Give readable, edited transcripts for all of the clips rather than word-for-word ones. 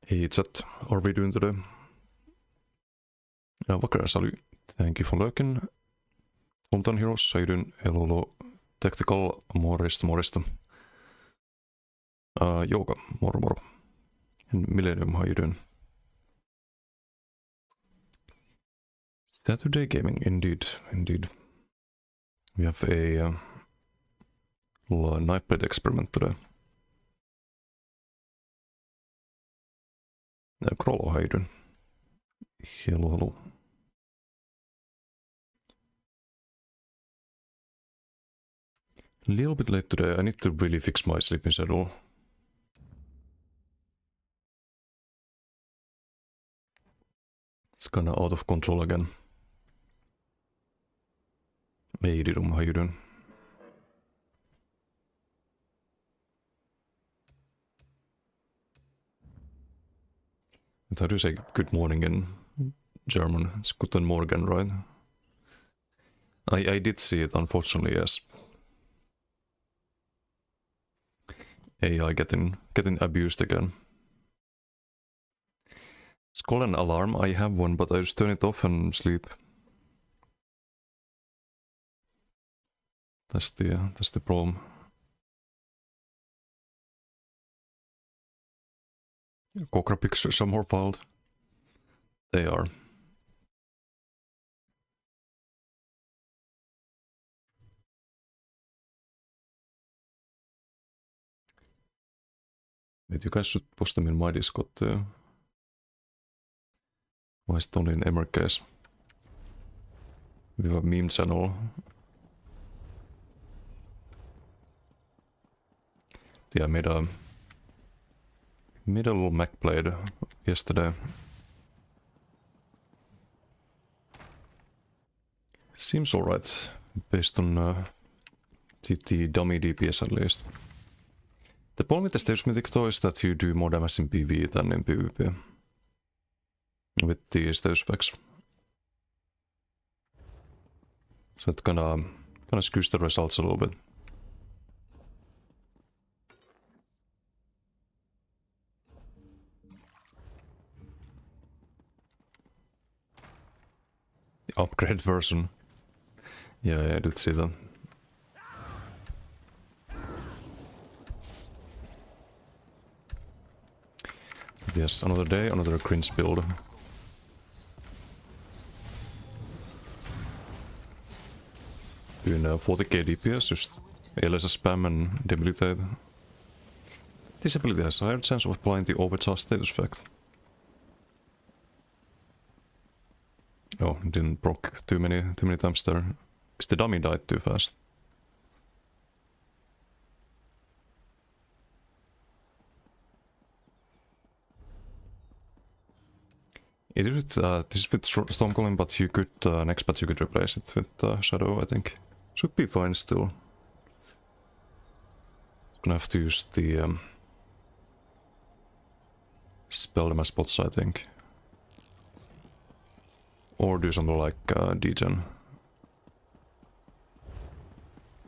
Hey chat, what are we doing today? Wakar, salut. Thank you for lurking. Hometown Heroes, how you doing? Hello, Tactical, morista. Yoga, moro. And Millennium, how you doing? Saturday gaming, indeed. We have a little nightblade experiment today. Krollo, how you doing? Hello. A little bit late today. I need to really fix my sleeping schedule. It's kinda out of control again. Hey Didum, how you doing? And how do you say good morning in German? It's Guten Morgen, right? I did see it, unfortunately, yes. AI getting abused again. It's called an alarm. I have one, but I just turn it off and sleep. That's the problem. Cockra pictures are more wild. They are. Wait, you guys should post them in my Discord too. Why is it only in Emmer case? We have a meme channel. Yeah, I made a little Mac blade yesterday. Seems alright, based on TT dummy DPS at least. The problem with the stage mythic though is that you do more damage in PvE than in PvP. With the stage effects. So it kinda skews the results a little bit. The upgrade version. Yeah, I did see that. Yes, another day, another cringe build. Doing 40k DPS, just Elisa spam and debilitate. This ability has a higher chance of applying the overcharge status effect. Oh, didn't proc too many times there. Because the dummy died too fast. It is this is with Stormcalling, but you could next patch you could replace it with Shadow, I think. Should be fine still. Gonna have to use the spell them as spots, I think. Or do something like degen.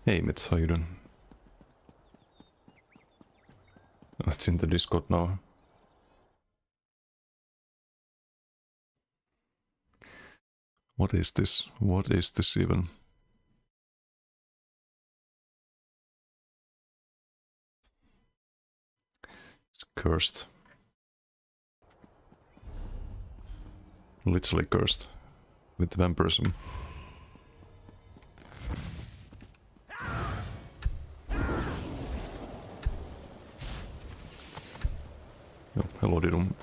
Hey Mitt, how you doing? It's in the Discord now. What is this? What is this even? It's cursed. Literally cursed. With vampirism. Oh, hello Didum.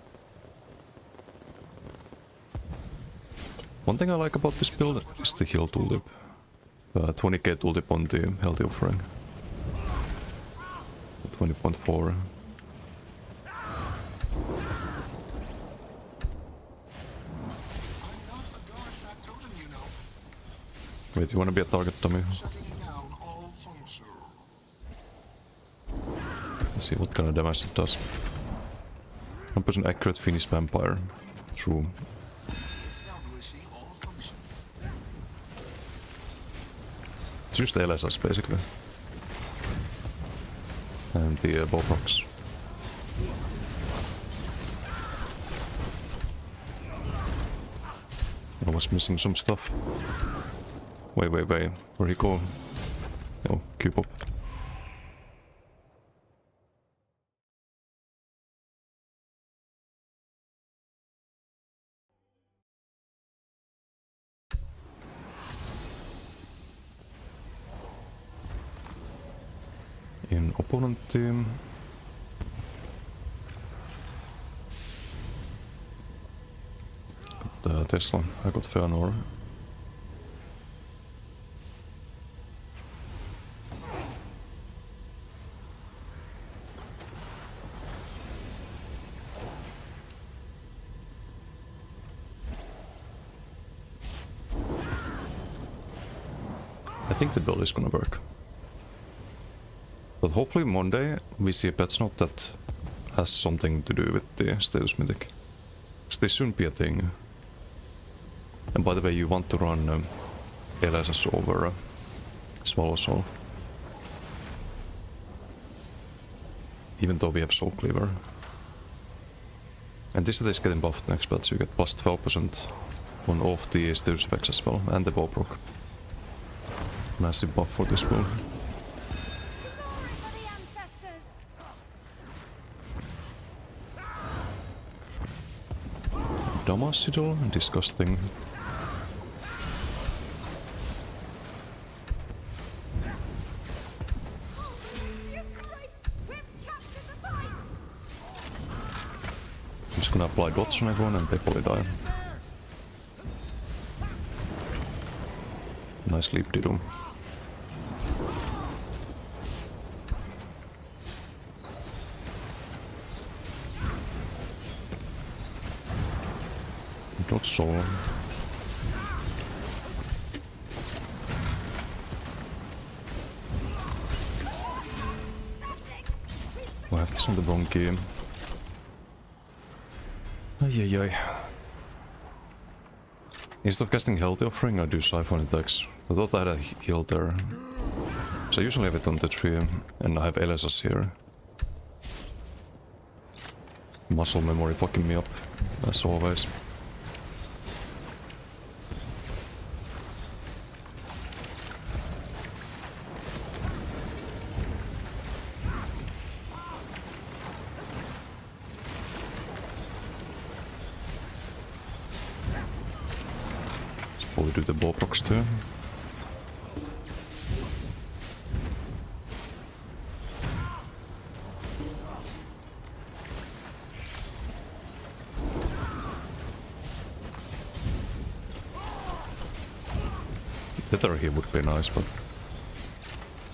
One thing I like about this build is the heal tooltip. 20k tooltip on the healthy offering. 20.4. Wait, you wanna be a target dummy? Let's see what kind of damage it does. 1% accurate Finnish vampire. True. It's just the LSS basically. And the bow procs. I was missing some stuff. Wait. Where'd he go? Oh, cube up. In opponent team. Got Tesla, I got Feanor. I think the build is gonna work. But hopefully Monday we see a patch note that has something to do with the status mythic. Because this shouldn't be a thing. And by the way, you want to run LSS over Swallow Soul. Even though we have Soul Cleaver. And this is getting buffed next patch, you get plus 12% on all of the status effects as well, and the bow proc. Massive buff for this build. Damacidal, disgusting. I'm just gonna apply dots on everyone and they probably die. Nice leap, Dido. Not so. I have this on the wrong game. Ay. Instead of casting Healthy Offering, I do Siphon attacks. I thought I had a heal there. So I usually have it on the tree, and I have LSS here. Muscle memory fucking me up, as always. We do the bow procs too. Tether here would be nice, but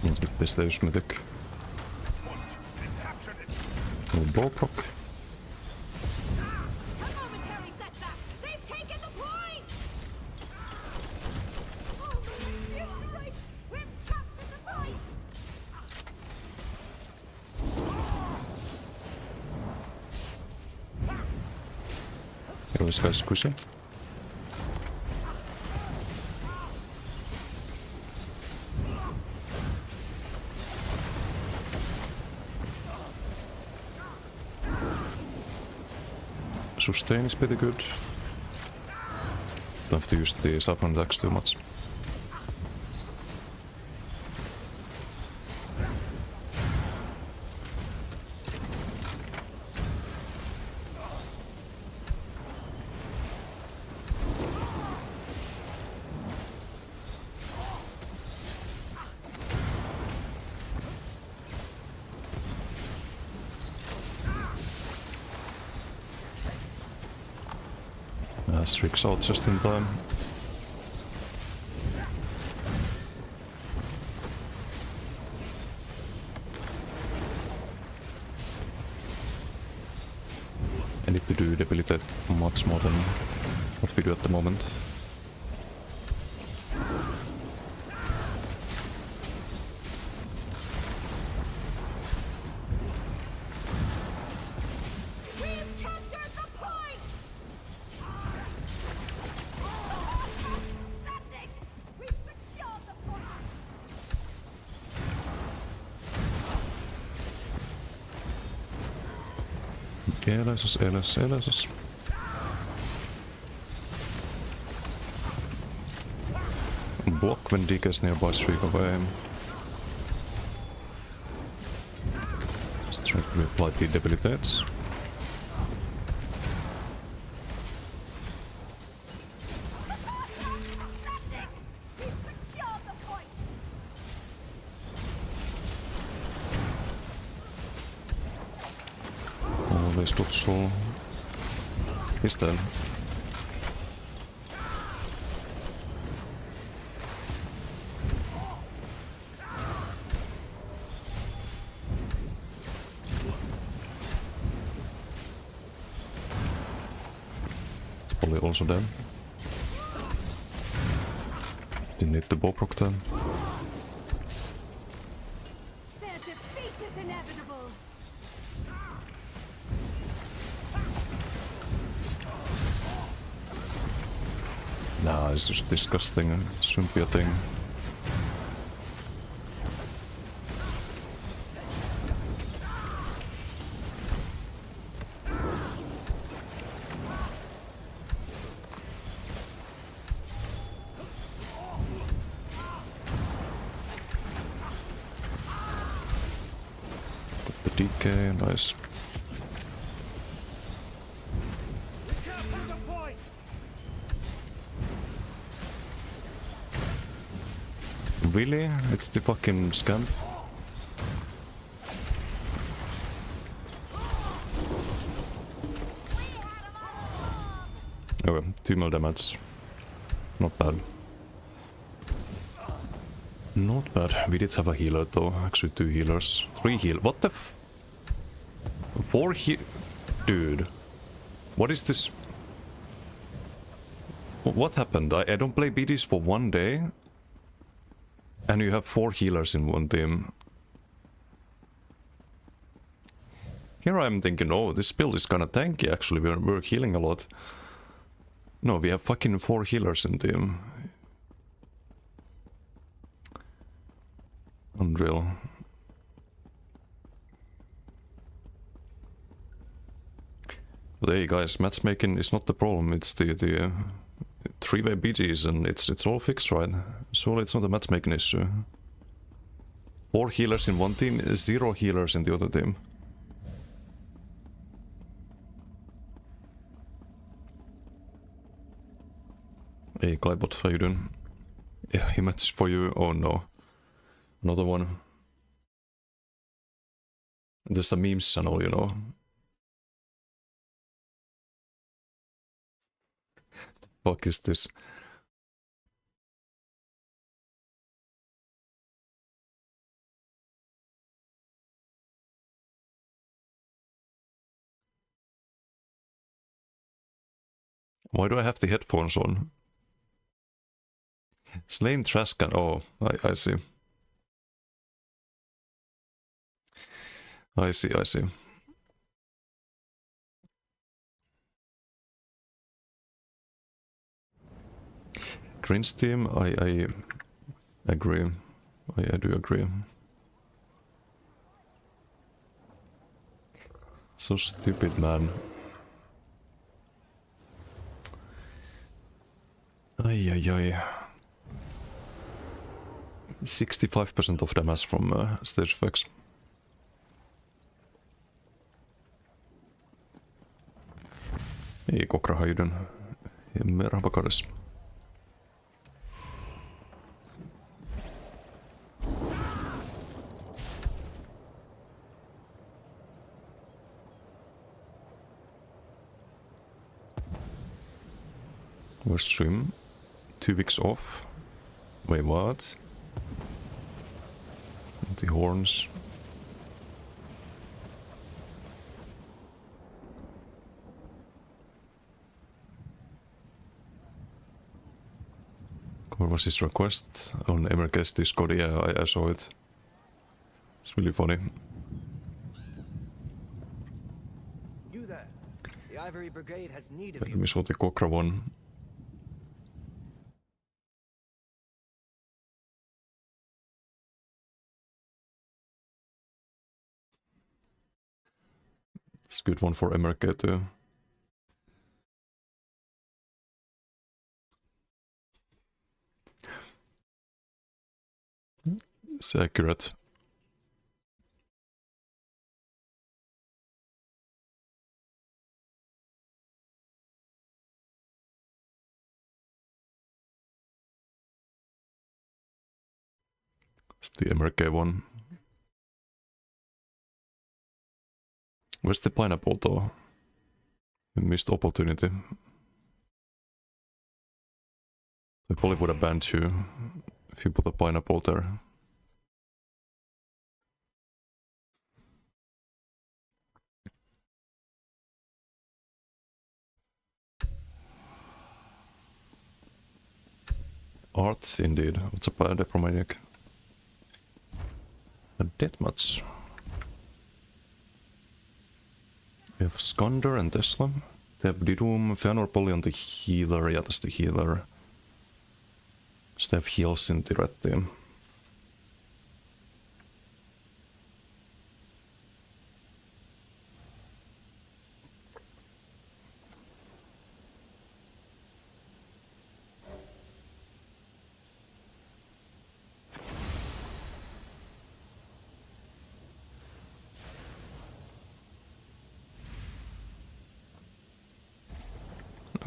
not with this stage mythic. No bow proc. This guy's squishy. Sustain is pretty good. Don't have to use the Saffron attacks too much. Strix out just in time. I need to do debilitate much more than what we do at the moment. LSS. block when Deacon's nearby streak away. Strength reply debilitates. Always got soul. He's dead. Probably also dead. Didn't need the bow proc then. Their defeat is inevitable. Nah, it's just disgusting. It shouldn't be a thing. The DK, nice. Really? It's the fucking scamp? Okay, 2 mil damage. Not bad. Not bad. We did have a healer though. Actually 2 healers. 3 heal. What the f... 4 heal... Dude. What is this? What happened? I don't play BDs for 1 day. And you have 4 healers in one team. Here I'm thinking, oh, this build is kinda tanky actually, we're healing a lot. No, we have fucking 4 healers in team. Unreal. But hey guys, matchmaking is not the problem, it's the 3-way BGs and it's all fixed, right? Surely it's not a matchmaking issue. 4 healers in one team, 0 healers in the other team. Hey Glybot, how you doing? Yeah, he matched for you. Oh no. Another one. There's a memes channel, you know. Fuck is this? Why do I have the headphones on? Slain trash can. Oh, I see. I see, I see. Cringe team, I agree. I do agree. So stupid, man. Ay ay ay. 65% of damage from stage effects. Ei Kokra, how you doing? Merhaba Karis. Where's stream? 2 weeks off? Wait, what? The horns. What was his request on MRK's Discord? Yeah, I saw it. It's really funny. You there. The Ivory Brigade has need of Let you. me show the Kokra one. It's a good one for MRK too. It's accurate. It's the MRK one. Where's the pineapple though? We missed opportunity. They probably would have banned you if you put a pineapple there. Art, indeed. What's up, Depromaniac? Not that much. We have Skander and Tesla. They have Didum, Feanor Polly on the healer, yeah, that's the healer. Just have heals in the red team.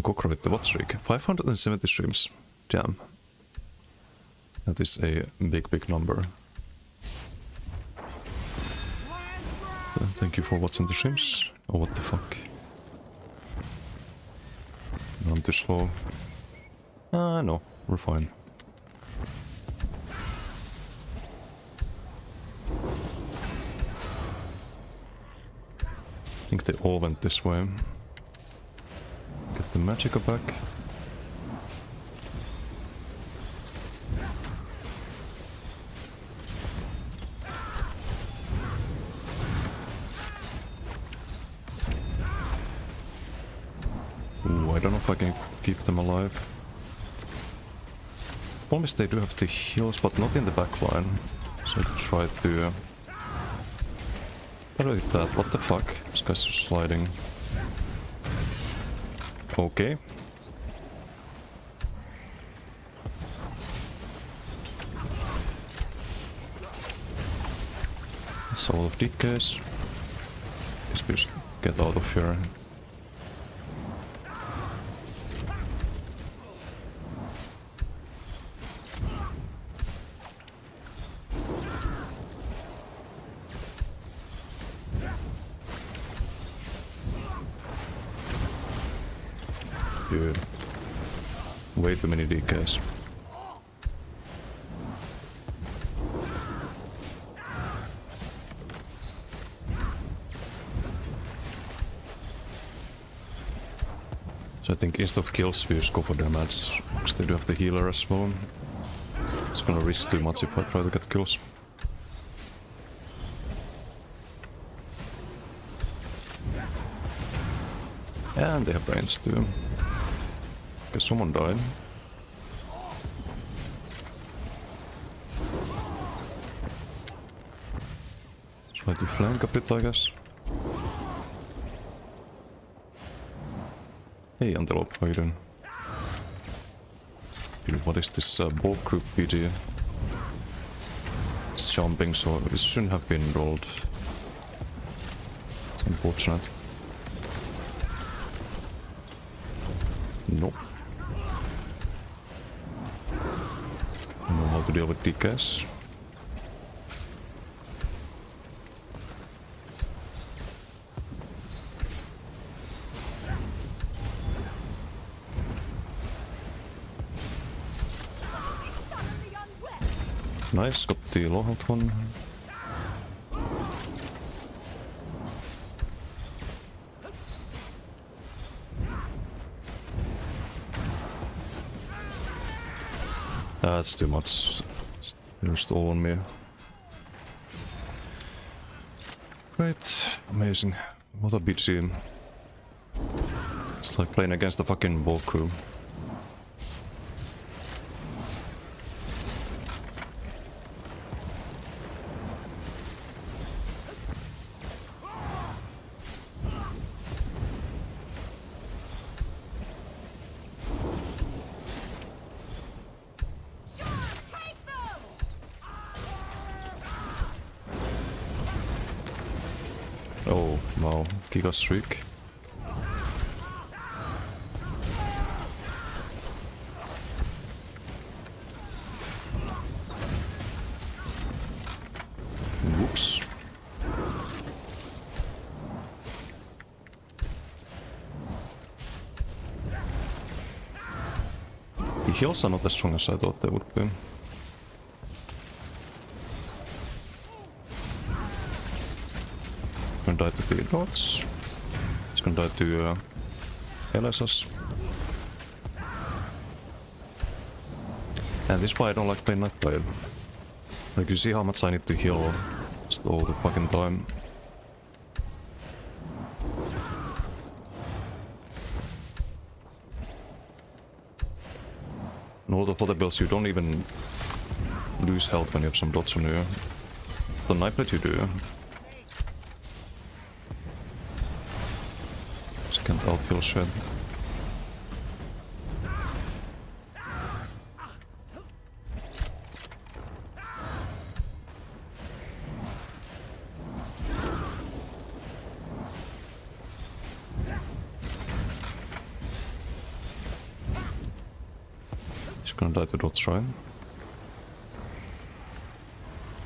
Kokrovitte, what streak? 570 streams. Damn. That is a big number. Thank you for watching the streams. Oh, what the fuck? I'm too slow. No, we're fine. I think they all went this way. Get the Magicka back. Ooh, I don't know if I can keep them alive. Promise they do have the heals, but not in the back line. So try to... How do I do that? What the fuck? This guy's just sliding. Okay. Soul of Decays. Just get out of here. Dude. Way too many DKs. So I think instead of kills we just go for damage, because they do have the healer as well. It's gonna risk too much if I try to get kills. And they have brains too. Okay, someone died. Try to flank a bit, I guess. Hey, Antelope, how you doing? Dude, what is this bulk group PD? It's jumping, so this shouldn't have been rolled. It's unfortunate. Nope. I know how to deal with DKs. Nice, got the low health one. That's too much. They're still on me. Great, amazing. What a beat scene. It's like playing against the fucking ball crew. Giga Streak. Whoops. The heals are not as strong as I thought they would be. Gonna die to the dots. It's gonna die to LSS. And this is why I don't like playing Night Player. Like, you see how much I need to heal just all the fucking time. And all the other builds, you don't even lose health when you have some dots on you. The Night Blade you do. Just can't out heal shit. Gonna die to dots, right?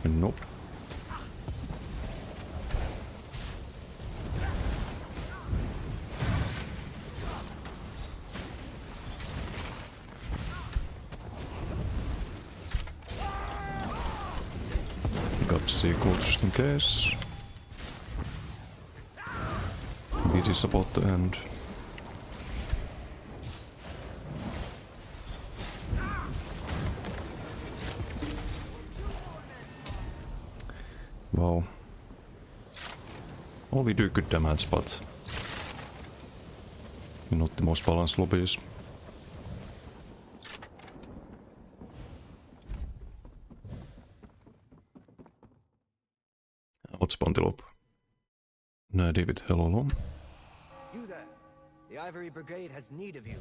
Nope. Got sequel just in case. Beat is about to end. Wow. Well, we do good damage, but not the most balanced lobbies. What's Bounty Lob? No, David, hello. You there. The Ivory Brigade has need of you.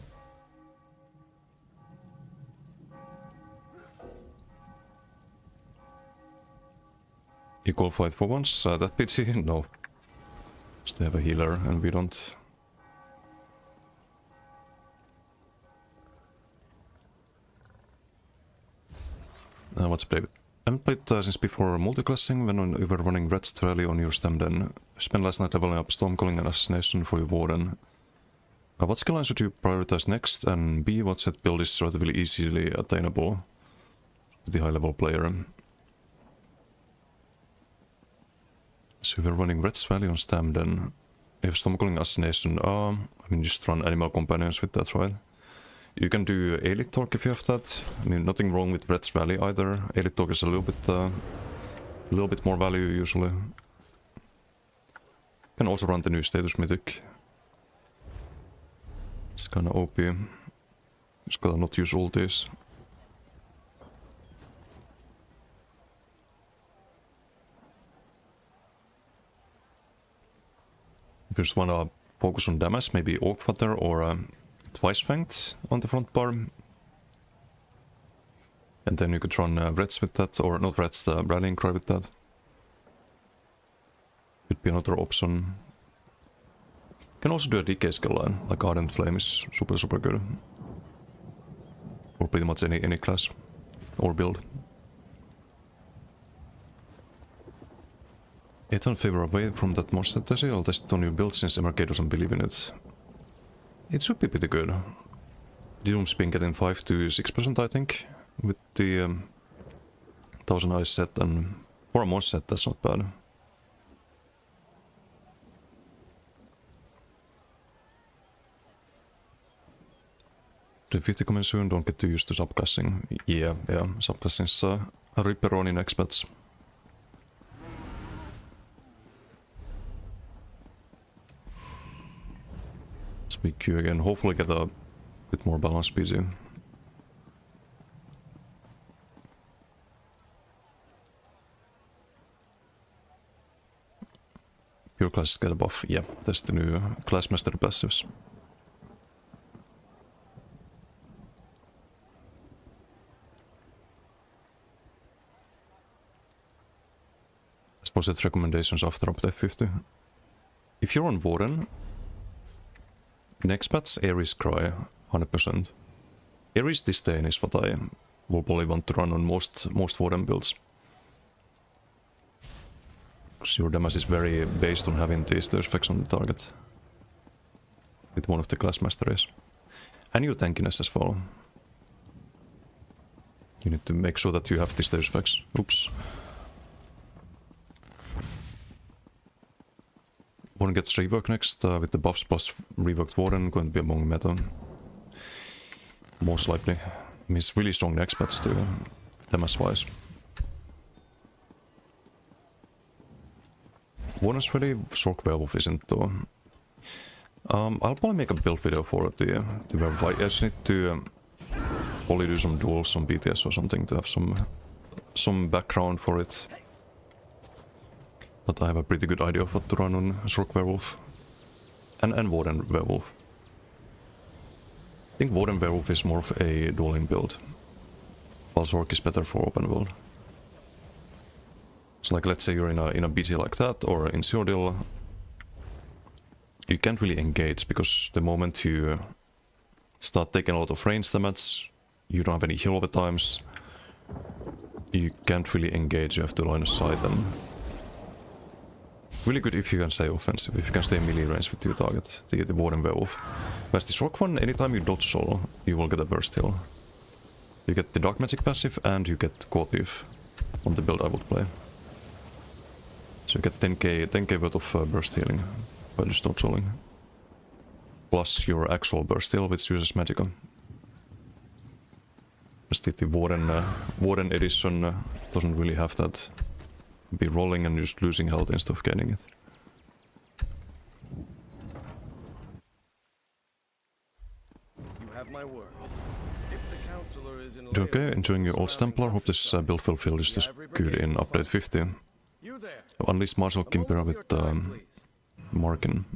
Equal fight for once, that pity? No. Just have a healer and we don't. What's played? I haven't played since before multiclassing when you were running Red Valley on your stem then. Spent last night leveling up Stormcalling and Assassination for your Warden. What skill line should you prioritize next? And B, what set build is relatively easily attainable to the high level player? So we're running Red Valley on stem then. If Stormcalling Assassination, I mean just run Animal Companions with that, right? You can do Elite Torque if you have that. I mean, nothing wrong with Red Valley either. Elite Torque is a little bit more value usually. You can also run the new Status Mythic. It's kinda OP. Just gotta not use ultis. If you just wanna focus on damage, maybe Orkfather or Twice Fanged on the front bar. And then you could run Reds with that, or not Reds, the Rallying Cry with that. Could be another option. You can also do a decay skill line, like Ardent Flame is super good. Or pretty much any class, or build. 8 favor away from that more strategy, I'll test it on your build since MRK doesn't believe in it. It should be pretty good. Doom's been getting 5 to 6% I think, with the 1000 eyes set, and for a mod set that's not bad. The 50 coming soon, don't get too used to subclassing. Yeah, subclassing's a ripper in expats. Big Q again, hopefully get a bit more balanced PC. Pure classes get a buff, yeah, that's the new class master passives. I suppose it's recommendations after update 50. if you're on Warden, next patch Ares Cry 100%. Ares Disdain is what I will probably want to run on most Warden builds. Because your damage is very based on having these effects on the target. With one of the class masteries. And your tankiness as well. You need to make sure that you have these Deus effects. Oops. Warden gets rework next, with the buffs plus reworked Warden going to be among meta. Most likely. I mean, it's really strong next patch too, damage wise. Warden's ready, Sork Werewolf isn't though. I'll probably make a build video for the Werewolf. I just need to probably do some duels on BTS or something to have some background for it. But I have a pretty good idea of what to run on Sork Werewolf. And Warden Werewolf. I think Warden Werewolf is more of a dueling build. While Sork is better for open world. So like let's say you're in a BT like that or in Cyrodiil. You can't really engage because the moment you start taking a lot of range damage, you don't have any heal over times. You can't really engage, you have to line of sight them. Really good if you can stay offensive, if you can stay melee range with your target, the Warden Werewolf. Whereas the Sork one, anytime you dodge solo, you will get a burst heal. You get the Dark Magic passive and you get Core Thief on the build I would play. So you get 10k worth of burst healing by just dodge soloing. Plus your actual burst heal which uses Magicka. The Warden edition doesn't really have that. Be rolling and just losing health instead of gaining it. You have my word. If the counselor is in Okay, enjoying your old Templar. Hope this build fulfill is just good in update 50. You there. Unleash Marshal Kimpera with Markin.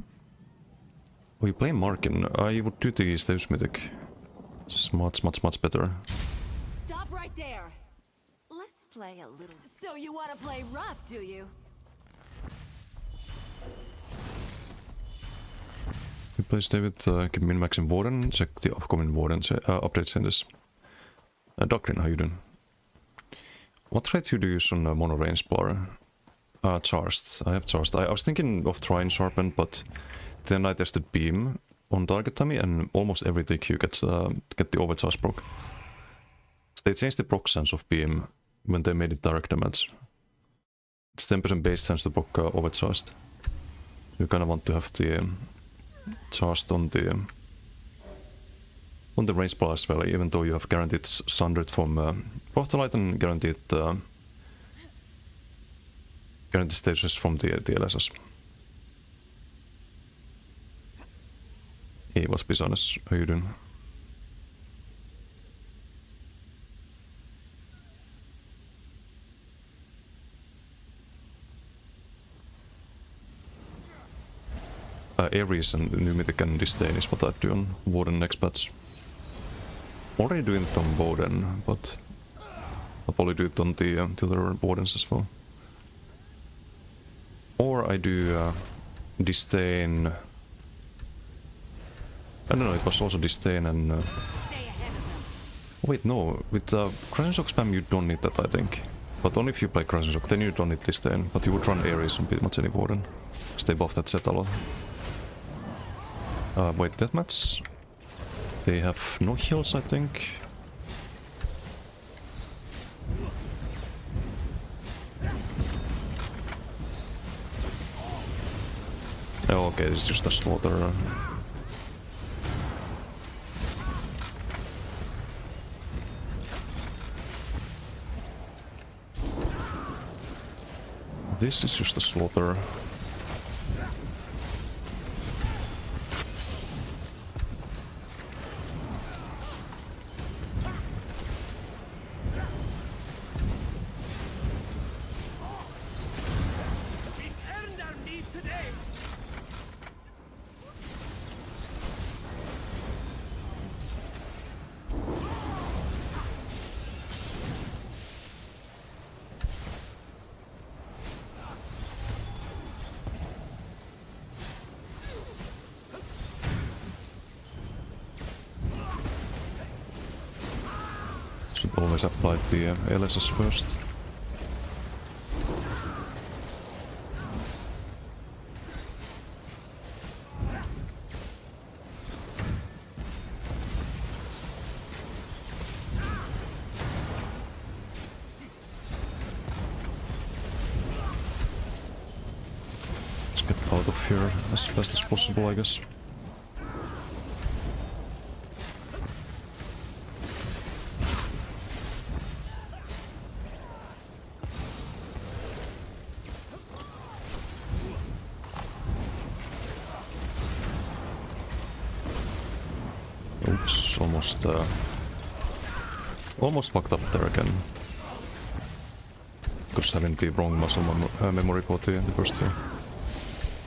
Oh, you play Markin? I would do the Steus Mythic. It's much better. Stop right there. Let's play a little. So you want to play rough, do you? You play stay with keep min-max in Warden. Check the upcoming Warden updates in this. Doctrine, how you doing? What trait do you use on mono range bar? Charged. I have charged. I was thinking of trying Sharpened, but then I tested Beam on target dummy, and almost every TQ gets get the overcharge proc. They changed the proc sense of Beam when they made it direct damage. It's 10% base chance to proc overcharged. You kind of want to have the charged on the range bar as well, even though you have guaranteed Sundered from Portalite and guaranteed stages from the LSS. Hey, what's Bisanes? How you doing? Ares and New Mythic and Disdain is what I do on Warden next patch. Already doing it on Warden, but I'll probably do it on the other Wardens as well. Or I do Disdain. I don't know, it was also Disdain and... Stay ahead of them. Wait, no, with Crushing Shock spam you don't need that, I think. But only if you play Crushing Shock, then you don't need Disdain. But you would run Ares on pretty much any Warden. Stay buff that set a lot. Wait, deathmatch? They have no heals, I think. Oh, okay, this is just a slaughter. This is just a slaughter. Should always apply the LSS first. Let's get out of here as fast as possible, I guess. Oops, almost fucked up there again. Because having the wrong muscle memory for the first two.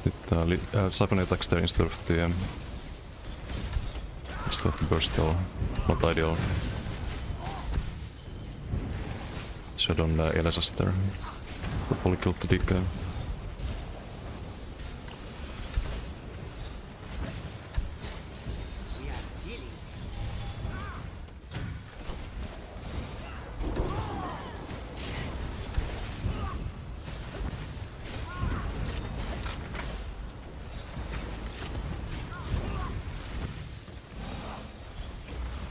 It Siphon attacks there instead of the burst though. Not ideal. Should on LSS there. Probably killed the DK.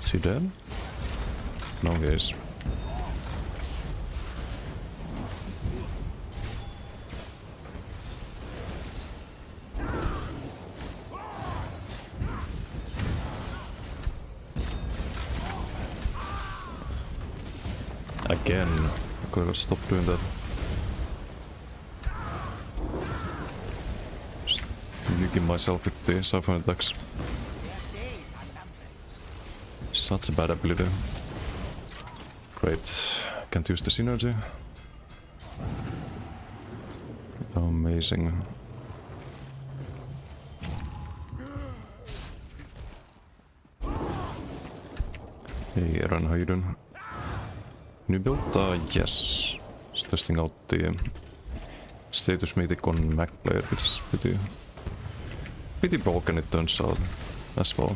Is he dead? No, he is. Again. I gotta stop doing that. Just nuking myself with the Siphon attacks. Such a bad ability. Great. Can't use the synergy. Amazing. Hey Aaron, how you doing? New build? Yes. Just testing out the status mythic on Mac player, which is pretty broken it turns out as well.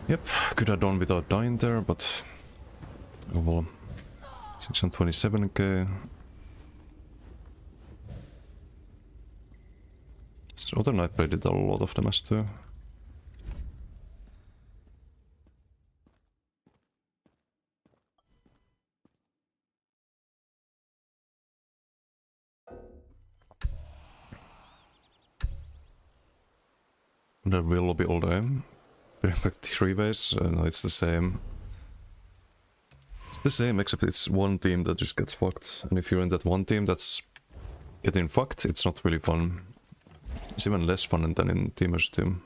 Yep, could have done without dying there, but oh well. 627k. This other Nightblade did a lot of damage too. That will be all day. Perfect 3 ways, no, it's the same. It's the same, except it's one team that just gets fucked. And if you're in that one team that's getting fucked, it's not really fun. It's even less fun than in Teamer's team.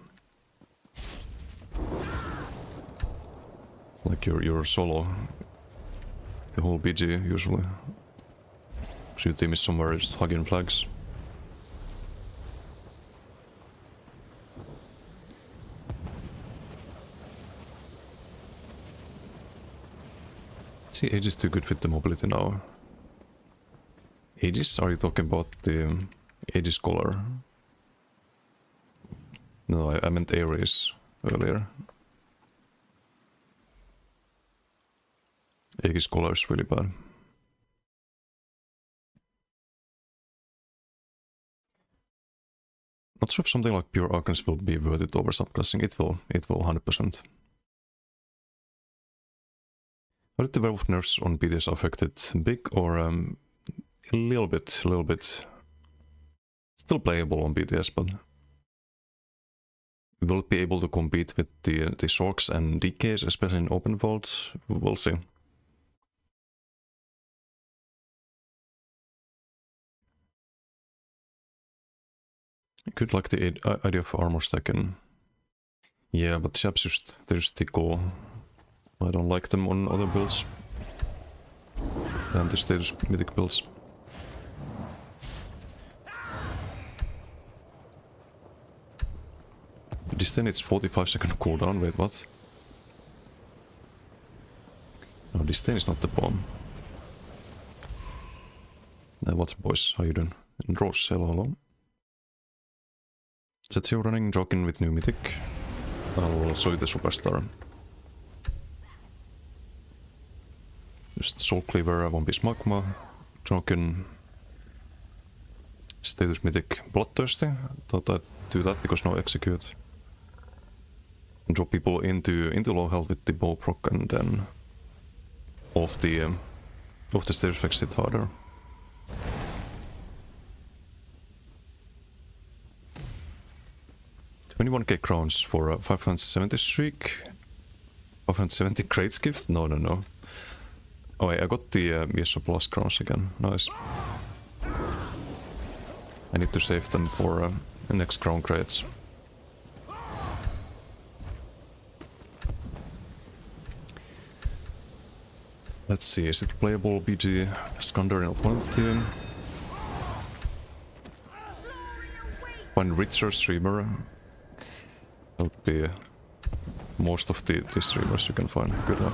Like you're solo. The whole BG usually. So your team is somewhere just hugging flags. See, Age is too good with the mobility now. Aegis? Are you talking about the Aegis color? No, I meant Ares earlier. Aegis color is really bad. Not sure if something like Pure Arcans will be worth it over subclassing. It will 100%. How did the werewolf nerfs on BTS affected? Big or a little bit. Still playable on BTS, but will it be able to compete with the Sorks and DKs, especially in open world? We'll see. I could like the idea of armor stacking. Yeah, but Chaps they just tickle. I don't like them on other builds. And the status mythic builds. Disdain, it's 45-second cooldown. Wait, what? No, Disdain is not the bomb. What's up, boys? How you doing? And Ross, hello. Let's see running jogging with new mythic. I'll show you the superstar. Just Soul Cleaver, One Piece Magma, Jogging, Status Mythic, Bloodthirsty. Thought I'd do that because no execute. And drop people into low health with the bow proc, and then off the status effects hit harder. $21k crowns for a 570 streak. 570 crates gift? No. Oh wait, I got the ESO Plus crowns again. Nice. I need to save them for the next crown crates. Let's see, is it playable BG Skander in opponent team? Find richer streamer. That would be most of the streamers you can find. Good luck.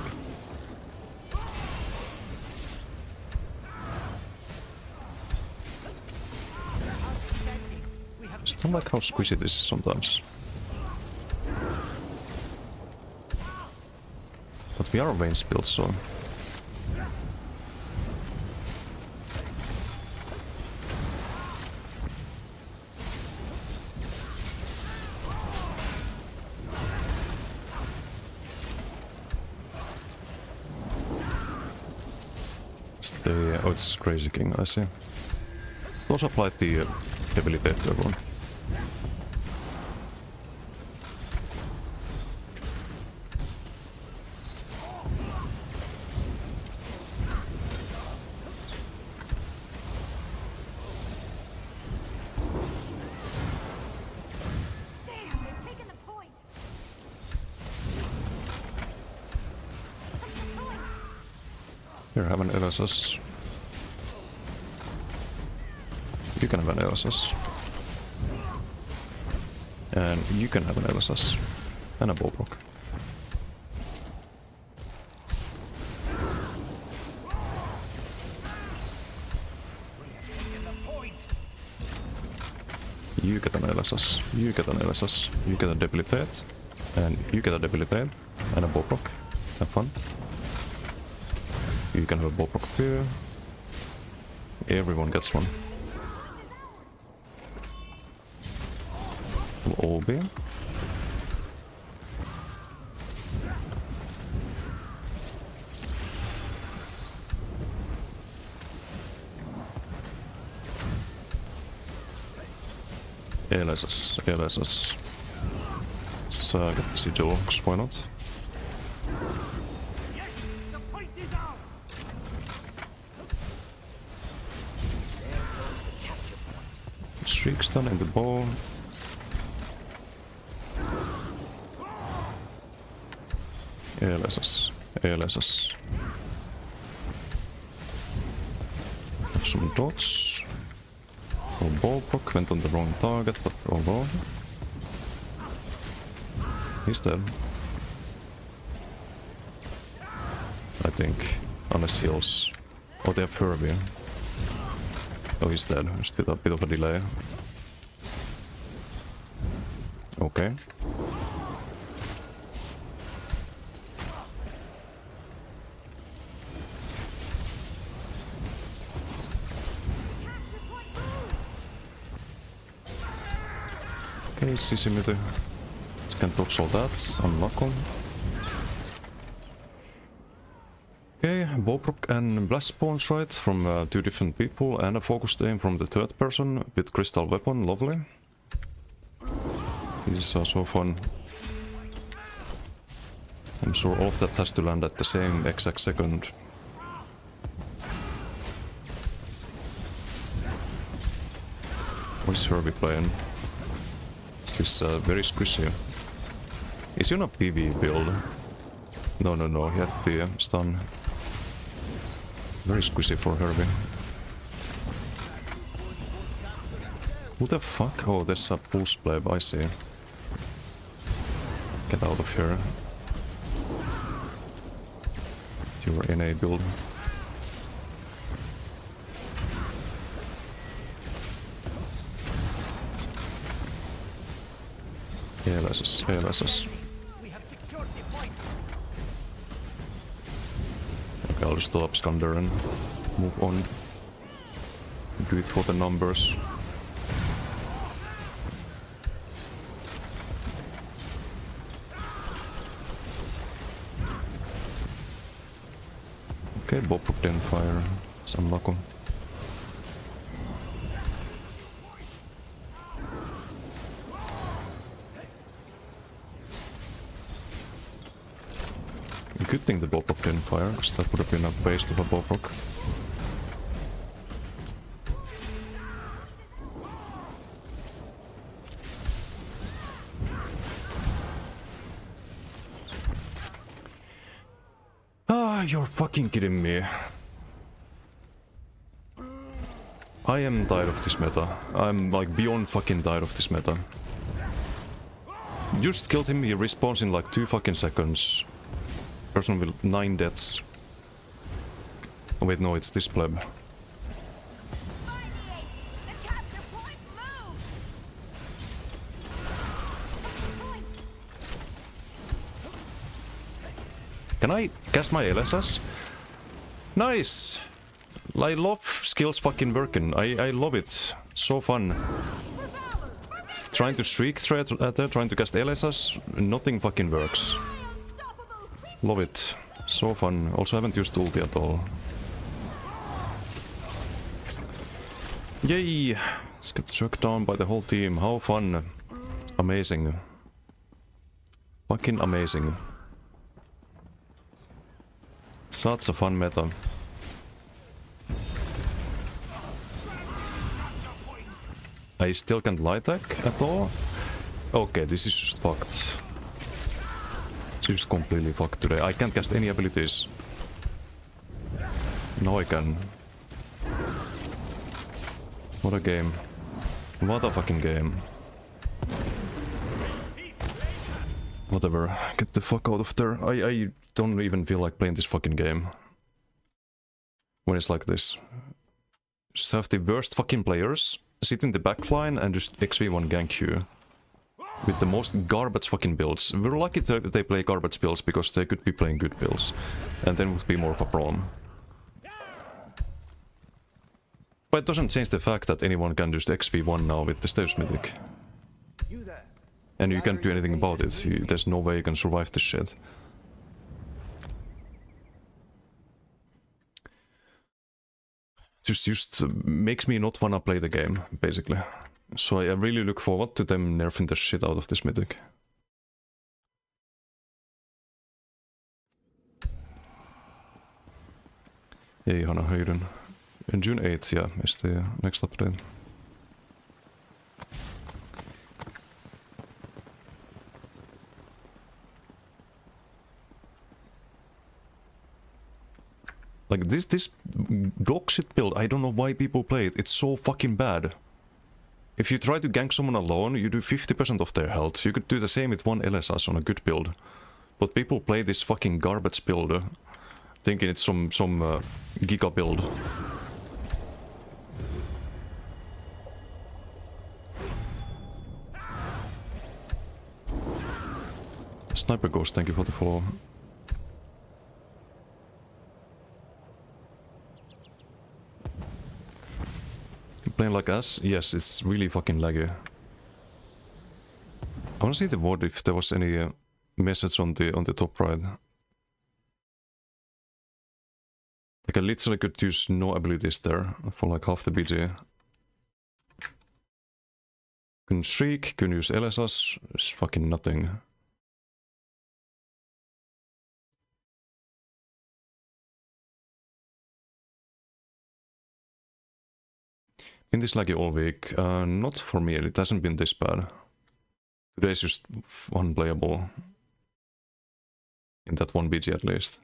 Just don't like how squishy this is sometimes. But we are Vayne's build, so... Oh, it's Crazy King, I see. Also applied the debility to everyone. Here, have an LSS. You can have an LSS. And you can have an LSS. And a bowbrook. You get an LSS. You get an LSS. You get a debilitate. And you get a debilitate. And a bowbrook. Have fun. You can have a bowbrook too. Everyone gets one. Will all be. LSS. Let's get the sigil, because why not? Streak stun in the bow. LSS. Have some dots. Oh, ballproc went on the wrong target, but overall. He's dead. I think. Unless heals. Oh, they have Pve. Oh, he's dead. Just a bit of a delay. Okay. Okay, CC meter. Can dodge all that. Unlock him. Okay, bowbrook and blast spawns, right? From two different people, and a focused aim from the third person with crystal weapon. Lovely. This is so fun. I'm sure all of that has to land at the same exact second. What is Herbie playing? This is very squishy. Is he on a PV build? No, he had the stun. Very squishy for Herbie. Who the fuck? Oh, there's a pulse pleb, I see. Get out of here. You're in a build. LSS, LSS. Okay, I'll just stop Scander and move on. Do it for the numbers. Okay, Bob didn't fire. It's unlucky. Good thing the Bobrok didn't fire, because that would have been a waste of a Bobrok. Ah, you're fucking kidding me. I am tired of this meta. I'm like beyond fucking tired of this meta. Just killed him, he respawns in like 2 fucking seconds. Person with 9 deaths. Oh wait, no, it's this pleb. Can I cast my LSS? Nice! I love skills fucking working. I love it. So fun. Trying to streak threat at there, trying to cast LSS, nothing fucking works. Love it. So fun. Also haven't used ulti at all. Yay! Let's get struck down by the whole team. How fun. Amazing. Fucking amazing. Such a fun meta. I still can't light attack at all? Okay, this is just fucked. It's just completely fucked today. I can't cast any abilities. No, I can. What a game. What a fucking game. Whatever. Get the fuck out of there. I don't even feel like playing this fucking game. When it's like this. Just have the worst fucking players sit in the backline and just XV1 gank you. With the most garbage fucking builds. We're lucky that they play garbage builds because they could be playing good builds. And then would be more of a problem. But it doesn't change the fact that anyone can just XV1 now with the Status Mythic. And you can't do anything about it. There's no way you can survive this shit. Just makes me not wanna play the game, basically. So I really look forward to them nerfing the shit out of this mythic. Ei ihana höjdyn. And June 8th, yeah, is the next update. Like this dog shit build, I don't know why people play it. It's so fucking bad. If you try to gank someone alone, you do 50% of their health. You could do the same with one LSS on a good build. But people play this fucking garbage build, thinking it's some giga build. Sniper Ghost, thank you for the follow. Playing like us? Yes, it's really fucking laggy. I wanna see the VOD if there was any message on the top right. Like I literally could use no abilities there for like half the BG. Can shriek, can use LSS, it's fucking nothing. Been this laggy all week? Not for me, it hasn't been this bad. Today's just unplayable. In that one BG at least.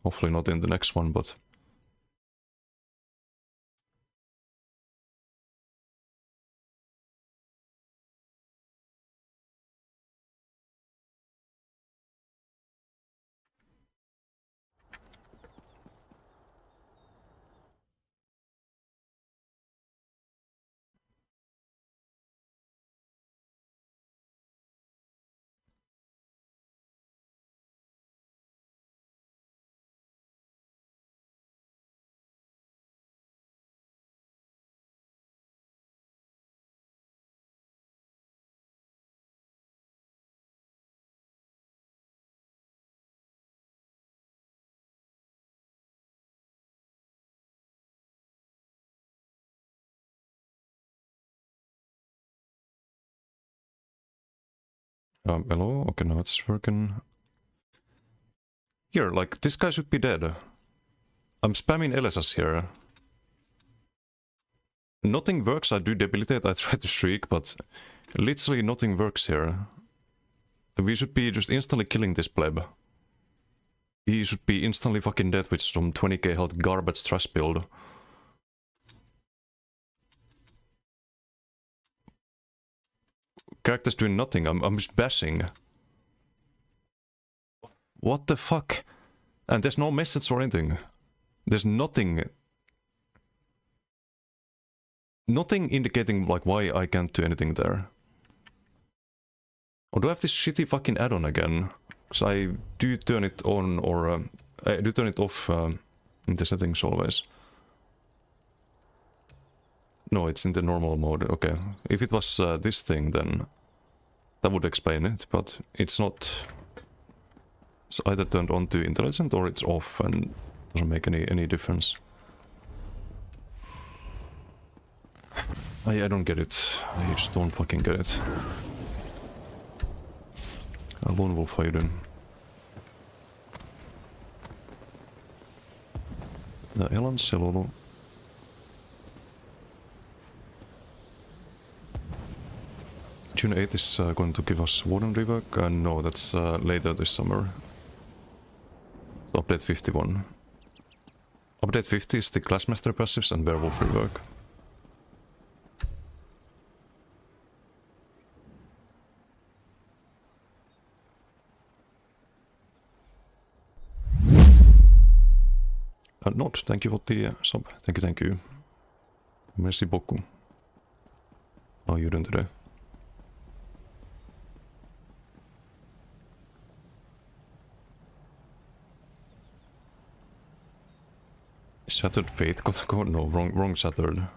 Hopefully not in the next one, but... Hello? Okay, now it's working. Here, like, this guy should be dead. I'm spamming LSS here. Nothing works, I do debilitate, I try to shriek, but literally nothing works here. We should be just instantly killing this pleb. He should be instantly fucking dead with some 20k health garbage trash build. Character's doing nothing, I'm just bashing. What the fuck? And there's no message or anything. There's nothing. Nothing indicating like why I can't do anything there. Or do I have this shitty fucking add-on again? Because I do turn it on or I do turn it off in the settings always. No, it's in the normal mode. Okay, if it was this thing, then that would explain it, but it's not. It's either turned on to intelligent or it's off and doesn't make any difference. I don't get it. I just don't fucking get it. Lone Wolf, how you doing? Elan Selulu. June 8 is going to give us Warden rework? No, that's later this summer. So update 51. Update 50 is the Classmaster passives and Werewolf rework. Not, thank you for the sub. Thank you. Merci beaucoup. How are you doing today? Shattered Fate? No, wrong Shattered.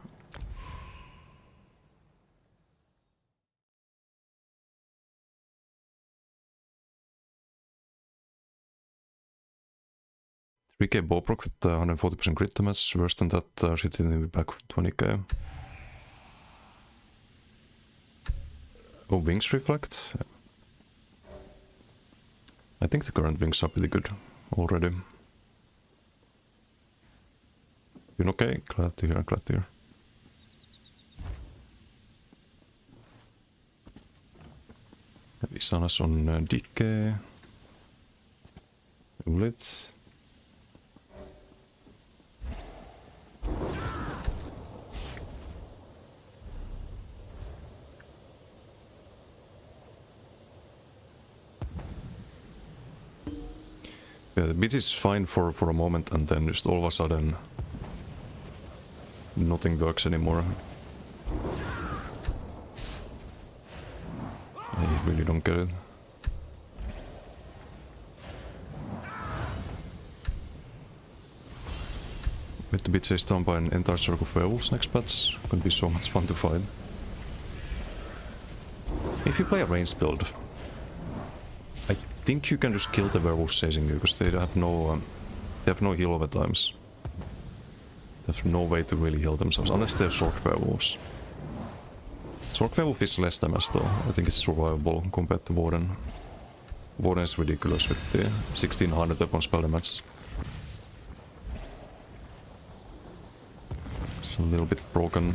$3k Bowproc with 140% crit damage. Worse than that, shit hitting me back 20k. Oh, Wings Reflect? I think the current wings are pretty good already. Doing okay? Glad to hear, glad to hear. Visanas on Dike. Ulit. Yeah, the beat is fine for a moment and then just all of a sudden nothing works anymore. I really don't get it. With to be chased down by an entire circle of werewolves next patch, gonna be so much fun to fight. If you play a ranged build, I think you can just kill the werewolves chasing you, because they have no heal over times. They have no way to really heal themselves, unless they're short werewolves. Short werewolf is less damage though, I think it's survivable compared to Warden. Warden is ridiculous with the 1600 weapon spell damage. It's a little bit broken.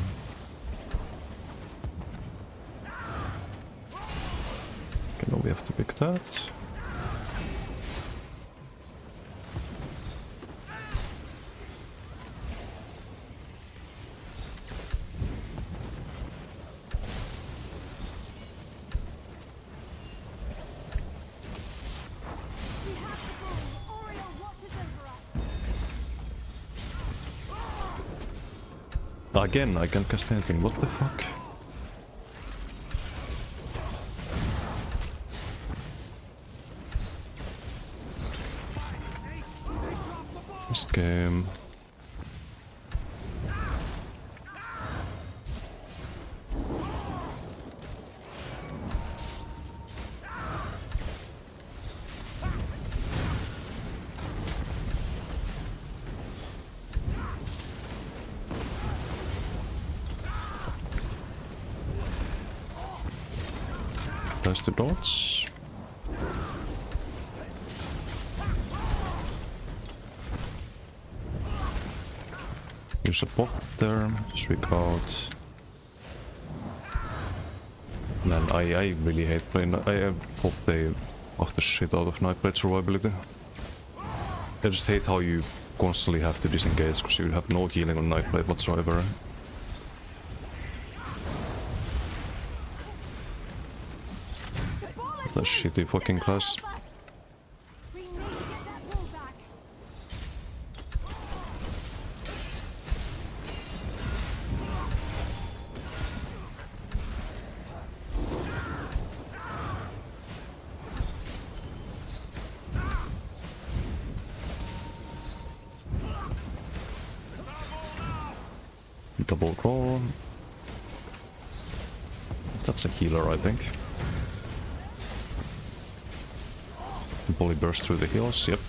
Okay, now we have to pick that. Again, I can't cast anything, what the fuck? This game... Press the dots. There's a bot there. Streak out. Man, I really hate playing. I hope they buff the shit out of Nightblade survivability. I just hate how you constantly have to disengage because you have no healing on Nightblade whatsoever. That shitty fucking class. We need to get that bull back. Double roll. That's a healer, I think. Bully burst through the hills, yep.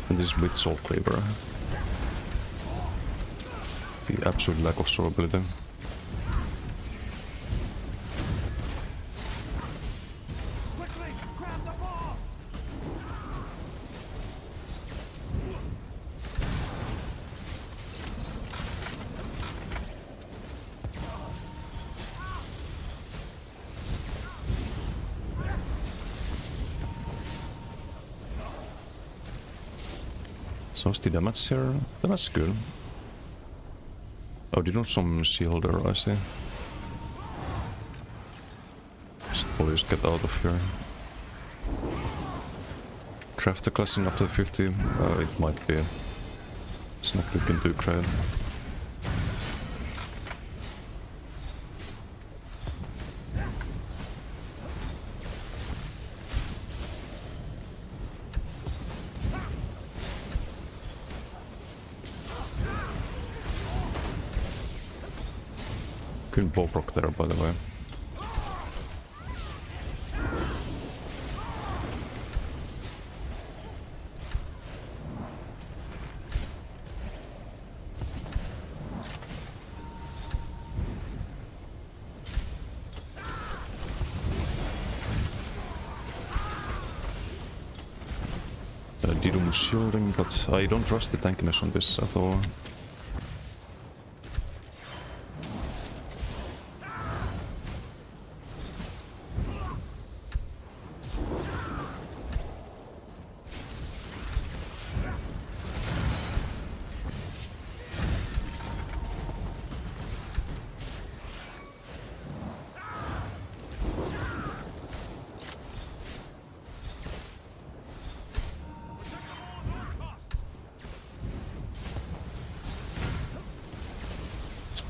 And this with Soul Cleaver. The absolute lack of survivability. Quickly, grab the ball! So what's the damage here? That's good. Oh, they do some shielder, I see. Just please get out of here. Craft the classing up to 50. It might be. It's not looking too great. Good bow proc there, by the way. Didum shielding, but I don't trust the tankiness on this at all.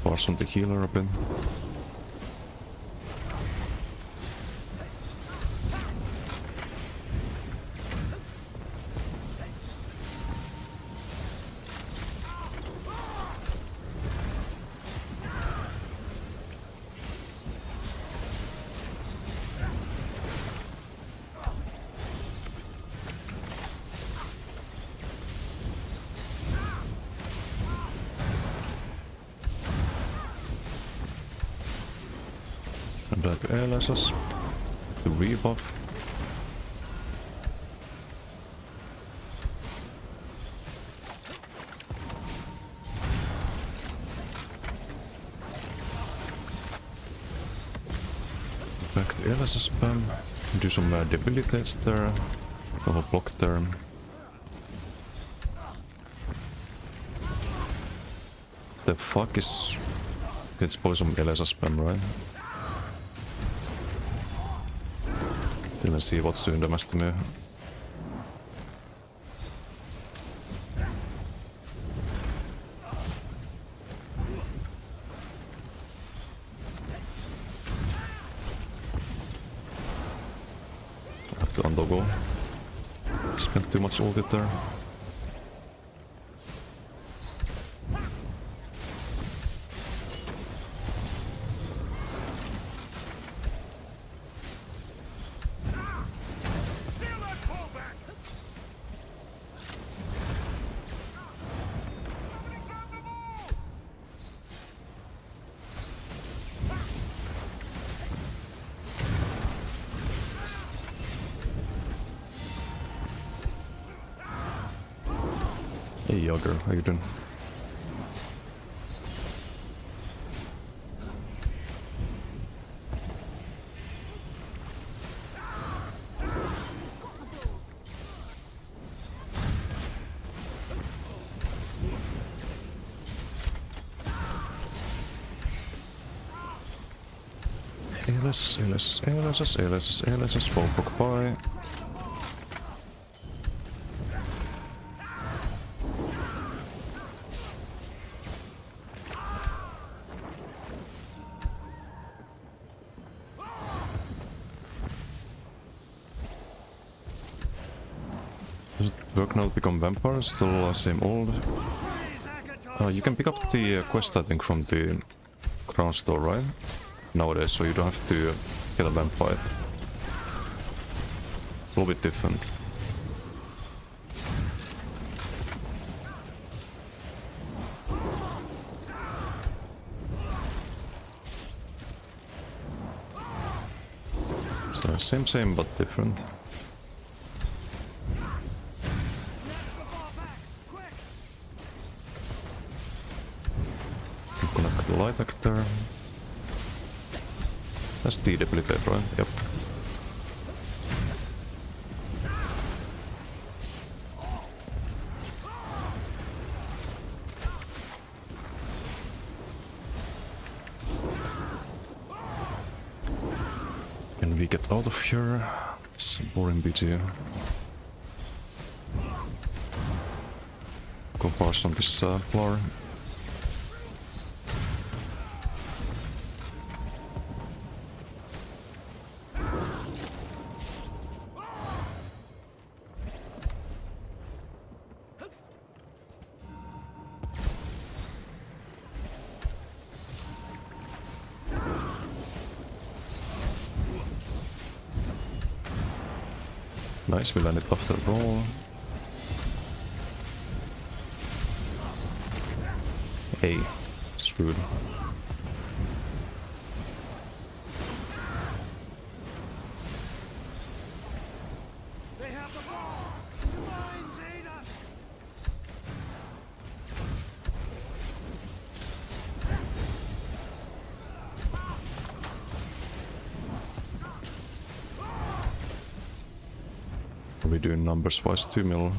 Force on the healer a bit. That LSS, the rebuff. Back to LSS spam, do some debilitates there, double block there. The fuck is... It's probably some LSS spam, right? Didn't see what's doing damage to me. to untoggle. Spent too much ulti there. Hey Yager, how you doing? Eläsys, Volpok bye. Does it work now to become vampires? Still same old. You can pick up the quest, I think, from the crown store, right? Nowadays, so you don't have to get a vampire. It's a little bit different. So same but different. Connect the light actor. That's de-debilitate, right? Yep. Can we get out of here? It's a boring BT. Go fast on this floor. Nice, we landed after all. Hey, screwed. They have the ball! Lines aid us! Are we doing numbers wise 2 mil?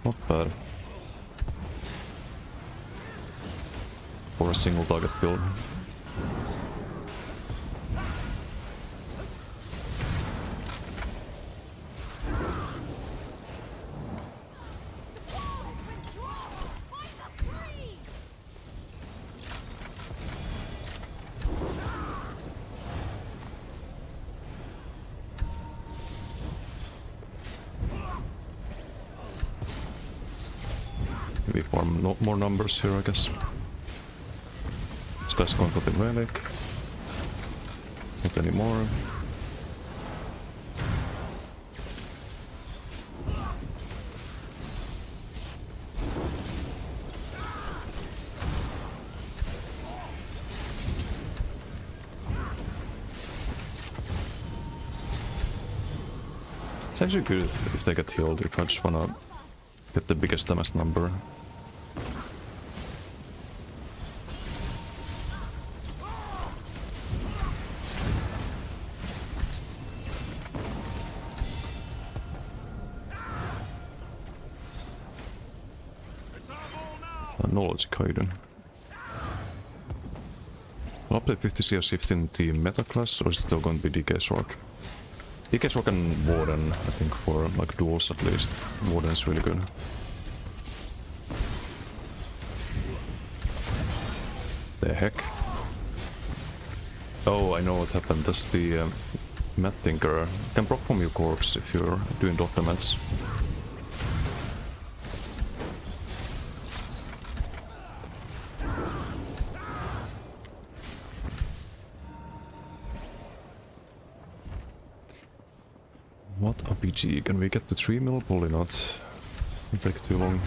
Not bad. For a single target build. We farm more numbers here, I guess. This guy's going for the relic. Not anymore. It's actually good if they get healed, if I just wanna get the biggest damage number. Knowledge Kaiden. Will I play 50 CS shift in the meta class, or is it still going to be DK Sork? DK Sork and Warden, I think, for like duels at least. Warden is really good. The heck? Oh, I know what happened. That's the Matt Tinker can proc from your corpse if you're doing dot damage. What RPG? Can we get to 3 mil? Probably not. It'll take too long.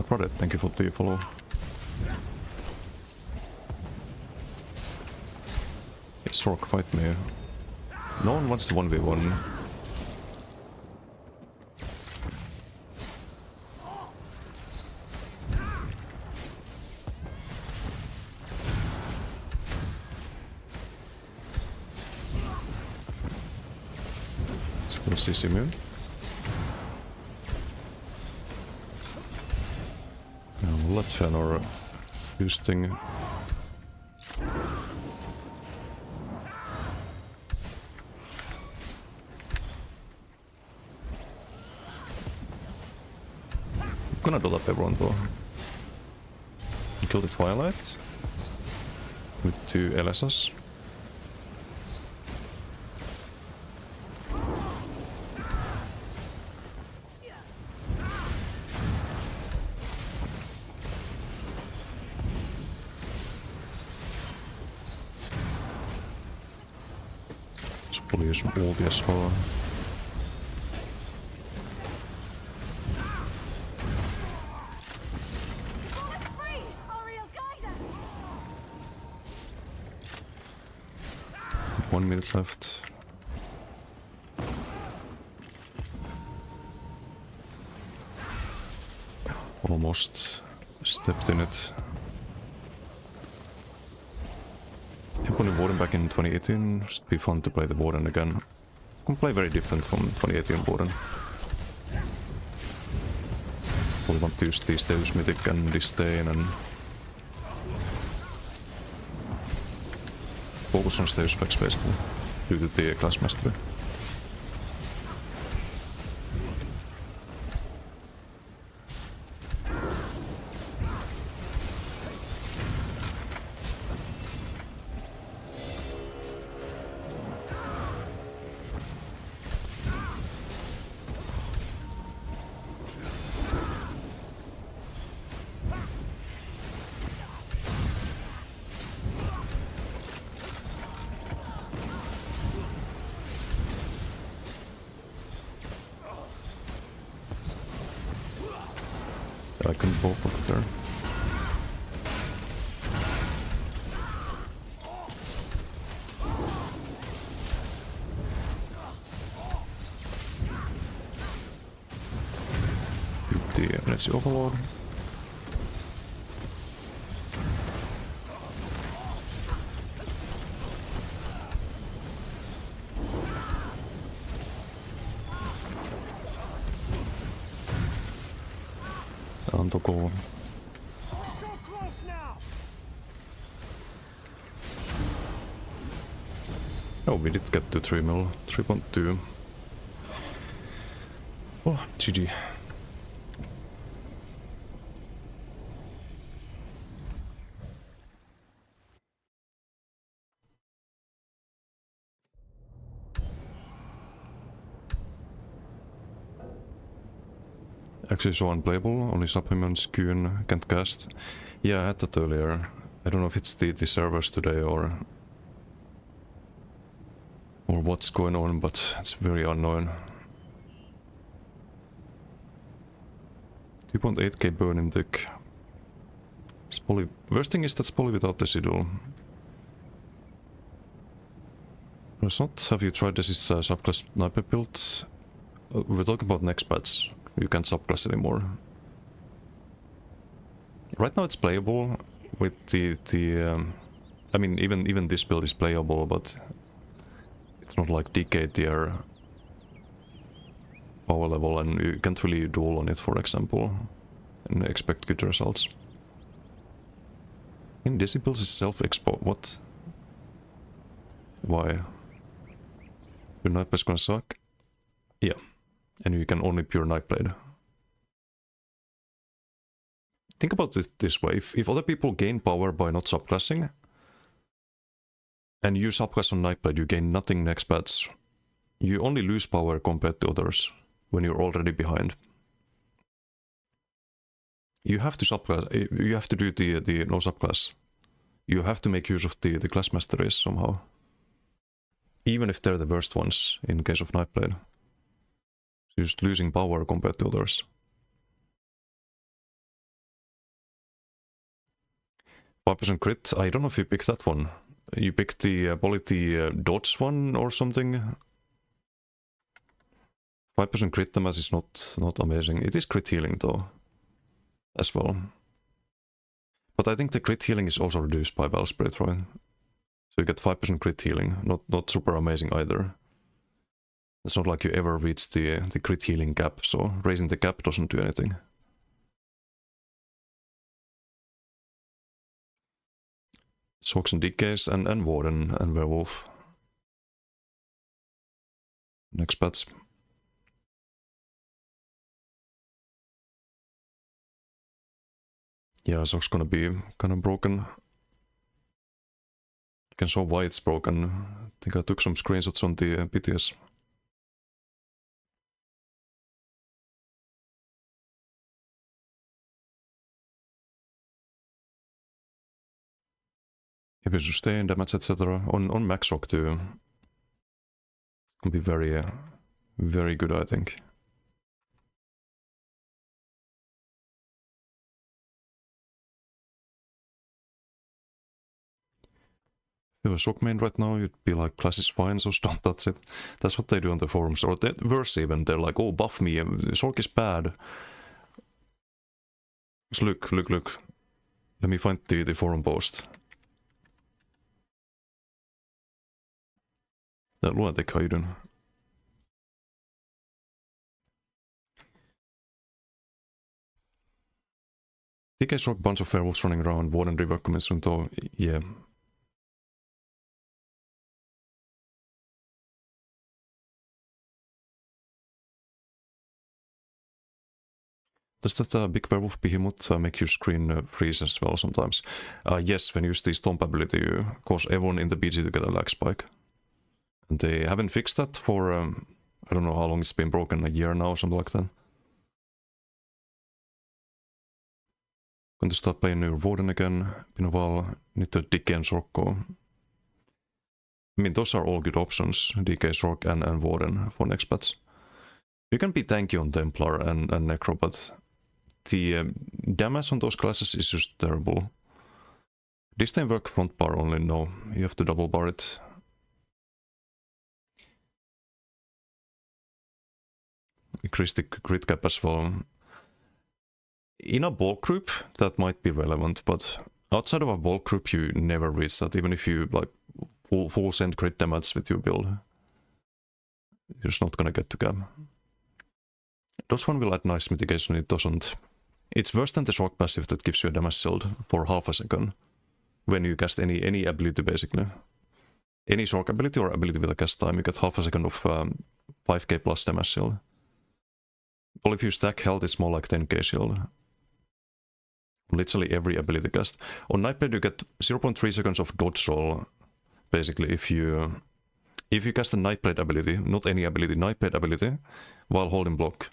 Brother, thank you for the follow. It's rock, fight me. No one wants to 1v1. Still CC immune. Latvian or boosting. I'm gonna dot up everyone though. Kill the Twilight with 2 LSS. Probably use some ulti as well. Free! Ariel, guide us! 1 minute left. Almost stepped in it. Putting Warden back in 2018 should be fun to play the Warden again. It can play very different from 2018 Warden. We want to use these Deus Mythic and Disdain and focus on Deus Flex basically, due to the class mastery. I can both up there. Let's overload. To go. Oh, we did get to 3 mil, 3.2. Oh, GG. Actually so unplayable, only supplements, Kuhn, can't cast. Yeah, I had that earlier. I don't know if it's the servers today or what's going on, but it's very unknown. 2.8k burning deck. It's poly. Worst thing is that's poly without the Sidul. It's not. Have you tried this subclass sniper build? We're talking about next patch. You can't subclass anymore. Right now it's playable with I mean even this build is playable, but it's not like DK tier power level, and you can't really duel on it, for example, and expect good results. In this build is self-expo. What? Why? Your nightmare's gonna suck? Yeah. and you can only pure Nightblade. Think about it this way, if other people gain power by not subclassing, and you subclass on Nightblade, you gain nothing next patch. You only lose power compared to others when you're already behind. You have to subclass, you have to do the no subclass. You have to make use of the class masteries somehow. Even if they're the worst ones in case of Nightblade. Just losing power compared to others. 5% crit, I don't know if you picked that one. You picked the Polity dodge one or something. 5% crit damage is not amazing. It is crit healing though, as well. But I think the crit healing is also reduced by Bellspirit, right? So you get 5% crit healing, not super amazing either. It's not like you ever reach the crit healing cap, so raising the cap doesn't do anything. Shocks and Decays and Warden and Werewolf. Next patch. Yeah, Shock's gonna be kind of broken. You can show why it's broken. I think I took some screenshots on the PTS. If you sustain damage, etc. on max shock too. It can be very, very good, I think. If you have a shock main right now, you'd be like, class is fine, so don't touch it. That's what they do on the forums. Or worse even, they're like, oh, buff me, shock is bad. So look. Let me find the forum post. Luontekhöjdyn. TK saw a bunch of werewolves running around, Warden River Commission, though, yeah. Does that big werewolf behemoth make your screen freeze as well sometimes? Yes, when you use the stomp ability, you cause everyone in the BG to get a lag spike. And they haven't fixed that for, I don't know how long it's been broken, a year now or something like that. Going to start playing your Warden again, been a while, need to DK and Sorko. I mean, those are all good options, DK, Sork and Warden for next patch. You can be tanky on Templar and Necro, but the damage on those classes is just terrible. This time work front bar only, no, you have to double bar it. Increase the crit cap as well. In a bulk group, that might be relevant, but outside of a bulk group, you never reach that, even if you like full send crit damage with your build. You're just not gonna get to cap. Those one will add nice mitigation, it doesn't. It's worse than the shock passive that gives you a damage shield for half a second when you cast any ability basically. Any shock ability or ability with a cast time, you get half a second of 5k plus damage shield. Well, if you stack health, it's more like 10k shield. Literally every ability cast. On Nightblade you get 0.3 seconds of dodge roll, basically, if you cast a Nightblade ability, not any ability, Nightblade ability, while holding block.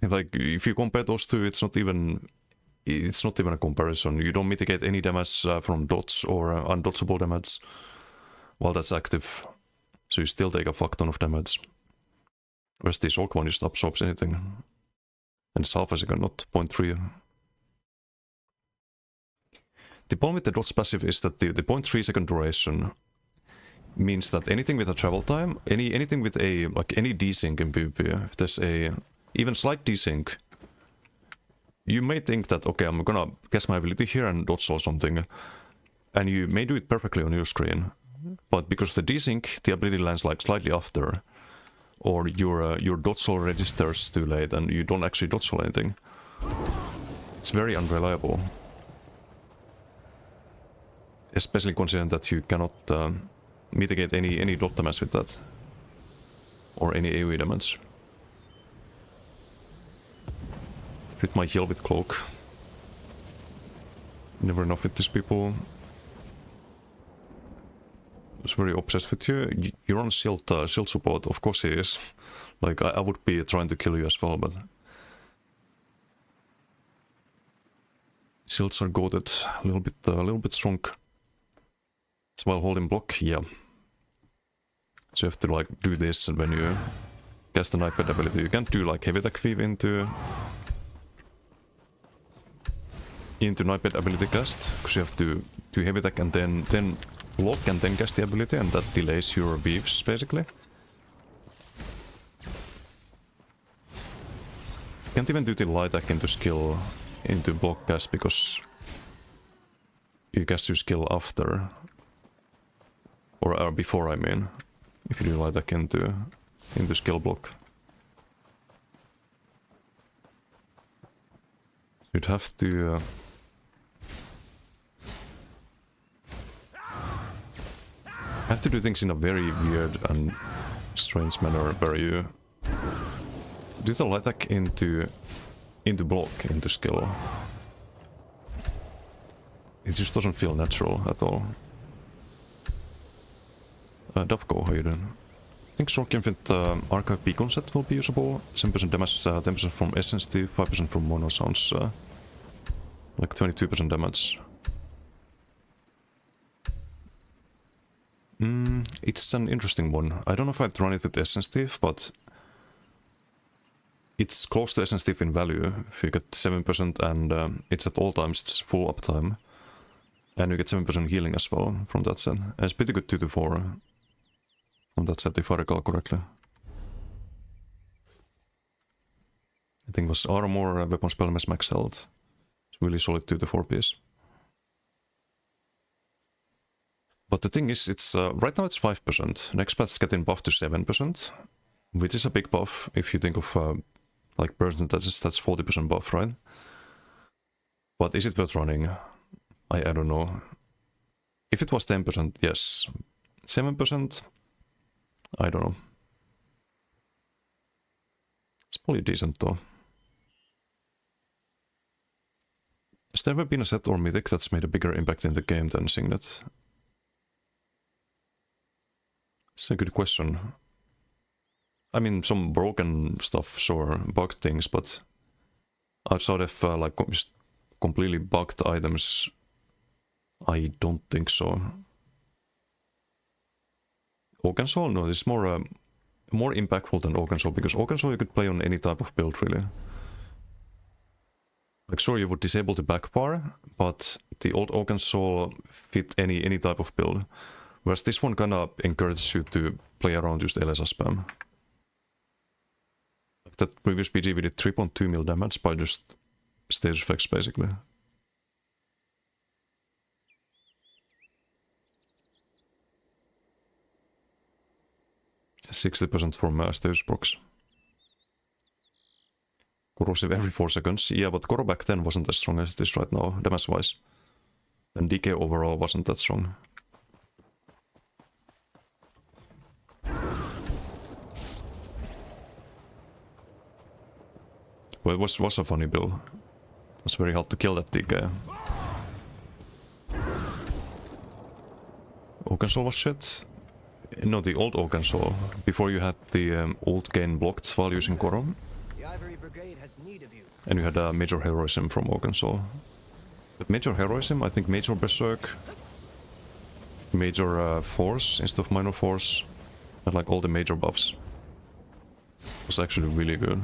Like, if you compare those two, it's not even a comparison. You don't mitigate any damage from dots or undodgeable damage while that's active. So you still take a fuck ton of damage. Whereas the shock one just absorbs anything. And it's half a second, not 0.3. The problem with the dots passive is that the 0.3 second duration means that anything with a travel time, anything with a, like any desync in PvP, if there's a even slight desync, you may think that, okay, I'm gonna cast my ability here and dodge or something, and you may do it perfectly on your screen, but because of the desync, the ability lands like slightly after, or your dodge roll registers too late and you don't actually dodge roll anything. It's very unreliable. Especially considering that you cannot mitigate any dot damage with that. or any AoE damage. Crit my heal with cloak. Never enough with these people. Was very obsessed with you. You're on shield support. Of course he is. Like I would be trying to kill you as well, but shields are goated. A little bit strong. It's while holding block, yeah. So you have to like do this, and when you cast an iPad ability, you can't do like heavy attack weave into iPad ability cast, because you have to do heavy attack and then block and then cast the ability, and that delays your weaves basically. Can't even do the light attack into skill into block cast because you cast your skill after or before, I mean, if you do light attack into skill block. So you'd have to do things in a very weird and strange manner where you do the light attack into block, into skill. It just doesn't feel natural at all. Dovko, how you doing? I think Sorkin with Archive Beacon set will be usable. 7% damage, 10% from Essence, 5% from Mono sounds like 22% damage. It's an interesting one. I don't know if I'd run it with Essence Thief, but it's close to Essence Thief in value. If you get 7% and it's at all times, it's full uptime. And you get 7% healing as well from that set. And it's pretty good 2 to 4 from that set if I recall correctly. I think it was armor, weapon spell, max health. It's really solid 2 to 4 piece. But the thing is, it's right now it's 5%. Next patch getting buffed to 7%, which is a big buff if you think of like percentages. That's 40% buff, right? But is it worth running? I don't know. If it was 10%, yes. 7%, I don't know. It's probably decent though. Has there ever been a set or mythic that's made a bigger impact in the game than Signet? It's a good question. I mean, some broken stuff, sure, bugged things, but outside of like just completely bugged items, I don't think so. Oaken Soul, no, it's more impactful than Oaken Soul, because Oaken Soul you could play on any type of build, really. Like, sure, you would disable the backfire, but the old Oaken Soul fit any type of build. Whereas this one kinda encourages you to play around just LSA spam. Like that previous PG we did 3.2 mil damage by just stage effects basically. 60% from stage procs. Corrosive every 4 seconds. Yeah, but Koro back then wasn't as strong as it is right now, damage-wise. And DK overall wasn't that strong. Well, it was a funny build. It was very hard to kill that DK. Oaken Soul was shit. No, the old Oaken Soul. Before you had the old gain blocked while using Koro. And you had a Major Heroism from Oaken Soul. But Major Heroism, I think Major Berserk, Major Force instead of Minor Force, and like all the major buffs, was actually really good.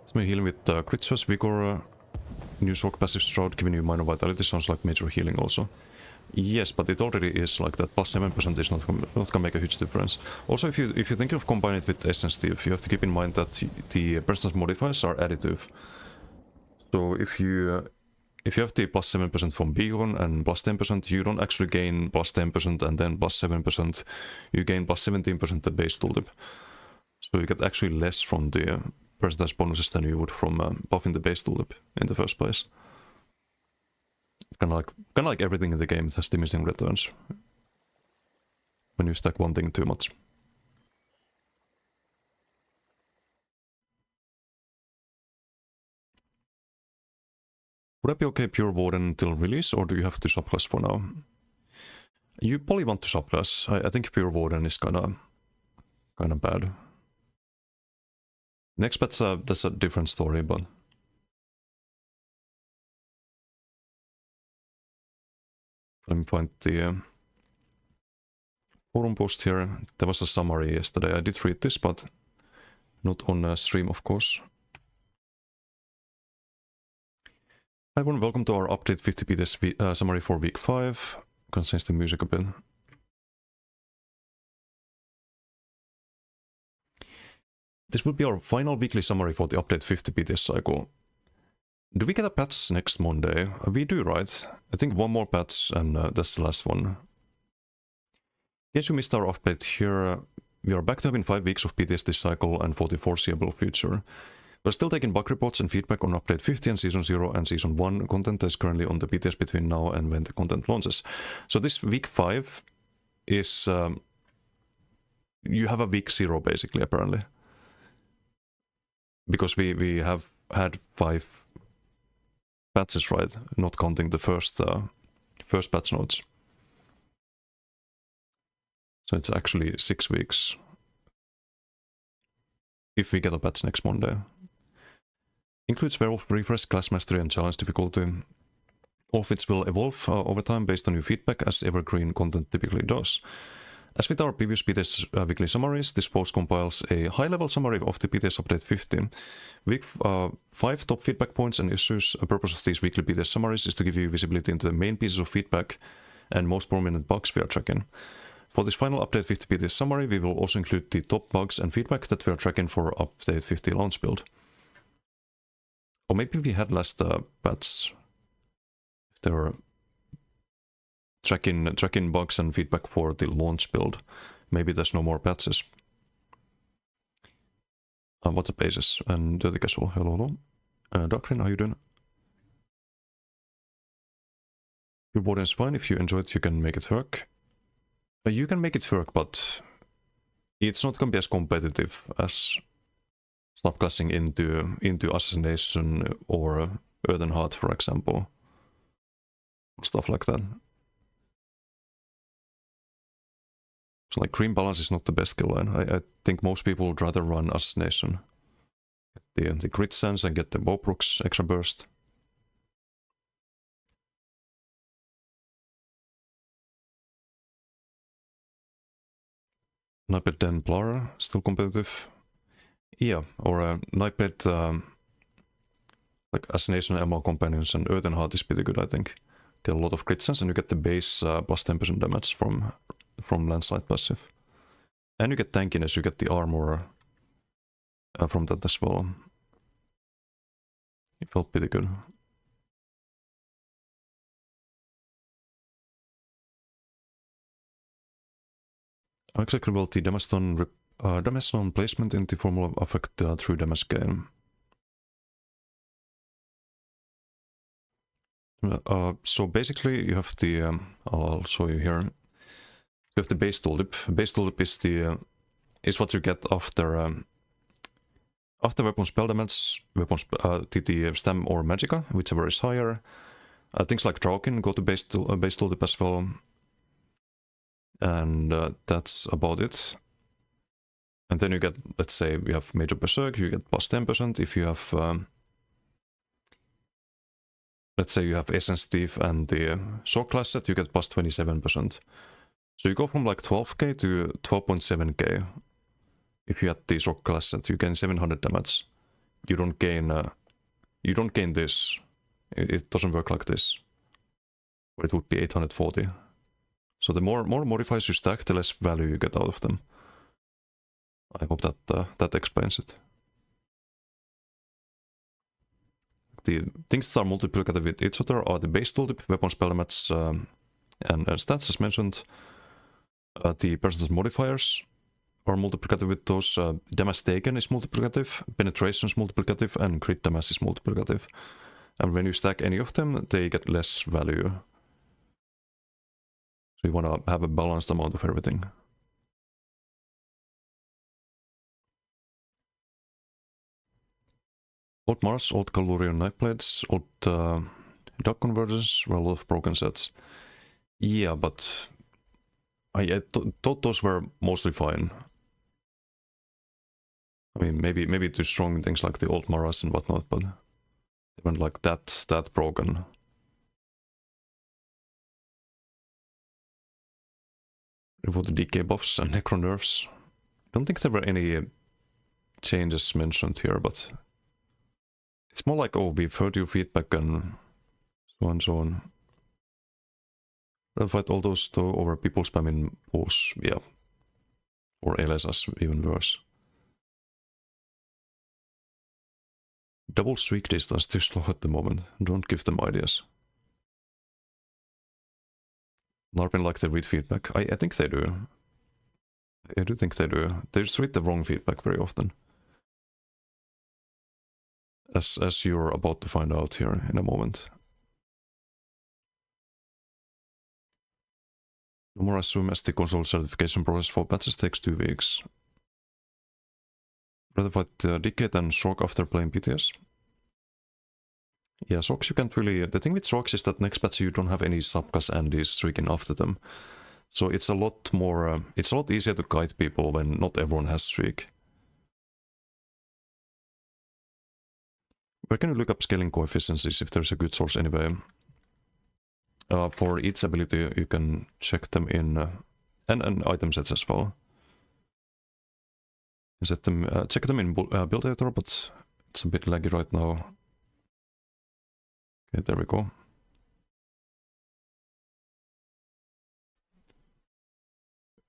It's me healing with Crit Surge, Vigor, new Shock passive Shroud giving you minor vitality, sounds like major healing also. Yes, but it already is like that. Plus 7% is not gonna make a huge difference. Also, if you think of combining it with Essence Thief, you have to keep in mind that the persistence modifiers are additive. So if you have the plus 7% from Beacon and plus 10%, you don't actually gain plus 10% and then plus 7%. You gain plus 17% the base tooltip. So you get actually less from the percentage bonuses than you would from buffing the base tooltip in the first place. Kind of like everything in the game, it has diminishing returns when you stack one thing too much. Would I be okay pure warden until release, or do you have to subclass for now? You probably want to subclass. I think pure warden is kinda bad. Next patch, that's a different story, but let me find the forum post here. There was a summary yesterday. I did read this, but not on stream, of course. Hi everyone, welcome to our update 50 Pts summary for week 5. Can change the music a bit. This will be our final weekly summary for the update 50 Pts cycle. Do we get a patch next Monday? We do, right? I think one more patch and that's the last one. In case you missed our update here, we are back to having 5 weeks of PTS this cycle and for the foreseeable future. We're still taking bug reports and feedback on update 50 and season 0 and season 1 content that is currently on the PTS between now and when the content launches. So this week 5 is... you have a week 0 basically, apparently. Because we have had 5 patches, right? Not counting the first patch notes. So it's actually 6 weeks. If we get a patch next Monday. Includes Werewolf Refresh, Class Mastery and Challenge difficulty. All of which will evolve over time based on your feedback, as evergreen content typically does. As with our previous PTS weekly summaries, this post compiles a high-level summary of the PTS Update 50. Week 5 top feedback points and issues. The purpose of these weekly PTS summaries is to give you visibility into the main pieces of feedback and most prominent bugs we are tracking. For this final Update 50 PTS summary, we will also include the top bugs and feedback that we are tracking for Update 50 launch build. Or maybe we had last patch. If there were tracking bugs and feedback for the launch build. Maybe there's no more patches. What's up, Aces? And Dirty Casual, hello. Darkrin, how you doing? Your warden is fine. If you enjoy it, you can make it work. You can make it work, but it's not going to be as competitive as subclassing into Assassination or Earthen Heart, for example. Stuff like that. So like Green Balance is not the best kill line. I think most people would rather run Assassination. Get the crit sense and get the Bobrooks extra burst. Nightblade Templar, still competitive. Yeah, or Nightblade, like Assassination, Emerald Companions and Earthen Heart is pretty good, I think. Get a lot of crit sense and you get the base plus 10% damage from Landslide passive. And you get tankiness, you get the armor from that as well. It felt pretty good. How exactly will the damage on placement in the formula affect the true damage gain? So basically you have the, I'll show you here. You have the base tooltip. Base tooltip is what you get after weapon spell damage, the stam or magicka, whichever is higher. Things like Draukin go to base tooltip as well. And that's about it. And then you get, let's say, we have Major Berserk, you get plus 10%. If you have, let's say you have Essence Thief and the Sword class set, you get plus 27%. So you go from like 12k to 12.7k. If you had the Sword class set, you gain 700 damage. You don't gain this. It doesn't work like this. But it would be 840. So the more modifiers you stack, the less value you get out of them. I hope that explains it. The things that are multiplicative with each other are the base tooltip, weapon spell damage, and stats as mentioned. The person's modifiers are multiplicative with those. Damage taken is multiplicative, penetration is multiplicative, and crit damage is multiplicative. And when you stack any of them, they get less value. So you want to have a balanced amount of everything. Old Mars, old Calurian knife blades, old duck conversions, well, a lot of broken sets. Yeah, but I thought those were mostly fine. I mean, maybe too strong things like the old Maras and whatnot, but they weren't like that broken. For the decay buffs and necro nerfs. Don't think there were any changes mentioned here, but it's more like, oh, we've heard your feedback and so on and so on. I'll fight all those though over people spamming pose, yeah. Or LSS, even worse. Double streak distance too slow at the moment. Don't give them ideas. Larpin like they read feedback. I think they do. I do think they do. They just read the wrong feedback very often. As you're about to find out here in a moment. No more assume as the console certification process for patches takes 2 weeks. Rather fight Decade than Shock after playing PTS. Yeah, Shocks you can't really... The thing with Shocks is that next patch you don't have any subclass Andes streaking after them. So it's a lot more... it's a lot easier to guide people when not everyone has streak. Where can you look up scaling coefficients if there's a good source anyway? For each ability you can check them in... and item sets as well. Set them, check them in build editor, but it's a bit laggy right now. Okay, there we go.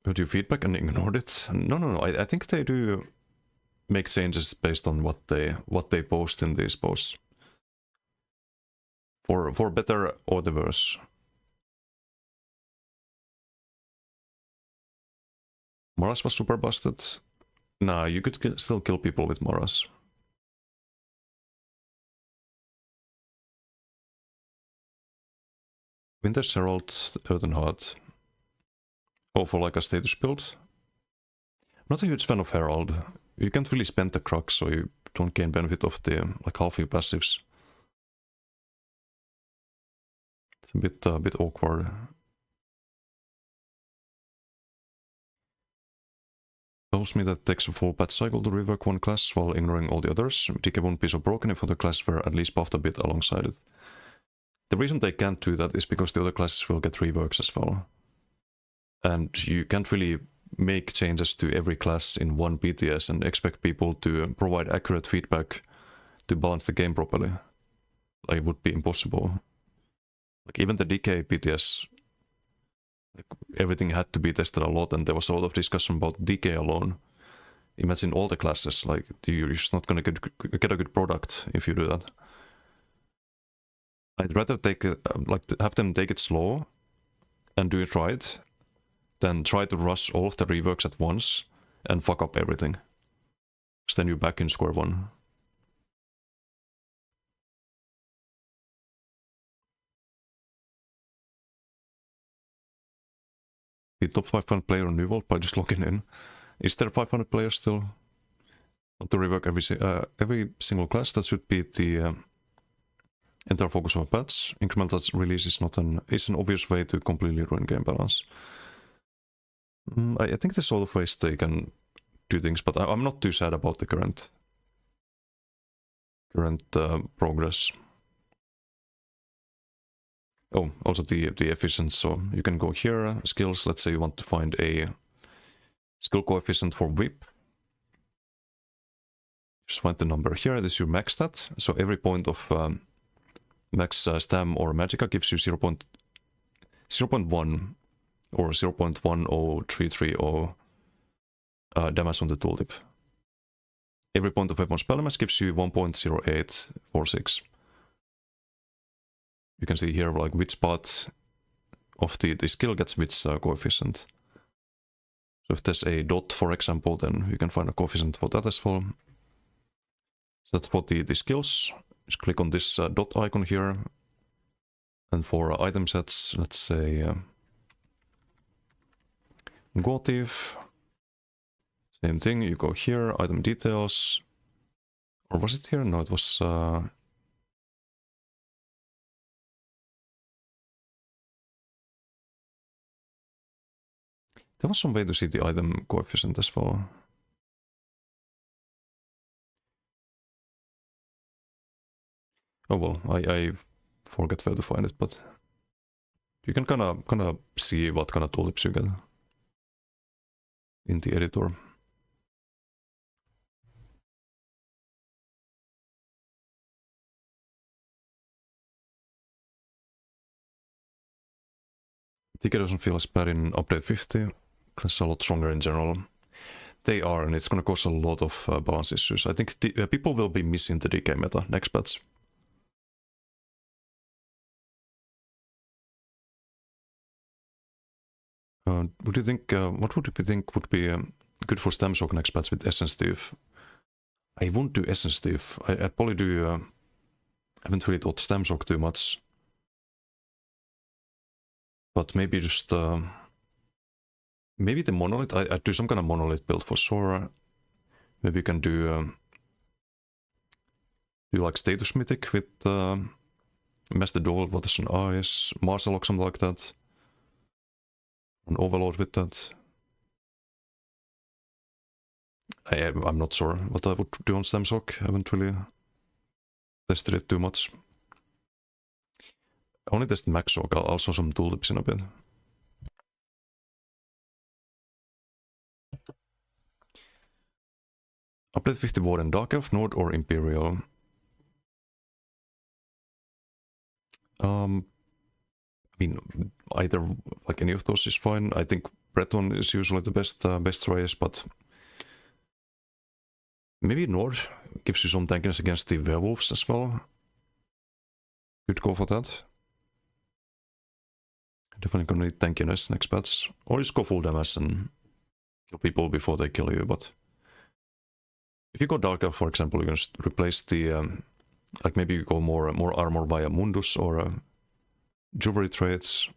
Heard your feedback and ignored it? No. I think they do make changes based on what they post in these posts. For better or the worse. Maras was super busted. Nah, you could still kill people with Maras. Winter's Herald, Earthen Heart. Oh, for like a status build? Not a huge fan of Herald. You can't really spend the crux, so you don't gain benefit of the like half your passives. It's a bit awkward. Tells me that it takes a full patch cycle to rework one class while ignoring all the others. Decay won't be so broken if other classes were at least buffed a bit alongside it. The reason they can't do that is because the other classes will get reworks as well. And you can't really make changes to every class in one PTS and expect people to provide accurate feedback to balance the game properly. Like, it would be impossible. Like, even the Decay PTS, like, everything had to be tested a lot, and there was a lot of discussion about Decay alone. Imagine all the classes, like, you're just not gonna get a good product if you do that. I'd rather take have them take it slow and do it right than try to rush all of the reworks at once and fuck up everything. Because then you're back in square one. The top 500 player on New World by just logging in. Is there 500 players still? Want to rework every single class? That should be the entire focus of a patch. Incremental release is an obvious way to completely ruin game balance. I think there's a lot of ways they can do things, but I'm not too sad about the current progress. Oh, also the efficiency. So you can go here, skills. Let's say you want to find a skill coefficient for whip. Just find the number here. This is your max stat. So every point of max stam or magicka gives you 0.1 or 0.10330 damage on the tooltip. Every point of weapon spell damage gives you 1.0846. You can see here like which part of the skill gets which coefficient. So if there's a dot, for example, then you can find a coefficient for that as well. So that's for the skills. just click on this dot icon here. And for item sets, let's say Gotif. Same thing, you go here, item details. Or was it here? No, it was... There was some way to see the item coefficient as well. Oh well, I forget where to find it, but you can kind of see what kind of tooltips you get in the editor. Ticket doesn't feel as bad in update 50. It's a lot stronger in general. They are, and it's gonna cause a lot of balance issues. I think people will be missing the decay meta next patch. Would you think, what would you think would be good for stem shock next patch with Essence Thief? I won't do Essence Thief. I'd probably do, I haven't really thought stem shock too much. But maybe just, maybe the monolith, I'd do some kind of monolith build for sure. Maybe you can do like status mythic with Master Duel, what is an eyes, Marcel or something like that. An overload with that. I'm not sure what I would do on stem shock. I haven't really tested it too much. I only tested max shock, also some tooltips in a bit. Update 50 Warden, Dark Elf, Nord or Imperial? I mean, either, like any of those is fine. I think Breton is usually the best choice, but maybe Nord gives you some tankiness against the werewolves as well. Could go for that. Definitely gonna need tankiness next patch. Or just go full damage and kill people before they kill you, but if you go Dark Elf, for example, you can just replace the like maybe you go more armor via Mundus or jewelry traits.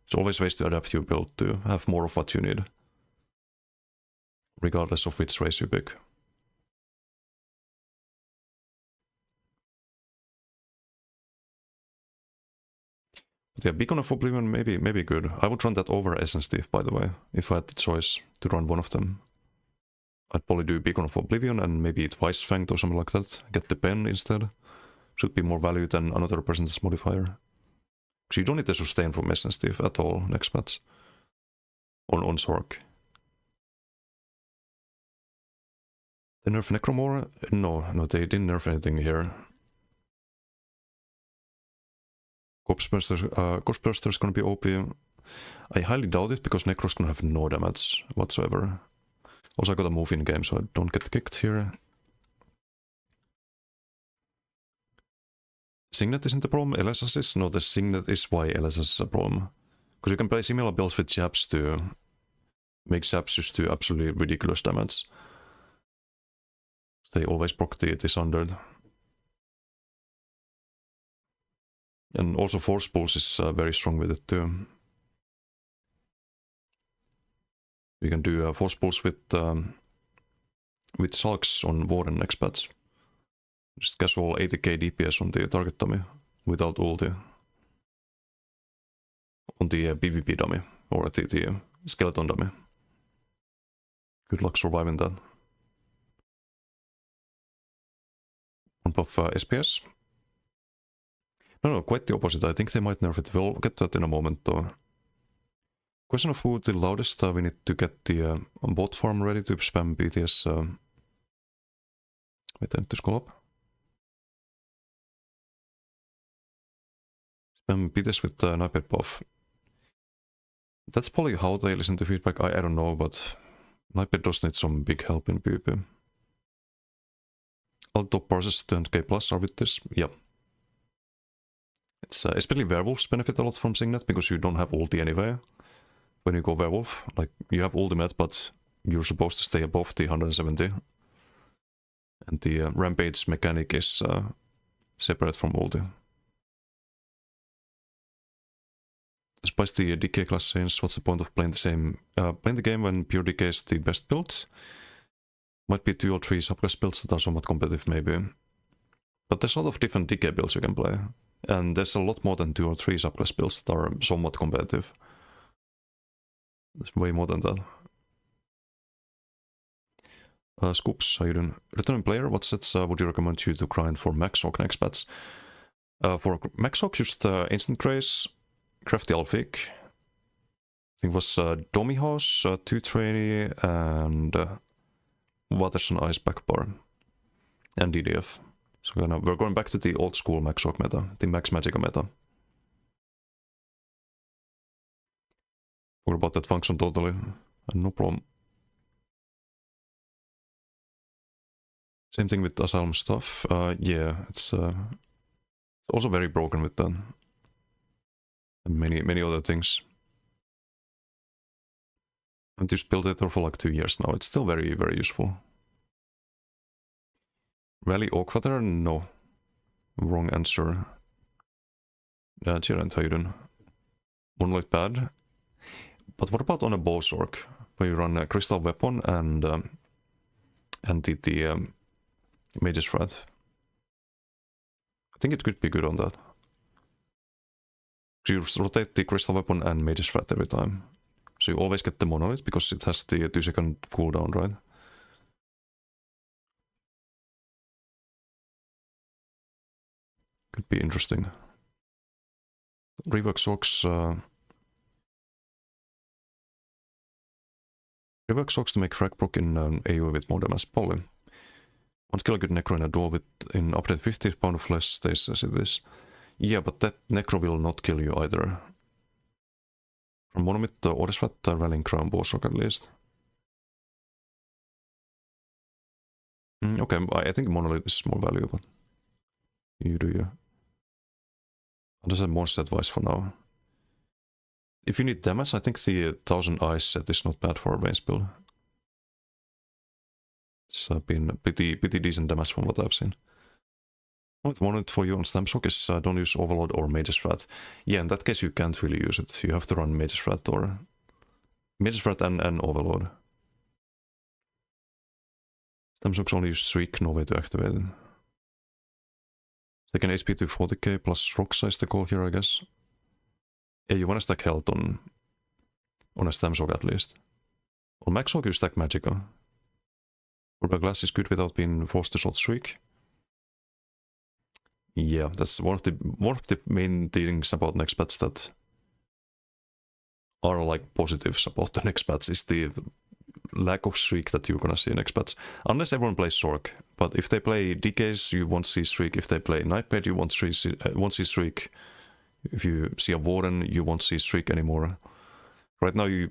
There's always ways to adapt your build to have more of what you need, regardless of which race you pick. But yeah, Beacon of Oblivion maybe good. I would run that over Essence Thief, by the way, if I had the choice to run one of them. I'd probably do Beacon of Oblivion and maybe Twice Fanged or something like that. Get the pen instead. Should be more value than another percentage modifier. So you don't need the sustain from Essence Thief at all next patch. On Zork. They nerf Necromore? No, they didn't nerf anything here. Ghostbuster is gonna be OP. I highly doubt it because Necro's gonna have no damage whatsoever. Also, I got a move in game, so I don't get kicked here. Signet isn't the problem, LSS is? No, the Signet is why LSS is a problem. Because you can play similar builds with Japs to make Japs just do absolutely ridiculous damage. They always proc the Sundered. And also Force Pulse is very strong with it too. You can do Force Pulse with Sulks on Warden next patch. Just casual 80k DPS on the target dummy without ulti. On the PvP dummy or the skeleton dummy. Good luck surviving that. On buff SPS. No, quite the opposite. I think they might nerf it. We'll get to that in a moment though. Question of who the loudest, we need to get the bot farm ready to spam BTS. Wait, I need to scroll up. Spam BTS with Sniper buff. That's probably how they listen to feedback. I don't know, but Sniper does need some big help in PvP. All top parses 200k plus are with this. Yep. It's especially werewolves benefit a lot from Signet because you don't have ulti anyway. When you go werewolf, like you have ultimate, but you're supposed to stay above the 170. And the rampage mechanic is separate from ulti. Despite the decay class change, what's the point of playing the game when pure decay is the best build? Might be 2 or 3 subclass builds that are somewhat competitive maybe. But there's a lot of different decay builds you can play. And there's a lot more than 2 or 3 subclass builds that are somewhat competitive. There's way more than that. Scoops, how you doing? Returning player, what sets would you recommend you to grind for Max Hawk next patch? For Max Hawk, just Instant Grace, Crafty Alphic. I think it was Domi House, 2 Trainee, and Waters and Ice Backbar. And DDF. So we're going back to the old school Max Hawk meta, the Max Magica meta. Forgot about that function totally, no problem. Same thing with Asylum stuff. Yeah, it's also very broken with that. And many other things. I've just built it for like 2 years now. It's still very, very useful. Rally Oakwater? No. Wrong answer. Gerant, how you doing? Moonlight bad. But what about on a Bowsork? Where you run a Crystal Weapon and the Mage's Threat? I think it could be good on that. So you rotate the Crystal Weapon and Mage's Threat every time. So you always get the Monolith because it has the 2-second cooldown, right? Could be interesting. Rework Socks. Rework Socks to make frag proc in AoE with more damage. Probably. Want to kill a good Necro in a duel in update 50 pound of less stays as it is. Yeah, but that Necro will not kill you either. From Monomyth to Ordisrat, Rallying Crown Bowsork at least. Okay, I think Monolith is more valuable. You do you. I'll just have more set wise for now. If you need damage, I think the 1000 Eyes set is not bad for a range build. It's been pretty decent damage from what I've seen. What I wanted for you on Stamp Shock is don't use Overload or Mage's Threat. Yeah, in that case you can't really use it. You have to run Mage's Threat or Mage's Threat and Overload. Stamp Shocks only use Shriek, no way to activate it. Take an HP to 40k plus rock size the call here, I guess. Yeah, you wanna stack health on a Stamp Shock at least. On Max Hawk you stack Magicka. Orbital Glass is good without being forced to shot Shriek. Yeah, that's one of the main things about next patch that are like positives about the next patch is the lack of Shriek that you're gonna see in next patch. Unless everyone plays Sork. But if they play DKs, you won't see Shriek. If they play Nightmare, you won't see Shriek. If you see a Warden, you won't see Shriek anymore. Right now you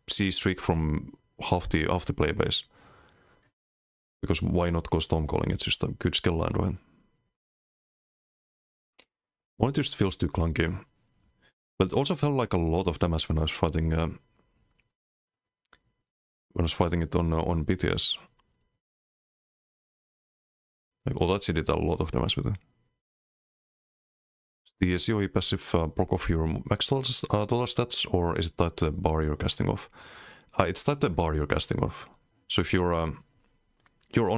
see Shriek from half the playbase. Because why not go Stormcalling? It's just a good skill line, right? Well, it just feels too clunky. But it also felt like a lot of damage when I was fighting it on BTS. Like Odachi did a lot of damage with it. Is the COE passive proc off your max total stats, or is it tied to the bar you're casting off? It's tied to the bar you're casting off. So if you're on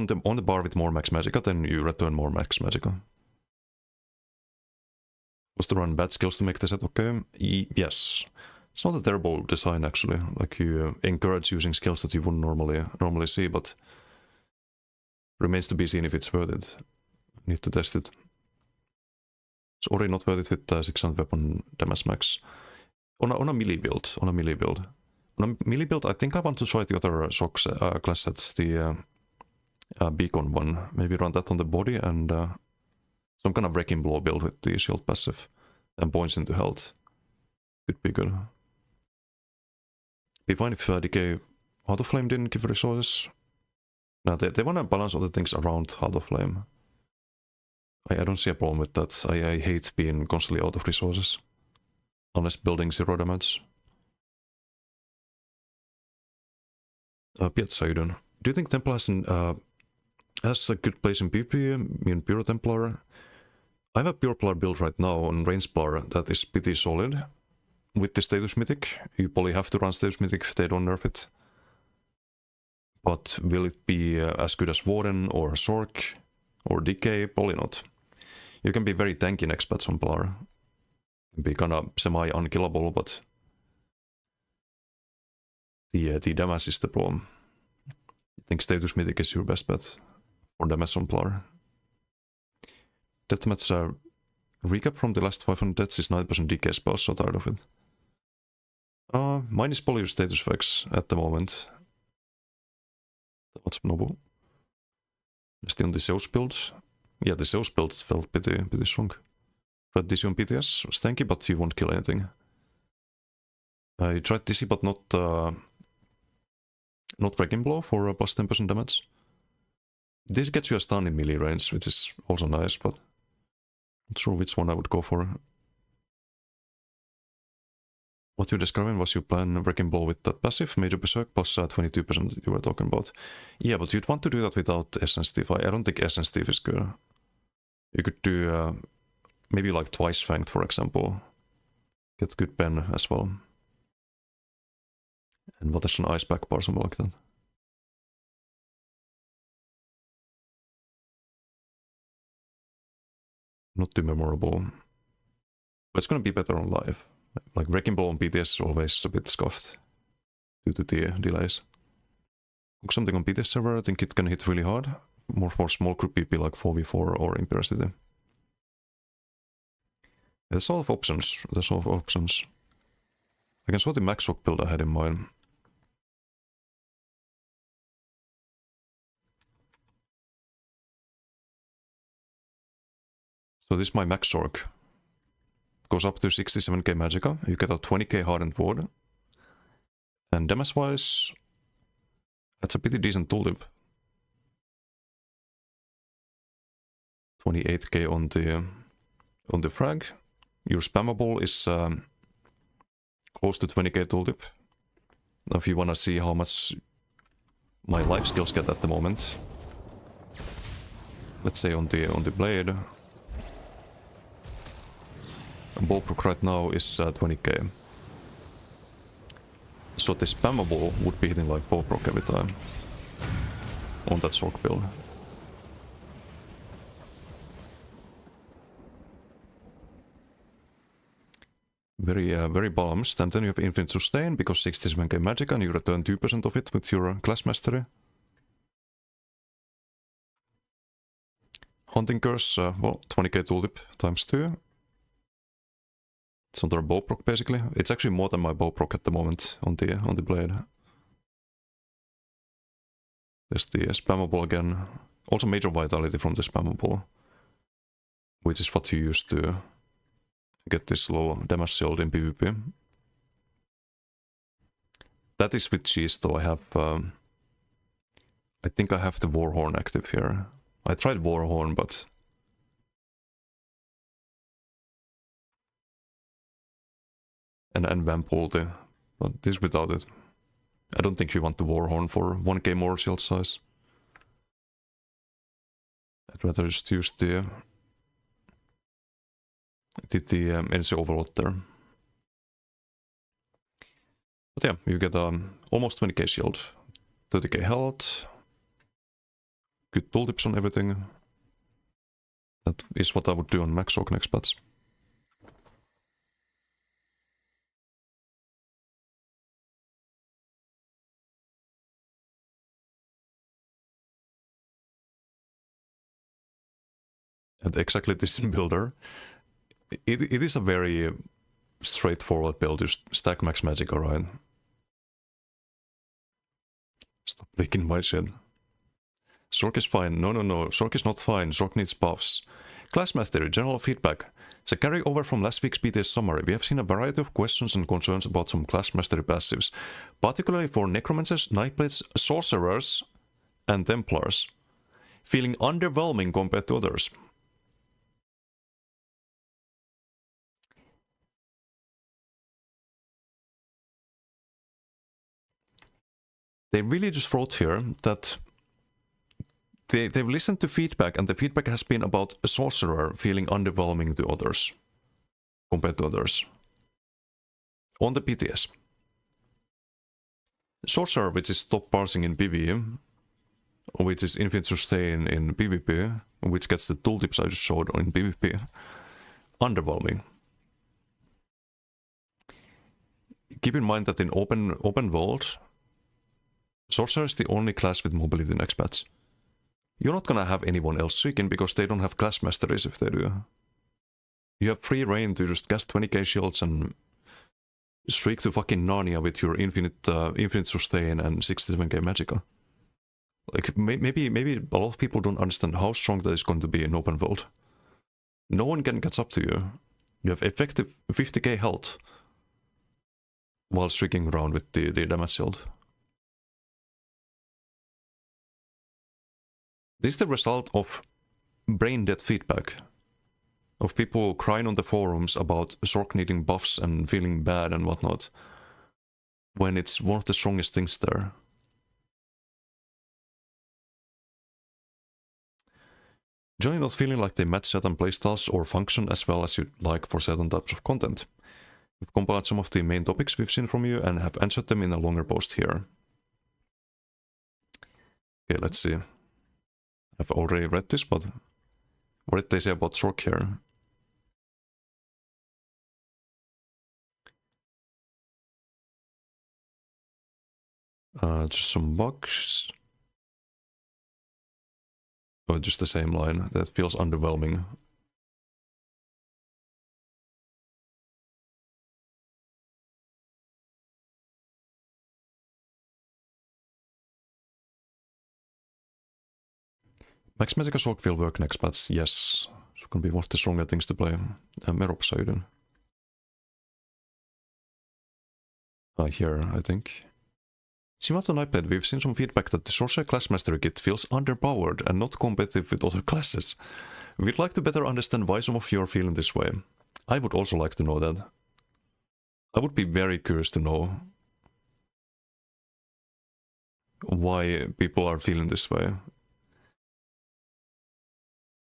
the bar with more max magicka, then you return more max magicka. Was to run bad skills to make the set okay? Yes. It's not a terrible design actually. Like you encourage using skills that you wouldn't normally see, but remains to be seen if it's worth it. Need to test it. It's already not worth it with 600 weapon damage max. On a melee build. On a melee build, I think I want to try the other socks class set, the beacon one. Maybe run that on the body and some kind of wrecking blow build with the shield passive and points into health. Could be good. Be fine if Decay Heart of Flame didn't give resources. No, they want to balance other things around Heart of Flame. I don't see a problem with that. I hate being constantly out of resources. Unless building 0 damage. Piet, how you doing? Do you think Templar has a good place in PvP? I mean, Pure Templar? I have a pure player build right now on range bar that is pretty solid. With the status mythic, you probably have to run status mythic if they don't nerf it. But will it be as good as Warden or Sork or Decay? Probably not. You can be very tanky next patch on player. Be kinda semi-unkillable, but the damage is the problem. I think status mythic is your best bet for damage on player. Deathmatch recap from the last 500 deaths is 9% decay spells, so tired of it. Mine is probably your status effects at the moment. What's noble? Still on the Zeus build. Yeah, the Zeus build felt pretty strong. Tried Dizzy on PTS, was tanky, but you won't kill anything. I tried Dizzy, but not Wrecking Blow for plus 10% damage. This gets you a stun in melee range, which is also nice, but not sure which one I would go for. What you're describing was you plan Wrecking Blow with that passive, Major Berserk, plus 22% you were talking about. Yeah, but you'd want to do that without Essence Thief. I don't think Essence Thief is good. You could do maybe like Twice Fanged, for example. Get good pen as well. And what is an Ice Back bar, something like that. Not too memorable. But it's gonna be better on live. Like Wrecking Ball on BTS is always a bit scuffed due to the delays. Cook something on BTS server, I think it can hit really hard. More for small group PP like 4v4 or Imperial City. There's a lot of options. I can show the max rock build I had in mind. So this is my max orc. Goes up to 67k magicka. You get a 20k hardened ward. And damage wise, that's a pretty decent tooltip. 28k on the frag. Your spammable is close to 20k tooltip. Now if you wanna see how much my life skills get at the moment, let's say on the blade. Ballproc right now is 20k. So the spammable would be hitting like Ballproc every time on that Sork build. Very balanced, and then you have Infinite Sustain because 67k magic and you return 2% of it with your Class Mastery. Hunting Curse, well, 20k tooltip times 2. It's under bow proc basically. It's actually more than my bow proc at the moment on the blade. There's the spammable again. Also major vitality from the spammable, which is what you use to get this low damage shield in PvP. That is with cheese though. I have I think I have the Warhorn active here. I tried Warhorn, but and Vamp ulti, but this without it. I don't think you want the Warhorn for 1k more shield size. I'd rather just use the energy overload there. But yeah, you get almost 20k shield, 30k health, good tooltips on everything. That is what I would do on Max Orc next patch. And exactly this builder, it is a very straightforward build. You stack max magic, alright. Stop licking my shit. Sork is fine. No. Sork is not fine. Sork needs buffs. Class Mastery, general feedback. As a carryover from last week's BTS summary, we have seen a variety of questions and concerns about some Class Mastery passives, particularly for Necromancers, Nightblades, Sorcerers, and Templars, feeling underwhelming compared to others. They really just wrote here that they've listened to feedback, and the feedback has been about a sorcerer feeling underwhelming to others, compared to others. On the PTS. Sorcerer, which is top parsing in PvE, which is infinite sustain in PvP, which gets the tooltips I just showed in PvP. Underwhelming. Keep in mind that in open world, Sorcerer is the only class with mobility next patch. You're not gonna have anyone else streaking because they don't have class masteries if they do. You have free reign to just cast 20k shields and streak to fucking Narnia with your infinite sustain and 67k magicka. Like, maybe a lot of people don't understand how strong that is going to be in open world. No one can catch up to you. You have effective 50k health while streaking around with the damage shield. This is the result of brain dead feedback. Of people crying on the forums about Sorc needing buffs and feeling bad and whatnot. When it's one of the strongest things there. Generally not feeling like they match certain playstyles or function as well as you'd like for certain types of content. We've compiled some of the main topics we've seen from you and have answered them in a longer post here. Okay, let's see. I've already read this, but what did they say about Sorc here? Just some bugs. Oh, just the same line. That feels underwhelming. Max Magicka Sorc will work next patch, yes. It's gonna be one of the stronger things to play. Meropsiden. Here, I think. Similar to Nightblade, we've seen some feedback that the Sorcerer Class Mastery kit feels underpowered and not competitive with other classes. We'd like to better understand why some of you are feeling this way. I would also like to know that. I would be very curious to know why people are feeling this way.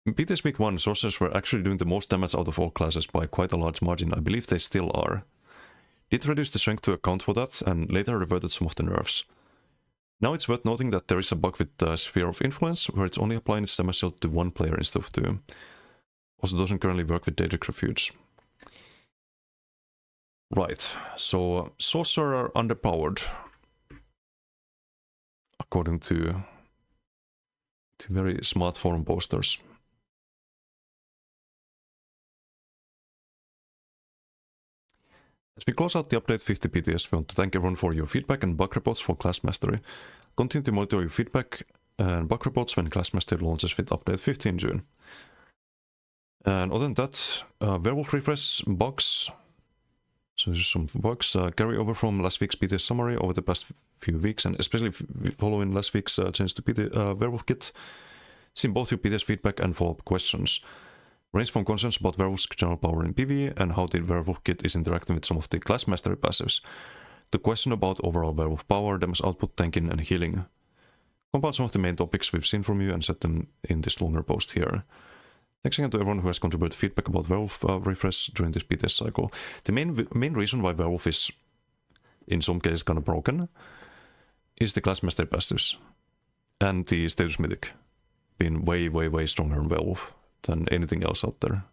In PTS Week 1, Sorcerers were actually doing the most damage out of all classes by quite a large margin. I believe they still are. Did reduce the strength to account for that, and later reverted some of the nerfs. Now it's worth noting that there is a bug with the Sphere of Influence, where it's only applying its damage shield to one player instead of two. Also doesn't currently work with Daedric Refuge. Right, so Sorcerer are underpowered. According to very smart forum posters. As we close out the update 50 PTS, we want to thank everyone for your feedback and bug reports for Class Mastery. Continue to monitor your feedback and bug reports when Class Mastery launches with update 50 in June. And other than that, Werewolf refresh bugs. So there's some bugs carry over from last week's PTS summary over the past few weeks, and especially following last week's change to Werewolf kit. Seen both your PTS feedback and follow-up questions. Range from concerns about Werewolf's general power in PvE and how the Werewolf kit is interacting with some of the Class Mastery passives. The question about overall Werewolf power, damage output, tanking, and healing. Compile some of the main topics we've seen from you and set them in this longer post here. Thanks again to everyone who has contributed feedback about Werewolf refresh during this PTS cycle. The main reason why Werewolf is, in some cases, kind of broken is the Class Mastery passives. And the Status Mythic being way stronger in Werewolf than anything else out there.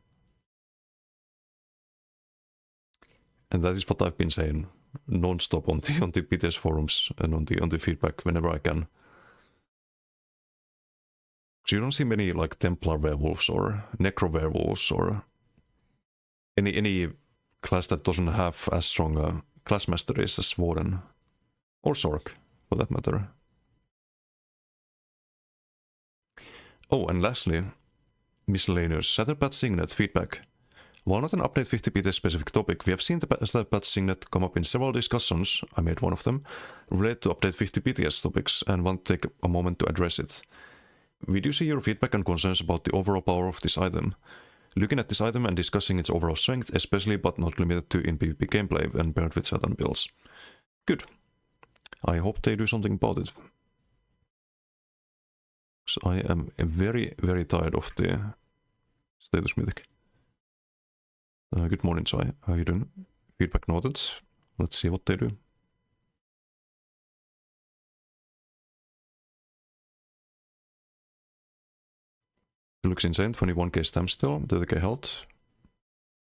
And that is what I've been saying non-stop on the PTS forums and on the feedback whenever I can. So you don't see many like Templar werewolves or Necro werewolves or any class that doesn't have as strong class masteries as Warden or Sorc, for that matter. Oh, and lastly, miscellaneous Shatterpad Signet feedback. While not an update 50 PTS specific topic, we have seen the Shatterpad Signet come up in several discussions, I made one of them, related to update 50 PTS topics, and want to take a moment to address it. We do see your feedback and concerns about the overall power of this item. Looking at this item and discussing its overall strength, especially but not limited to in PvP gameplay and paired with certain builds. Good. I hope they do something about it. I am very, very tired of the status mythic. Good morning, Chai. How you doing? Feedback noted. Let's see what they do. It looks insane. 21k stamp still, 30k health.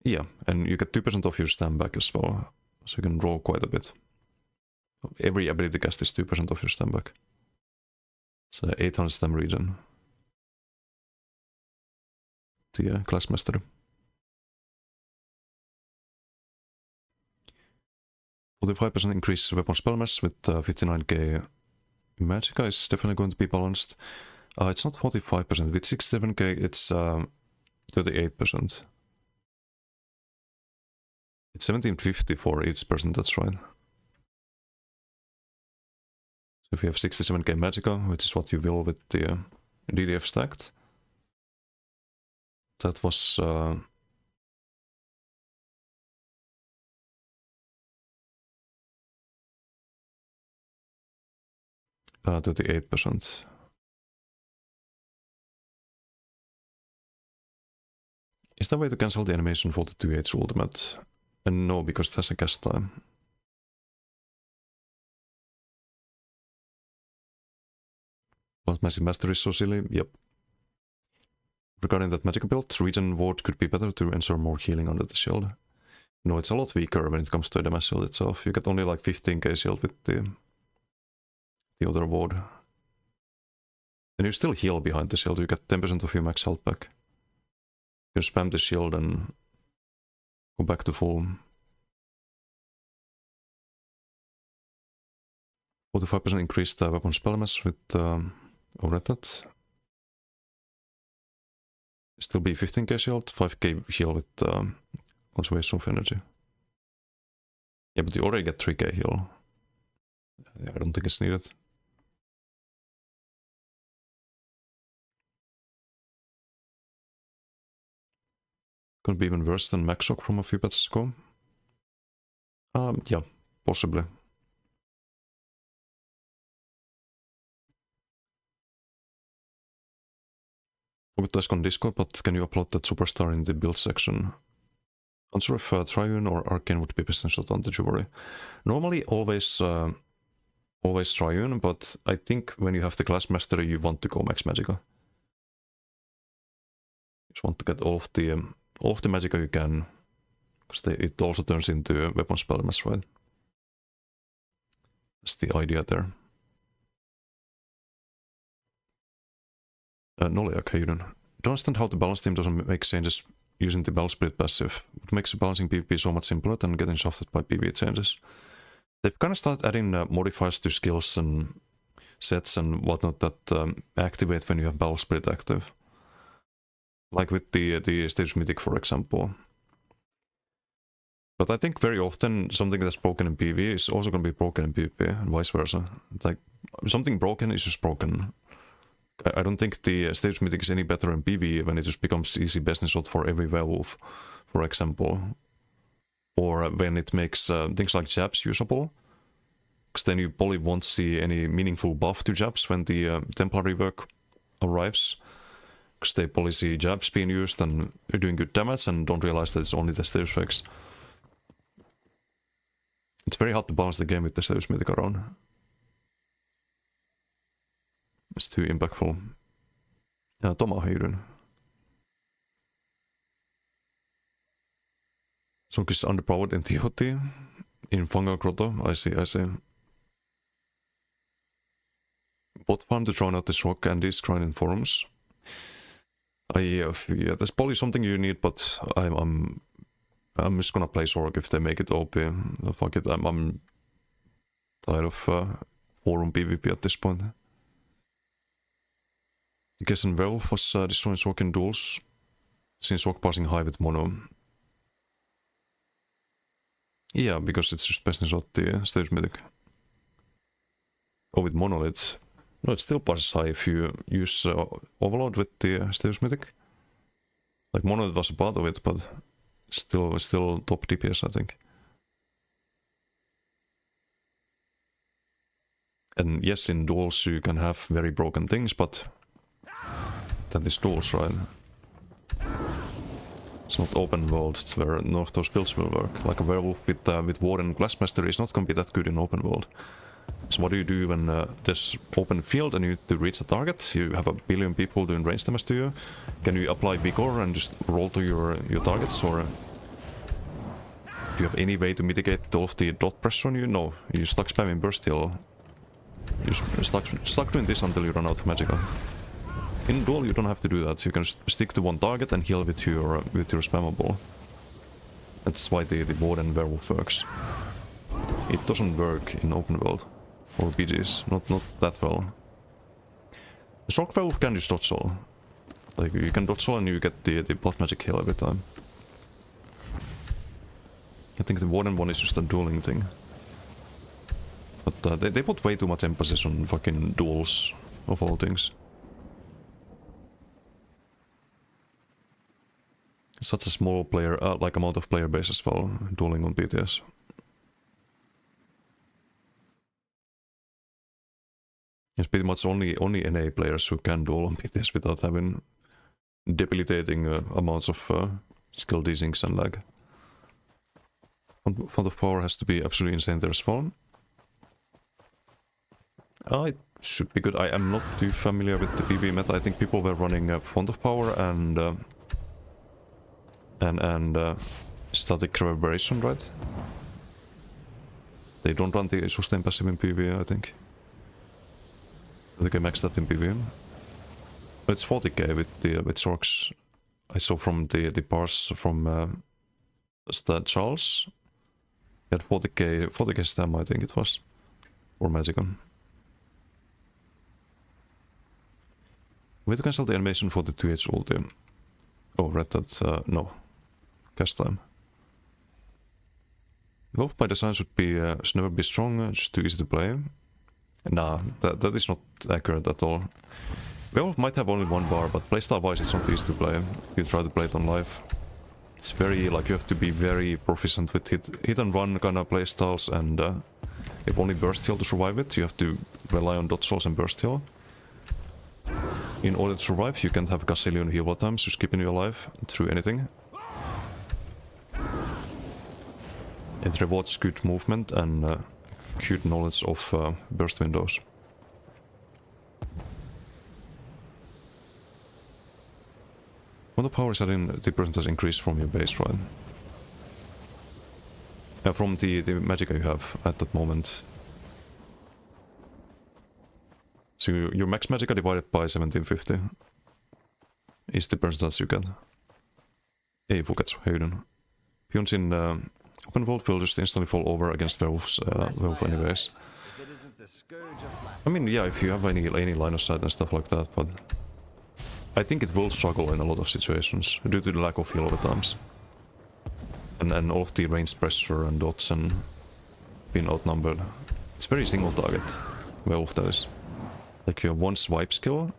Yeah, and you get 2% of your stamp back as well. So you can roll quite a bit. Every ability cast is 2% of your stamp back. It's 800 stamp regen. The class master. 45% increase weapon spell mass with 59k magicka is definitely going to be balanced. It's not 45%. With 67k, it's 38%. It's 1750 for each person, that's right. So if you have 67k magicka, which is what you will with the DDF stacked, that was 38%. Is there a way to cancel the animation for the 2H ultimate? And no, because it has a cast time. But Massive Master is so silly, yep. Regarding that magic build, Regen Ward could be better to ensure more healing under the shield. No, it's a lot weaker when it comes to the damage shield itself. You get only like 15k shield with the other ward. And you still heal behind the shield, you get 10% of your max health back. You can spam the shield and go back to full. 45% increased weapon spell mass with read that. Still be 15k shield, 5k heal with conservation of energy. Yeah, but you already get 3k heal. I don't think it's needed. Could be even worse than Max Shock from a few patches ago. Yeah, possibly. Forgot to ask on Discord, but can you upload that superstar in the build section? Unsure if Triune or Arcane would be best in shot on the Jury. Normally always Triune, but I think when you have the class mastery you want to go max magicka. You just want to get all of the magicka you can, because it also turns into a weapon spell mass, right? That's the idea there. Noliak, how you doing? Don't understand how the balance team doesn't make changes using the balance split passive. It makes balancing PvP so much simpler than getting shafted by PvE changes. They've kind of started adding modifiers to skills and sets and whatnot that activate when you have balance split active. Like with the stage mythic, for example. But I think very often something that's broken in PvE is also going to be broken in PvP and vice versa. It's like something broken is just broken. I don't think the stage mythic is any better in PvE when it just becomes easy best in shot for every werewolf, for example. Or when it makes things like jabs usable. Because then you probably won't see any meaningful buff to jabs when the Templar rework arrives. Because they probably see jabs being used and doing good damage and don't realize that it's only the stage effects. It's very hard to balance the game with the stage mythic around. It's too impactful. Toma, how you doing? Song is underpowered in TOT. In Fungal Grotto, I see. Bot farm to drown out the shock and this grind in forums. Yeah, there's probably something you need, but I'm just gonna play Sorg if they make it OP. Fuck it, I'm tired of forum PvP at this point. I guess in Werewolf was destroying Sorg in duels, since Sorg passing high with mono. Yeah, because it's just best in shot the stage mythic. Or with monolith. No, it still passes high if you use Overload with the stage mythic. Like monolith was a part of it, but still top DPS, I think. And yes, in duels you can have very broken things, but than these duels, right? It's not open world where none of those builds will work. Like a werewolf with Warden and Glassmaster is not gonna be that good in open world. So what do you do when there's open field and you need to reach the target? You have a billion people doing range damage to you. Can you apply Vigor and just roll to your targets, or do you have any way to mitigate all of the dot pressure on you? No, you stuck spamming burst heal. You stuck doing this until you run out of magical. In duel you don't have to do that. You can stick to one target and heal with your spammable. That's why the Warden Werewolf works. It doesn't work in open world or BGs, not that well. The Shock Werewolf can just dodge all. Like you can dodge all and you get the blood magic heal every time. I think the Warden one is just a dueling thing. But they put way too much emphasis on fucking duels of all things. Such a small player, like amount of player base as well, dueling on BTS. It's pretty much only NA players who can duel on BTS without having debilitating amounts of skill desinks and lag. Font of Power has to be absolutely insane there as well. It should be good. I am not too familiar with the PvE meta. I think people were running Font of Power and static reverberation, right? They don't run the sustain passive in PvE, I think. I think I maxed that in PvE. But it's 40k with Zorks. I saw from the parse from Charles. He had 40k stam, I think it was. Or Magicon. We have to cancel the animation for the 2H ulti. Oh, read that, no. Cast time. Wolf by design should be should never be strong, just too easy to play. Nah, that is not accurate at all. Werewolf might have only one bar, but playstyle wise it's not easy to play. You try to play it on live. It's very, like, you have to be very proficient with hit and run kind of playstyles, and if only burst heal to survive it, you have to rely on dot souls and burst heal. In order to survive, you can't have a gazillion heal times just keeping you alive through anything. It rewards good movement and good knowledge of burst windows. When the power is adding, the percentage increase from your base, right? From the magicka you have at that moment. So your max magicka divided by 1750 is the percentage you get. Ei Fuketsu-höjden. Pions in open world will just instantly fall over against werewolves werewolf anyways. I mean, yeah, if you have any line of sight and stuff like that, but I think it will struggle in a lot of situations due to the lack of heal over times. And all of the range pressure and dots and being outnumbered. It's very single target, werewolf that is. Like you have one swipe skill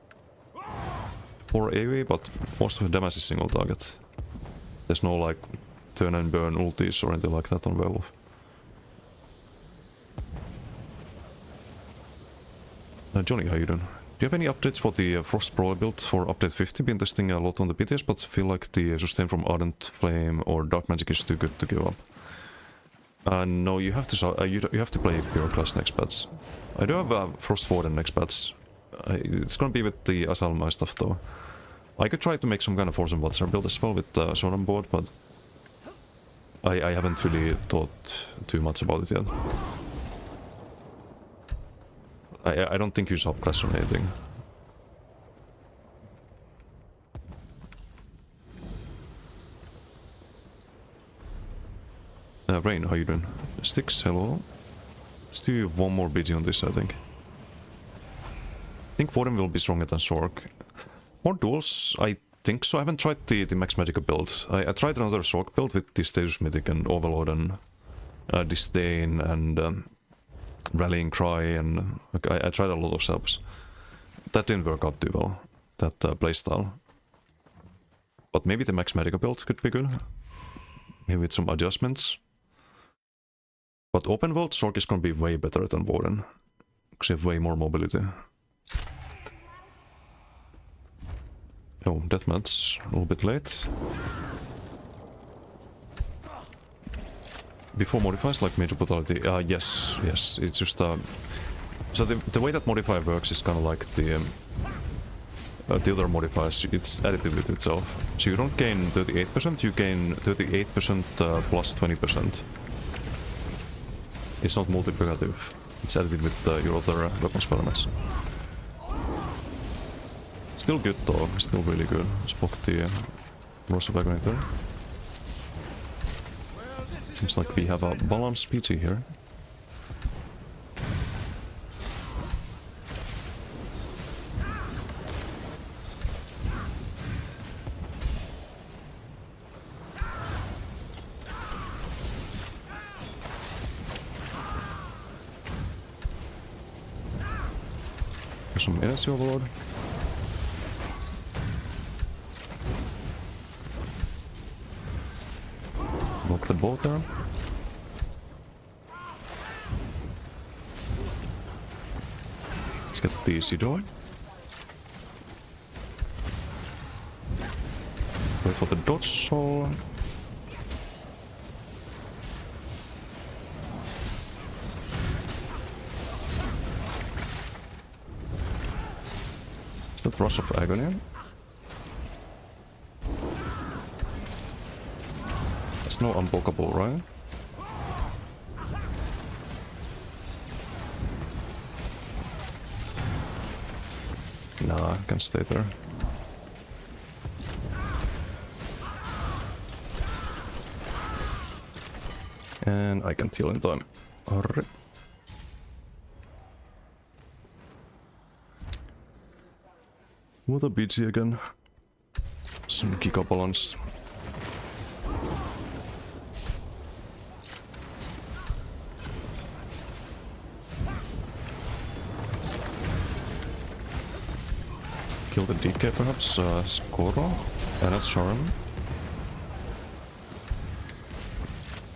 for AoE, but most of the damage is single target. There's no like turn and burn ultis or anything like that on werewolf. Johnny, how you doing? Do you have any updates for the Frost Brawler build for update 50? Been testing a lot on the BTS, but feel like the sustain from Ardent Flame or Dark Magic is too good to give up. No, you have to you have to play Pure Class next patch. I do have Frost Warden next patch. It's gonna be with the Asalmai stuff though. I could try to make some kind of Force and Watcher build as well with Son on board, but I haven't really thought too much about it yet. I don't think you subclass on anything. Rain, how you doing? Sticks, hello. Let's do one more BG on this, I think. I think Warden will be stronger than Sork. More duels, I think so. I haven't tried the Max Magicka build. I tried another Sork build with the Status Mythic and Overload and Disdain and Rallying Cry, and I tried a lot of subs. That didn't work out too well, that playstyle. But maybe the Max Magicka build could be good. Maybe with some adjustments. But open world, Sork is gonna be way better than Warden. Because you have way more mobility. Oh, deathmatch, a little bit late. Before modifiers like major brutality, yes, it's just so the way that modifier works is kind of like the other modifiers, it's additive with itself. So you don't gain 38%, you gain 38% plus 20%. It's not multiplicative, it's additive with your other weapon spell elements. Still good though, still really good. Spock the Rose of Agonitor. Seems like we have a balanced PT here. There's some energy overload. Block the boat there. Let's get the DC door. Wait for the dodge soul. Is that Rush of Agony? It's no unblockable, right? Nah, I can stay there. And I can heal in time. Alright. What a BG again. Some Giga balance. Kill the DK perhaps, Skoro, and a Charm.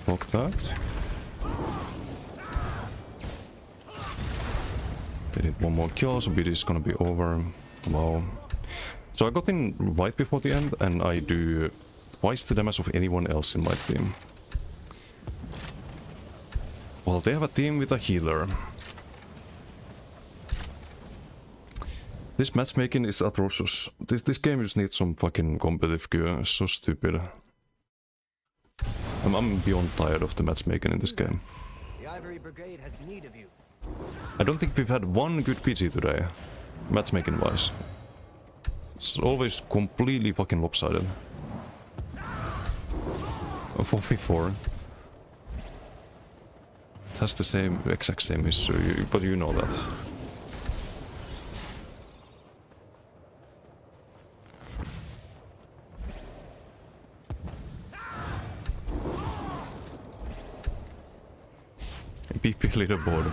Block that. They need one more kill, so BD is gonna be over. Wow. So I got in right before the end, and I do twice the damage of anyone else in my team. Well, they have a team with a healer. This matchmaking is atrocious. This game just needs some fucking competitive gear. It's so stupid. I'm beyond tired of the matchmaking in this game. The Ivory Brigade has need of you. I don't think we've had one good PG today, matchmaking wise. It's always completely fucking lopsided. 4v4. It has the exact same issue, but you know that. PP leaderboard.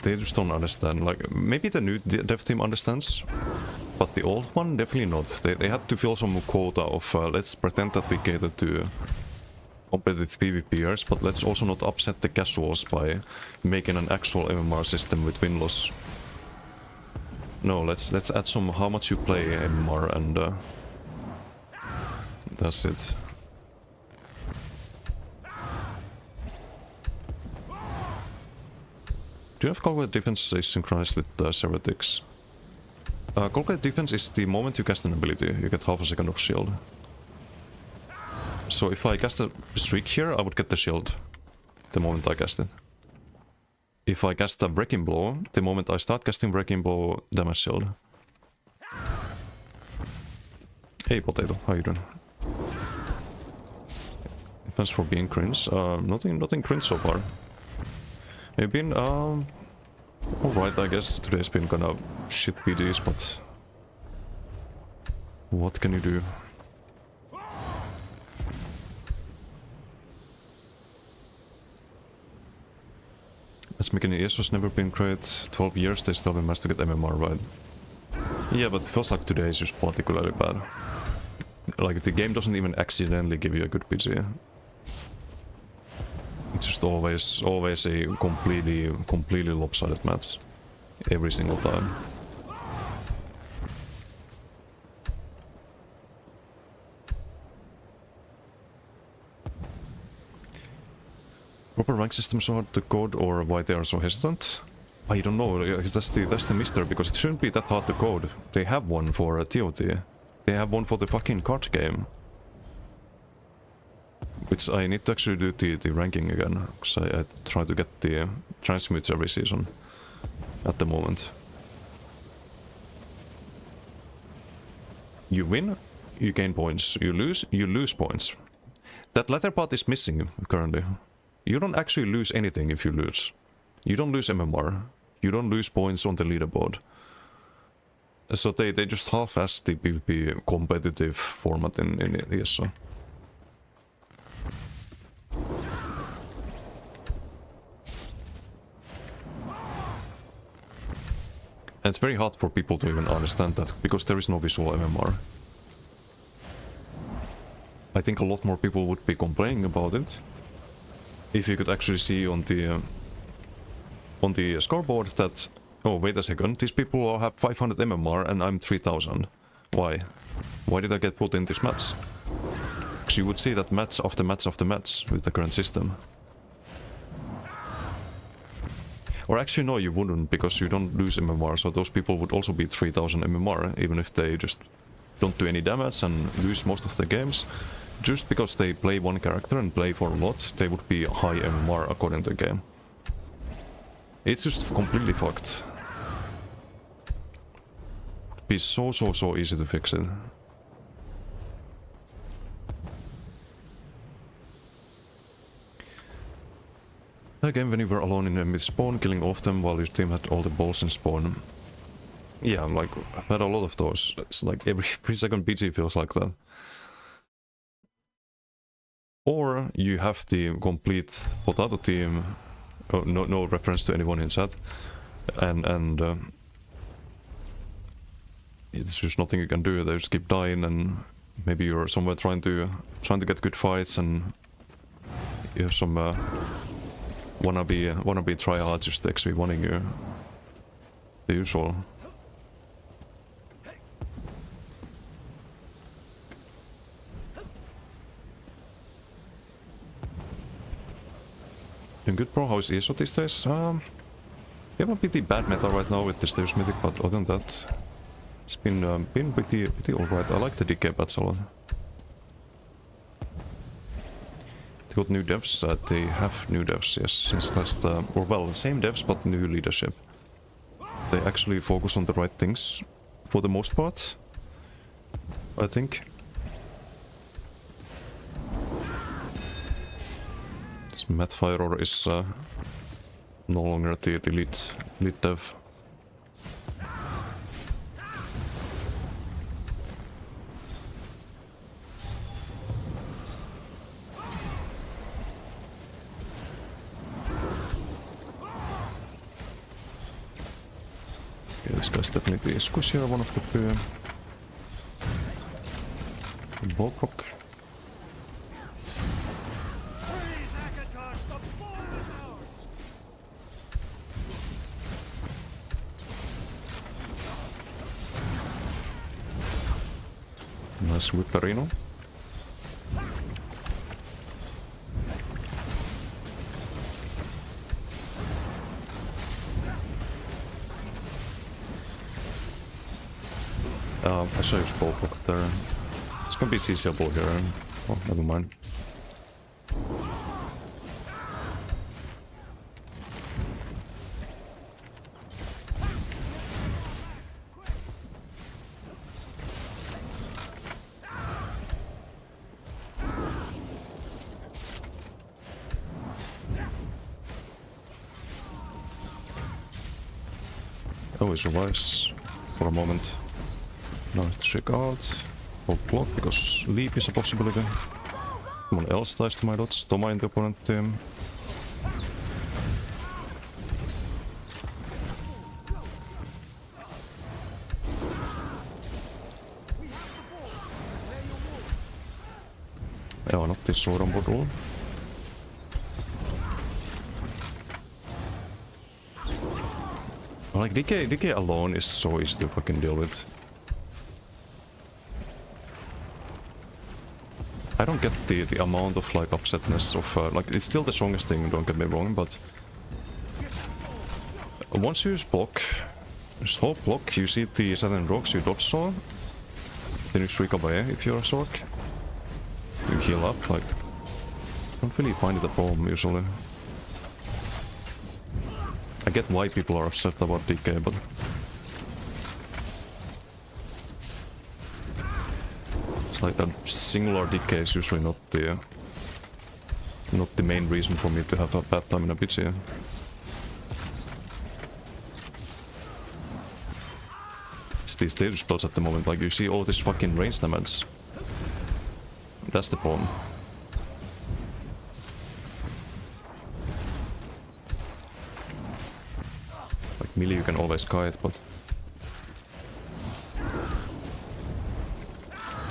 They just don't understand. Like, maybe the new dev team understands, but the old one definitely not. They had to fill some quota of let's pretend that we cater to competitive PvPers, but let's also not upset the casuals by making an actual MMR system with win-loss. No, let's add some how much you play MMR and that's it. Do you have calculate defense synchronized with Servatics? Calculate defense is the moment you cast an ability, you get half a second of shield. So if I cast a streak here, I would get the shield the moment I cast it. If I cast a Wrecking Blow, the moment I start casting Wrecking Blow, damage shield. Hey Potato, how you doing? Thanks for being cringe. Nothing cringe so far. You've been, alright, I guess today's been kind of shit PDs, but what can you do? Matchmaking in ES has never been great. 12 years they still haven't managed to get MMR right. Yeah, but it feels like today is just particularly bad. Like, the game doesn't even accidentally give you a good PG. It's just always a completely lopsided match. Every single time. proper rank system so hard to code, or why they are so hesitant? I don't know. That's the mystery, because it shouldn't be that hard to code. They have one for TOT. They have one for the fucking card game. Which I need to actually do the ranking again, because I try to get the transmutes every season at the moment. You win, you gain points. You lose points. That latter part is missing currently. You don't actually lose anything if you lose. You don't lose MMR. You don't lose points on the leaderboard. So they just half-ass the PvP competitive format in ESO. And it's very hard for people to even understand that, because there is no visual MMR. I think a lot more people would be complaining about it if you could actually see on the scoreboard that, oh wait a second, these people all have 500 MMR and I'm 3000. Why? Why did I get put in this match? Because you would see that match after match after match with the current system. Or actually no, you wouldn't, because you don't lose MMR, so those people would also be 3000 MMR, even if they just don't do any damage and lose most of their games. Just because they play one character and play for a lot, they would be high MMR according to the game. It's just completely fucked. It'd be so easy to fix it. Again, when you were alone in a mid spawn, killing off them while your team had all the balls in spawn. Yeah, I'm like, I've had a lot of those. It's like every 3-second PG feels like that. Or you have the complete potato team. Oh, no reference to anyone in chat. And it's just nothing you can do. They just keep dying, and maybe you're somewhere trying to get good fights, and you have some wannabe tryhards just XV1ing you. The usual. Doing good, bro. How is ESO these days? We have a pretty bad meta right now with the Steus Mythic, but other than that, it's been pretty alright. I like the DK bats a lot. They got new devs. They have new devs, yes, since last... or well, same devs, but new leadership. They actually focus on the right things, for the most part, I think. This Matt Fire is no longer the lead dev. Okay, this guy's definitely a squishier, one of the Pve. Bullrock. Nice Whipperino. I saw his Bullrock there. It's gonna be CCable here. Oh, never mind. Oh, he survives for a moment. Now I have to check out. Or block, because leap is a possibility. Someone else dies to my dots. Toma in the opponent team. Yeah, not this sword on board all. Like, DK alone is so easy to fucking deal with. I don't get the amount of like upsetness of like it's still the strongest thing, don't get me wrong, but once you use block, just hold block, you see the sudden rocks, you dodge saw, then you shriek away if you're a Sorc. You heal up, like don't really find it a problem usually. I get why people are upset about DK, but it's like that singular DK is usually not the main reason for me to have a bad time in a PG. It's these status spells at the moment, like you see all this fucking range damage. That's the problem. Like melee you can always kite, but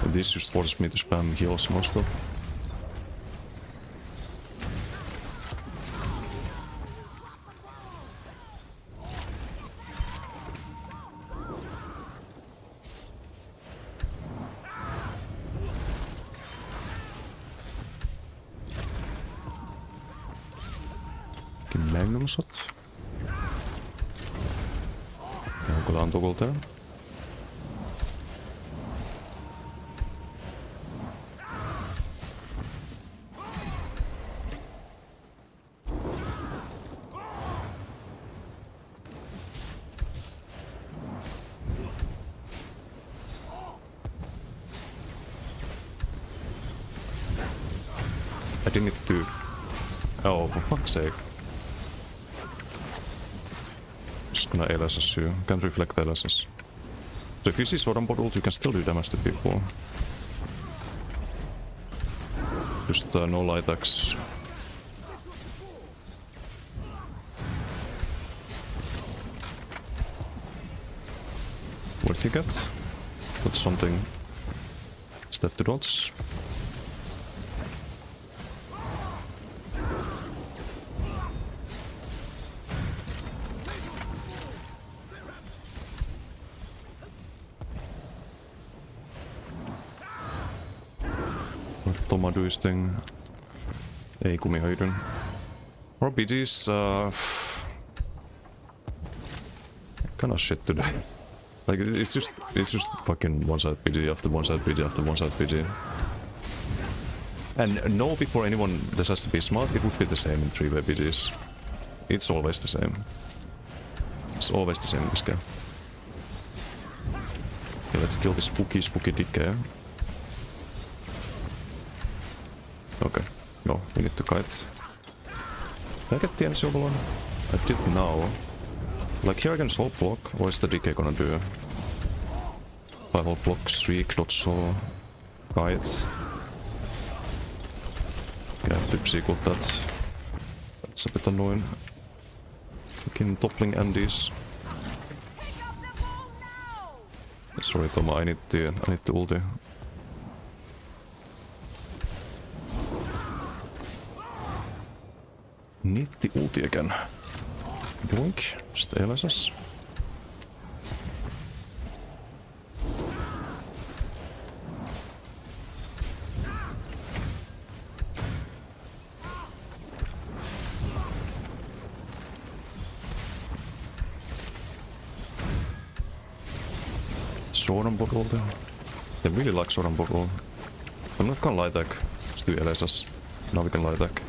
this just forces me to spam heals more stuff. Magnum shot. Onko tää on toggle there? I didn't need to... Oh, for fuck's sake. Just gonna LSS you. Can't reflect LSS. So if you see sword on bottle, you can still do damage to people. Just no light axe. What did you get? Got something. Step to dodge. Tomaduisting. Ei kumihoidon. RPGs kind of shit today. Like it's just fucking one side PG after one side PG after one side PG. And no, before anyone this has to be smart, it would be the same in 3 PGs. It's always the same. It's always the same in this game. Okay, let's kill this spooky decay. Okay, no, we need to kite. Can I get the ensemble on? I did now. Like here I can soul block, what is the DK gonna do? 5 whole block, streak, dodge soul, kite. Okay, I have to execute that. That's a bit annoying. Fucking toppling MDs. Sorry Toma, I need the ulti. Need the ulti again. Blink, just LSS. Sword on bot ulti. They really like sword on bot ult. I'm not gonna light attack. Just do LSS. Now we can light attack.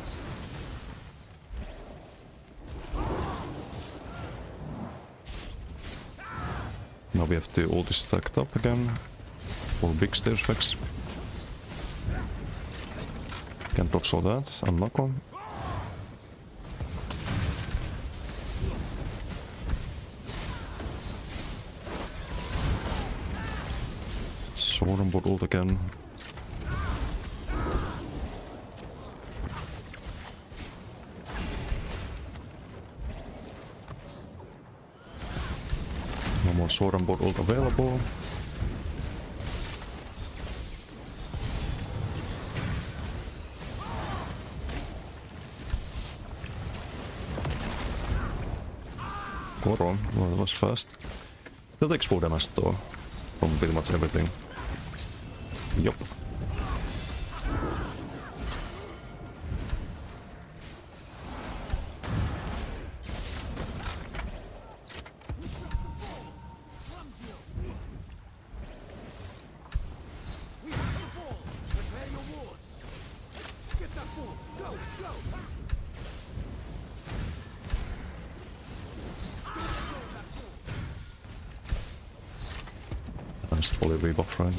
Now we have the ulti stacked up again. For big stairs effects. Can dodge all that. Unlock one. Sword on board ult again. No more sword on board ult available. Koro, well that was fast. Still takes full damage though, from pretty much everything. Yup. Must fully rebuff, right?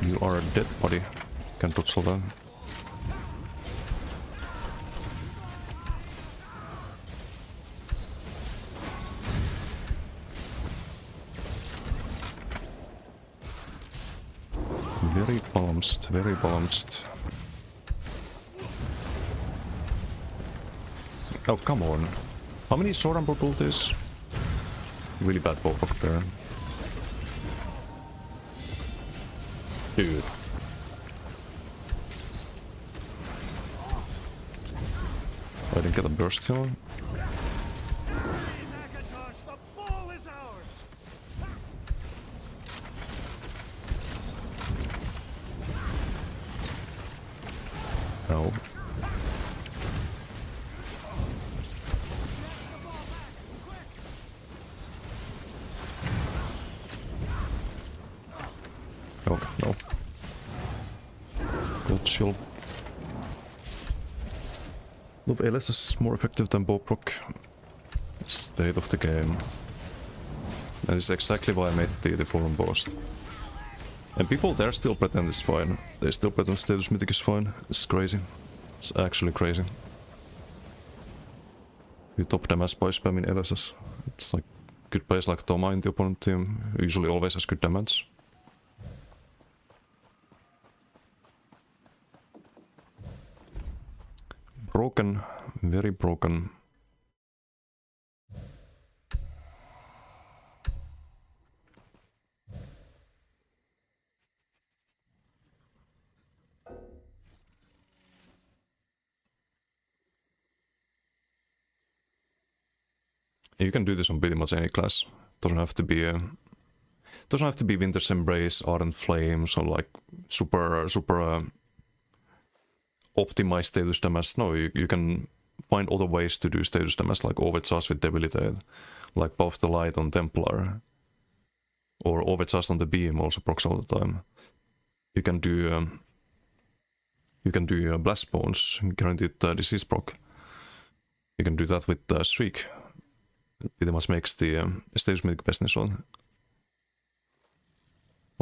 You are a dead body. Can't touch that. Very balanced, very balanced. Oh, come on. How many sword and purple this? Really bad bow proc there. Dude. I didn't get a burst kill. No. Oh, no. Gold shield. Look, LS is more effective than bow proc. State of the game. And this is exactly why I made the forum post. And people there still pretend it's fine. They still pretend status mythic is fine. It's crazy. It's actually crazy. You top damage by spamming LSS. It's like good players like Toma in the opponent team usually always has good damage. Broken, very broken. You can do this on pretty much any class. Doesn't have to be Winter's Embrace, Ardent Flames, or like super optimized status damage. No, you can find other ways to do status damage, like overcharge with Debilitate, like Buff the Light on Templar, or overcharge on the Beam, also procs all the time. You can do Blast Bones, guaranteed disease proc. You can do that with Streak. It pretty much makes the status mythic bestness on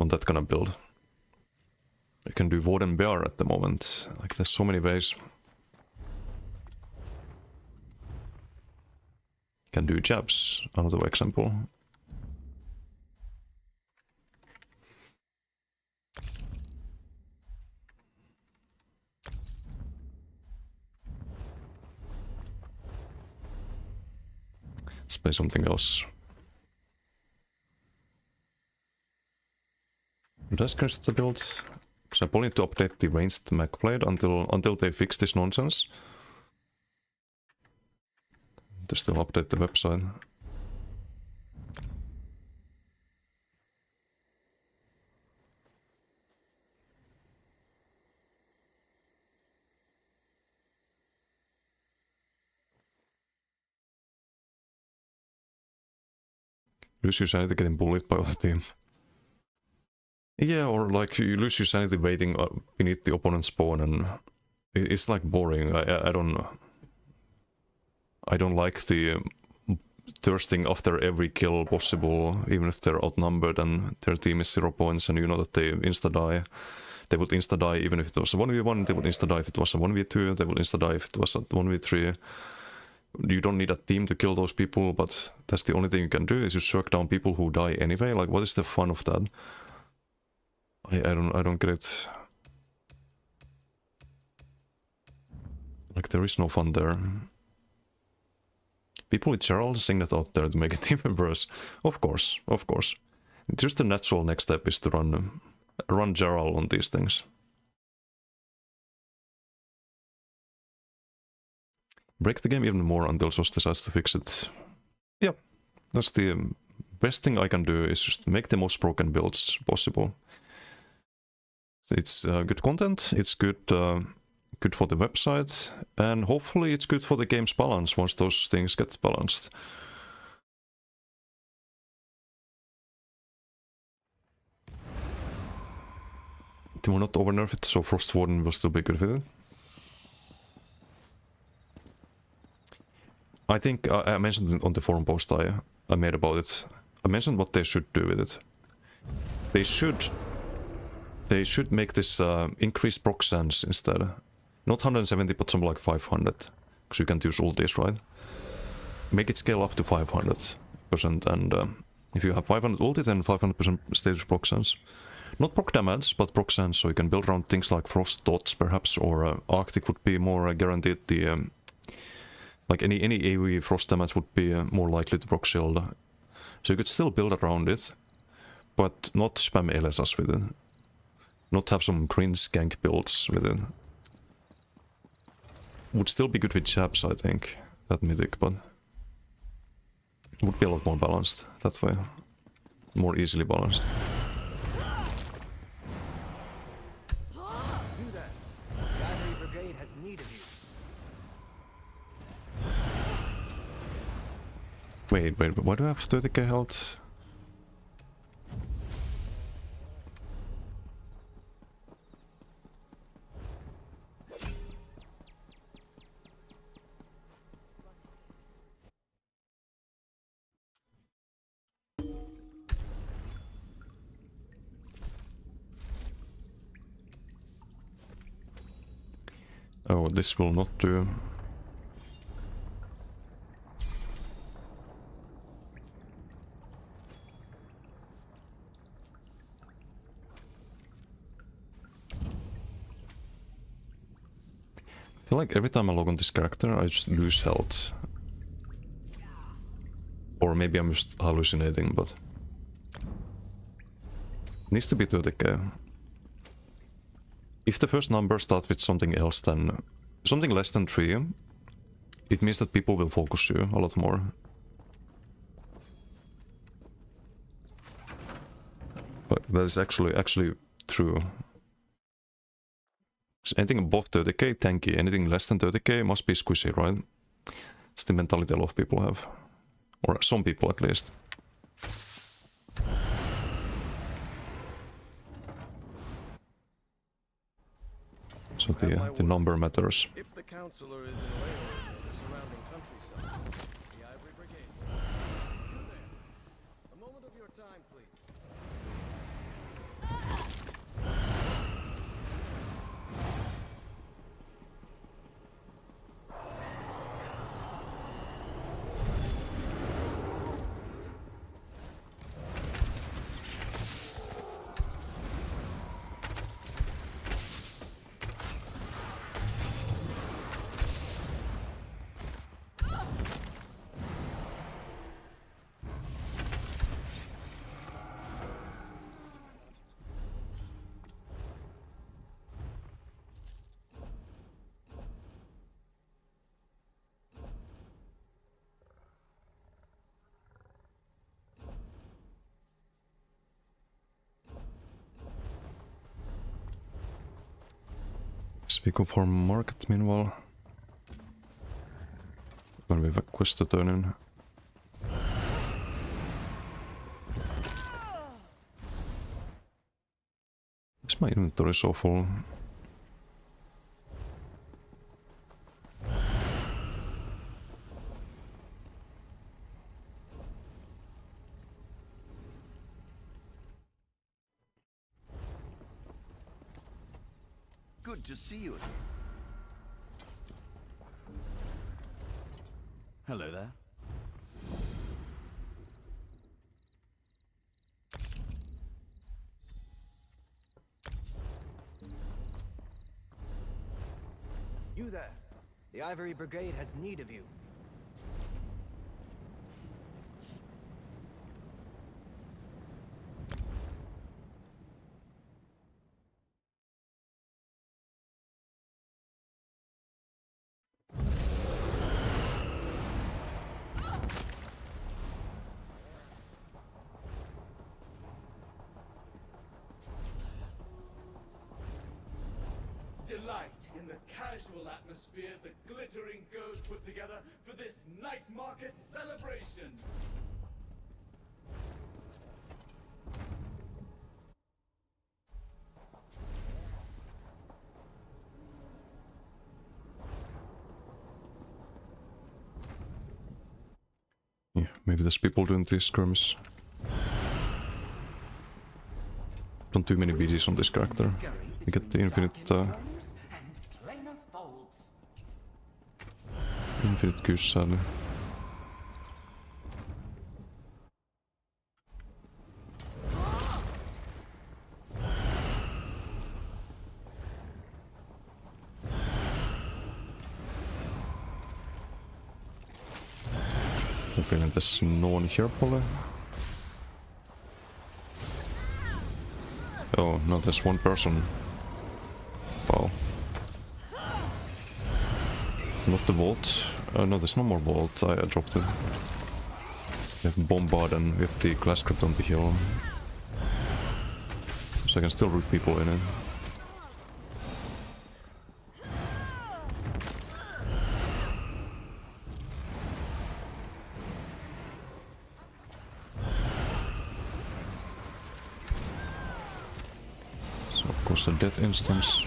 that kind of build. You can do Warden Bear at the moment. Like, there's so many ways. You can do jabs, another example. Let's play something else. Does crash the build? Because I probably need to update the ranged mech blade until they fix this nonsense. To still update the website. Lose your sanity getting bullied by other team. Yeah, or like you lose your sanity waiting beneath the opponent's spawn, and it's like boring. I don't like the thirsting after every kill possible, even if they're outnumbered and their team is 0 points and you know that they insta-die. They would insta-die even if it was a 1v1, they would insta-die if it was a 1v2, they would insta-die if it was a 1v3. You don't need a team to kill those people, but that's the only thing you can do, is you shirk down people who die anyway. Like, what is the fun of that? I don't get it. Like, there is no fun there. People with Gerald sing that out there to make it even worse. Of course, of course. Just the natural next step is to run Gerald on these things. Break the game even more until SOS decides to fix it. Yeah, that's the best thing I can do, is just make the most broken builds possible. It's good content, it's good for the website, and hopefully it's good for the game's balance once those things get balanced. They will not overnerf it, so Frost Warden will still be good with it. I think I mentioned it on the forum post I made about it. I mentioned what they should do with it. They should make this increased proc sense instead. Not 170, but something like 500. Because you can't use ultis, right? Make it scale up to 500%, and if you have 500 ulti, then 500% status proc sense. Not proc damage, but proc sense, so you can build around things like Frost Dots, perhaps, or Arctic would be more guaranteed. The like any AoE Frost damage would be more likely to proc shield. So you could still build around it, but not spam LSS with it. Not have some cringe gank builds with it. Would still be good with jabs, I think, that mythic, but it would be a lot more balanced that way. More easily balanced. Wait, why do I have 30k health? Oh, this will not do. I feel like every time I log on this character, I just lose health. Or maybe I'm just hallucinating, but... It needs to be 30k. If the first number starts with something else than... something less than 3, it means that people will focus you a lot more. But that is actually true. Anything above 30k, tanky. Anything less than 30k must be squishy, right? It's the mentality a lot of people have. Or some people at least. So the number matters. If the counselor is in Leyland or the surrounding countryside, the Ivory Brigade. You there. A moment of your time, please. We go for market meanwhile. When we have a quest to turn in. Is my inventory so full? Good to see you. Hello there. You there. The Ivory Brigade has need of you. the casual atmosphere the glittering goes put together for this night market celebration. Yeah, maybe there's people doing these skirmishes. Don't too many BGs on this character. You get the infinite kyssääily. I'm feeling there's no one here probably. Oh, no, there's one person. Wow. Not the vault. No, there's no more vault. I dropped it. We have Bombard and we have the glass crypt on the hill. So I can still root people in it. So of course a death instance.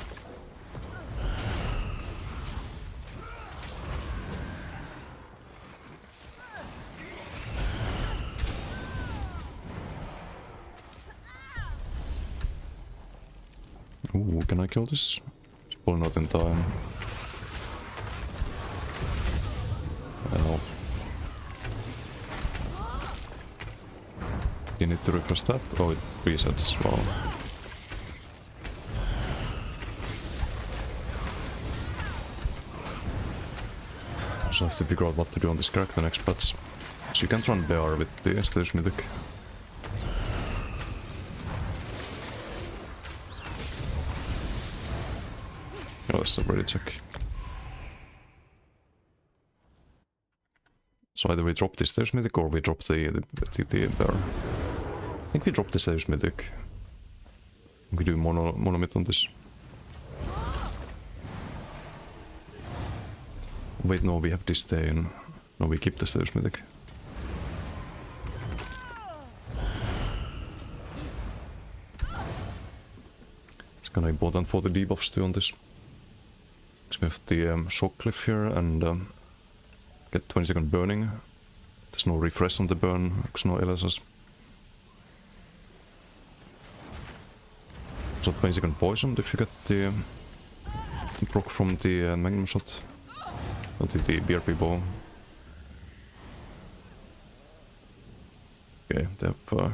Ooh, can I kill this? Probably not in time. Well. You need to refresh that? Oh, it resets. Wow. So I have to figure out what to do on this character next, but so you can't run BR with the Stage Mythic. Oh, that's a ready check. So either we drop the Stage Mythic or we drop the bear. I think we drop the Stage Mythic. We do monomyth on this. Wait, no, we have disdain. No, we keep the Stage Mythic. It's kinda important for the debuffs too on this. So we have the shock cliff here and get 20-second burning. There's no refresh on the burn, there's no LSS. So 20-second poison if you get the proc from the magnum shot. Or the BRP bow. Okay, they have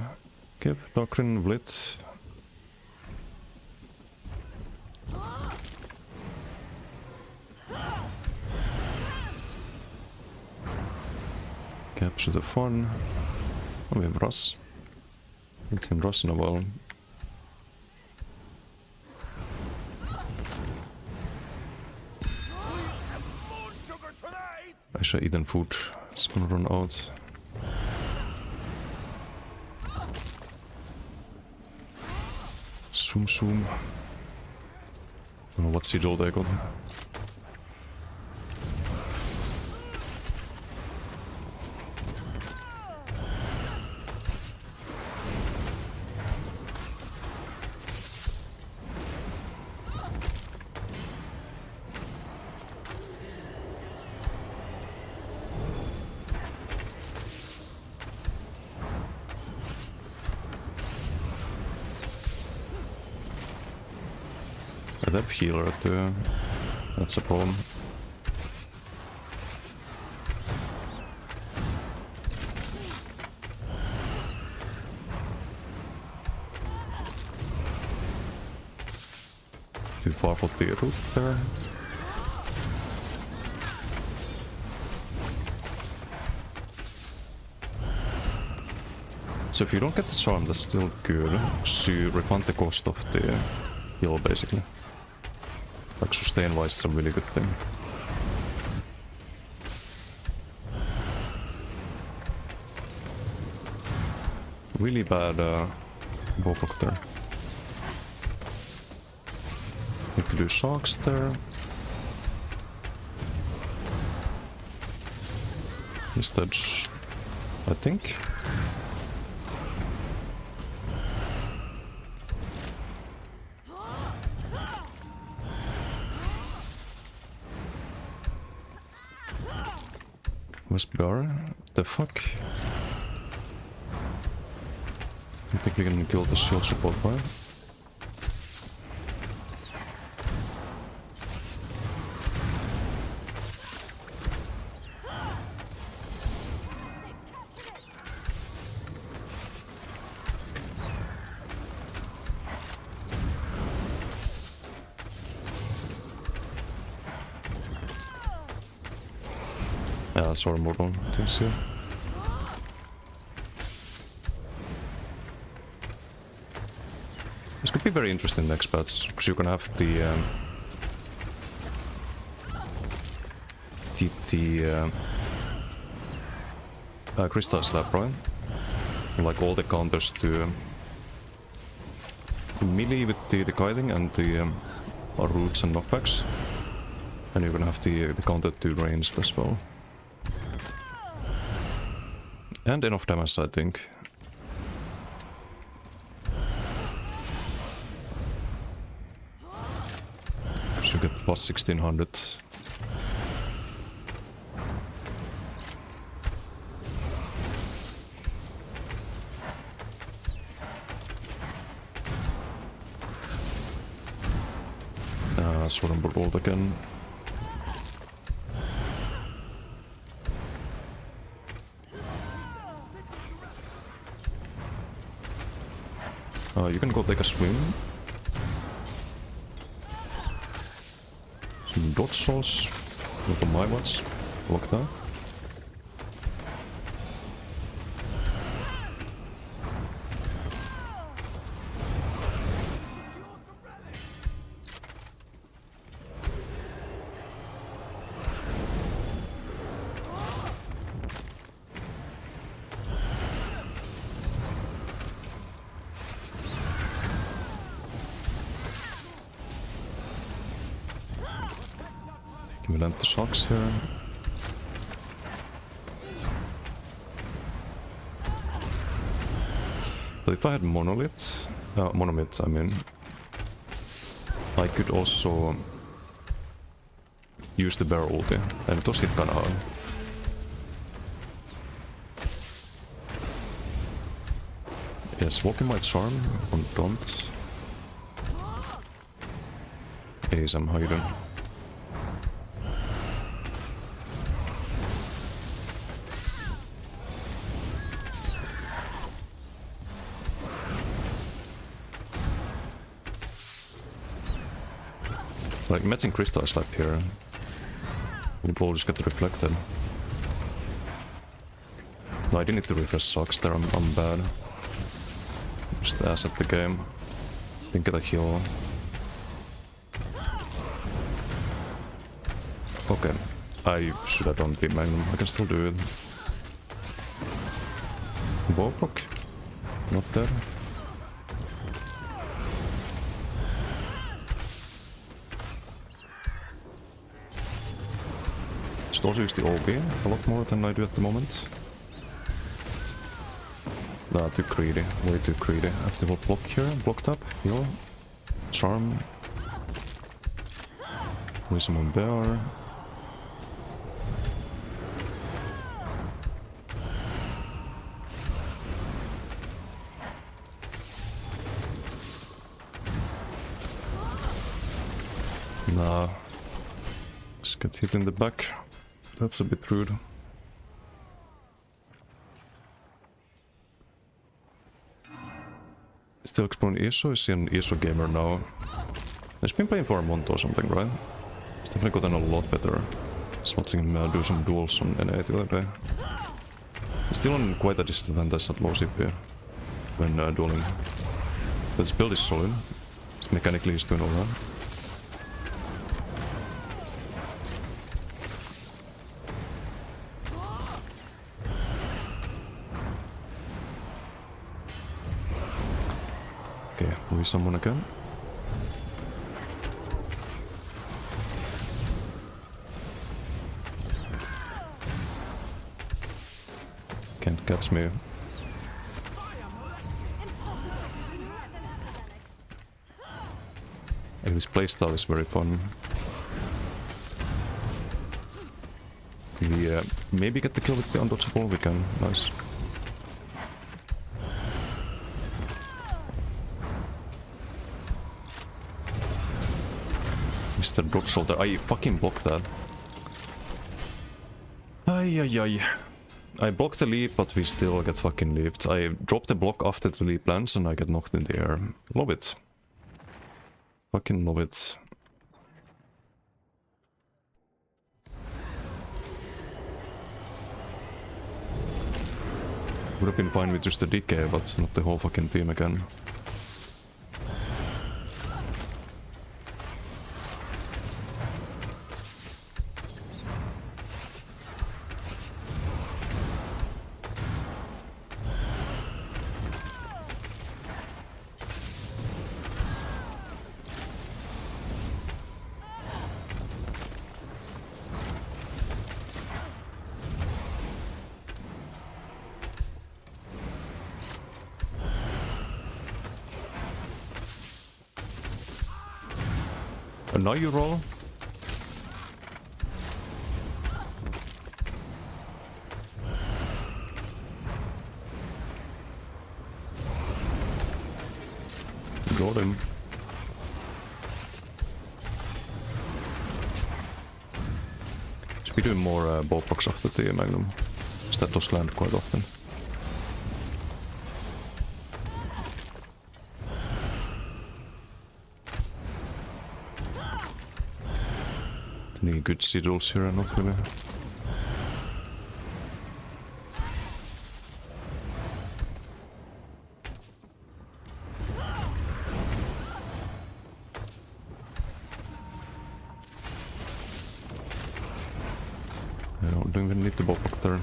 give Doctrine Blitz. Capture the fun. Oh, we have Russ. I haven't seen Russ in a while. I should eat food. It's gonna run out. Zoom. Don't know what sigil they got. They have healer too. That's a problem. Too far for the root there. So if you don't get the charm, that's still good. So you refund the cost of the heal basically. Like sustain wise, it's a really good thing. Really bad bow block there. Need to do sharks there. He's dead, I think. Where's Bar? The fuck? I think we can kill the shield support, right? Yeah, sort of mortal things here. This could be very interesting next patch, because you can have the crystal slap, right? Like all the counters to melee with the kiting and the roots and knockbacks, and you can have the counter to ranged as well. And enough damage, I think. Because you get plus 1600. Swarm Bolt again. You can go take a swim. Some dodge souls. Not on my watch. Block that. Can we land the shocks here? But if I had Monomyth, I mean, I could also use the bear ulti, and it was hit kinda hard. Yes, walking my charm on don't. Ace, I'm hiding. Like, matching crystal slap here. The ball just got reflected. No, I didn't need to refresh socks there, I'm bad. Just ass at the game. Didn't get a heal. Okay. I should have done the magnum, I can still do it. Ballblock? Not there. Also use the OB a lot more than I do at the moment. Nah, too greedy, way too greedy. Active block here, blocked up, heal, charm. Wisdom on bear. Nah, just get hit in the back. That's a bit rude. Still exploring ESO, is he an ESO gamer now? He's been playing for a month or something, right? He's definitely gotten a lot better. Just watching him do some duels on NA the other day. He's still on quite a disadvantage at low CP when dueling. But his build is solid. So mechanically he's doing alright. Okay, we someone again. That's me. And this playstyle is very fun. We maybe get the kill with the undodgeable, we can. Nice. Mr. Dodge Shoulder, I fucking blocked that. Ay ay ay. I blocked the leap, but we still get fucking leaped. I drop the block after the leap lands and I get knocked in the air. Love it. Fucking love it. Would have been fine with just the decay, but not the whole fucking team again. And now you roll. Got him. Should be doing more ballparks after the Magnum. That does land quite often. Any good sigils here? Not really. I don't even need the ballpark there.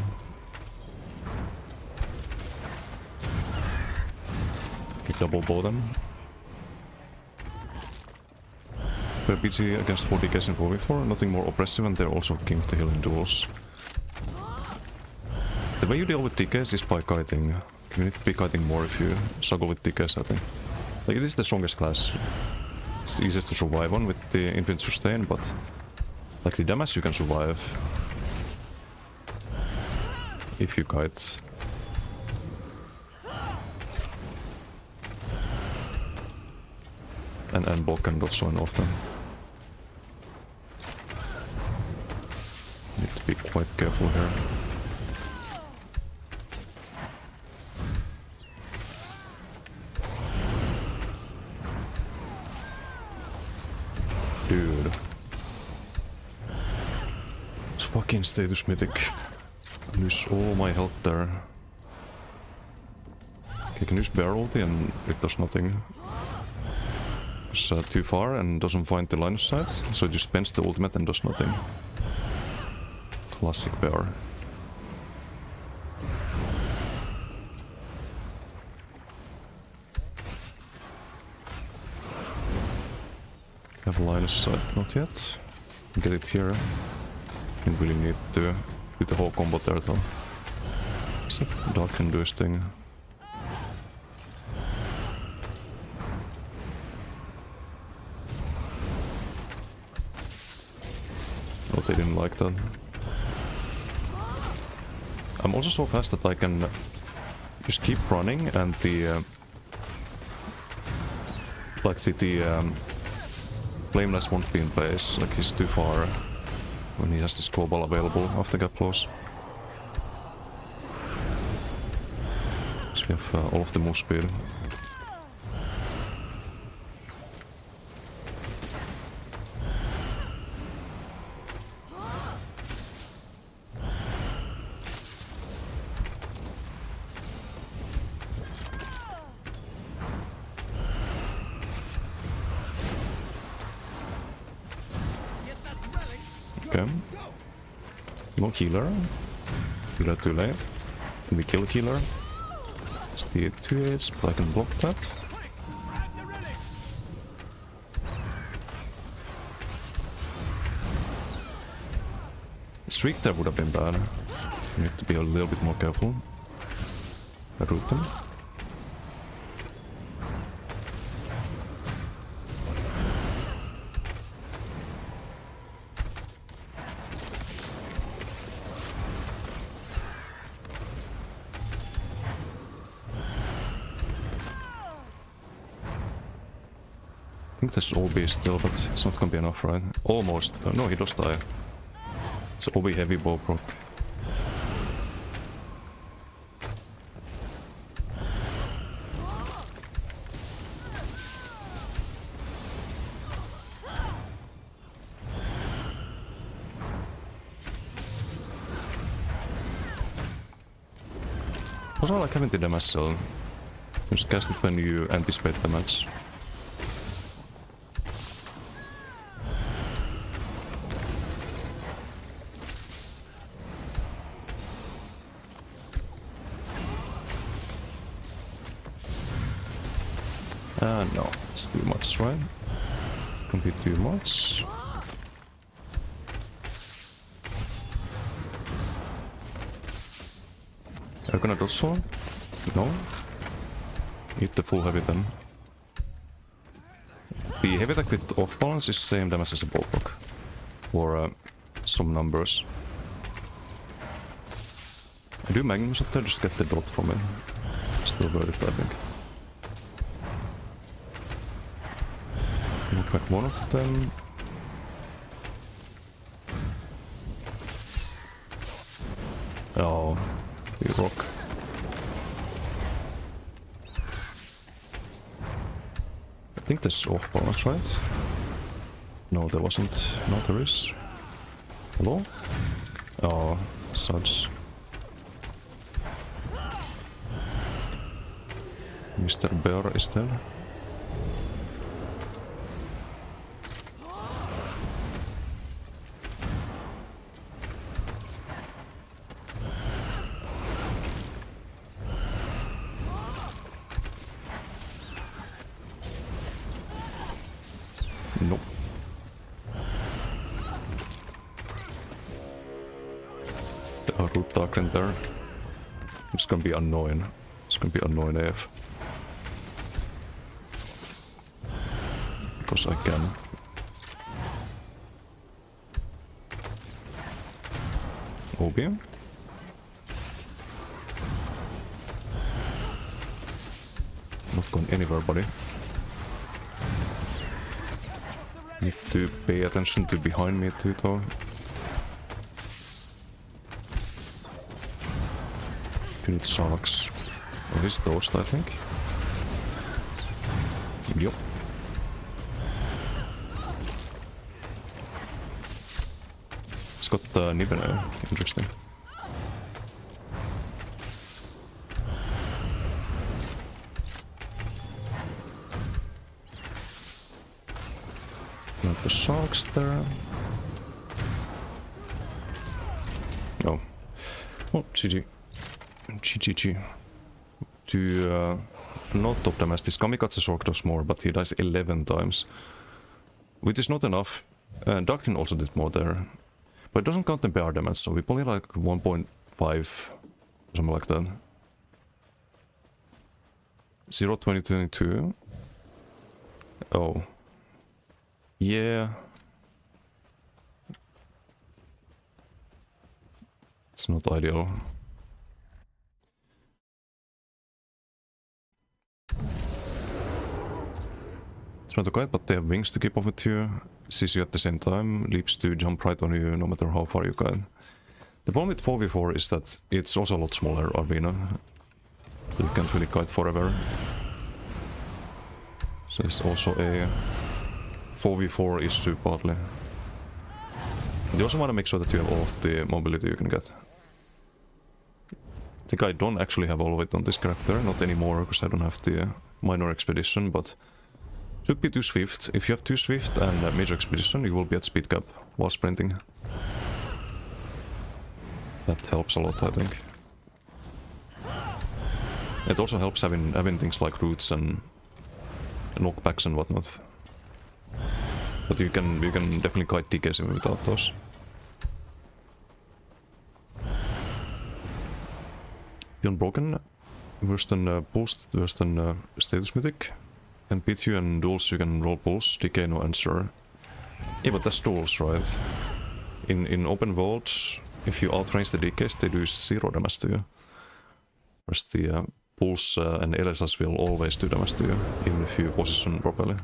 Okay, double bow them. They're busy against 4 DKs in 4v4, nothing more oppressive, and they're also king of the hill in duels. The way you deal with DKs is by kiting. You need to be kiting more if you struggle with DKs, I think. Like, it is the strongest class. It's easiest to survive on with the infinite sustain, but like the damage you can survive if you kite. And block and dodge so often. Need to be quite careful here. Dude. It's fucking status mythic. I lose all my health there. Okay, I can use barrel ulti and it does nothing. It's too far and doesn't find the line of sight, so it just spends the ultimate and does nothing. Classic bear. Have a line of sight, not yet. Get it here. Didn't really need to do the whole combo there though. Except Dark can do his thing. Oh, they didn't like that. I'm also so fast that I can just keep running and the like the Flameless won't be in place, like he's too far when he has this global available after get close. So we have all of the move speed. Okay. No healer. Healer too late. Can we kill healer? It's the 2-8, but I can block that. Streak there would have been bad. You need to be a little bit more careful. root them. I think there's OB still, but it's not gonna be enough, right? Almost. No, he does die. It's OB heavy bow proc. Also, I like having the damage cell. Just cast it when you anticipate damage. No, it's too much, right? Can be too much. Are you gonna dodge so? No? Hit the full heavy then. The heavy attack with off balance is same damage as a ballpark. For some numbers. I do Magnum shot there, just get the dot from it. Still worth it, I think. Look back one of them. Oh, the rock. I think there's off balance, right? No, there wasn't. No, there is. Hello? Oh, suds. Mr. Bear is there. Nope. The root darken there. It's gonna be annoying. It's gonna be annoying AF. Because I can. Obium? Not going anywhere, buddy. Need to pay attention to behind me too, though. You need sharks. Oh, he's toast, I think. Yup. It's got Nibene. Interesting. Not the sharks there. Oh. Oh, GG. GG. To not top damage, this Kamikaze Sork does more, but he dies 11 times. Which is not enough. Darkling also did more there. But it doesn't count the bear damage, so we probably like 1.5, something like that. 0.2022. Oh. Yeah. It's not ideal. It's not okay, but they have wings to keep up with you, sees you at the same time, leaps to jump right on you no matter how far you can. The problem with 4v4 is that it's also a lot smaller arena. You can't really kite forever. So it's also a 4v4 issue partly. You also want to make sure that you have all of the mobility you can get. I think I don't actually have all of it on this character, not anymore because I don't have the minor expedition, but should be too swift. If you have too swift and major expedition, you will be at speed cap while sprinting. That helps a lot, I think. It also helps having things like roots and knockbacks and whatnot. But you can definitely kite DKs even without those. Unbroken. Worse than boost, worse than status mythic. Can beat you in duels, you can roll pulse, decay, no answer. Yeah, but that's duels, right? In open world, if you outrange the decays, they do 0 damage to you. Whereas the pulse and LSS will always do damage to you, even if you position properly.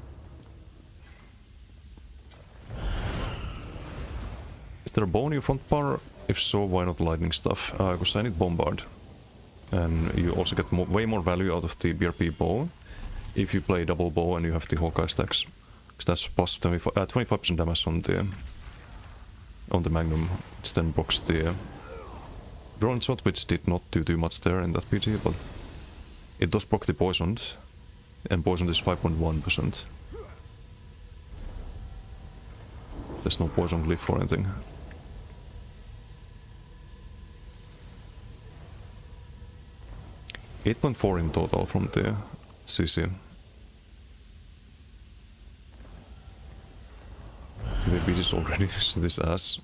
Is there a bow in your front bar? If so, why not lightning stuff? Because I need bombard. And you also get way more value out of the BRP bow if you play double bow and you have the Hawkeye stacks. Because that's plus 25% damage on the Magnum, which then blocks the drone shot, which did not do too much there in that PG, but it does block the poisoned, and poisoned is 5.1%. There's no poison glyph or anything. $8.4 in total from the CC. Maybe this already this ass.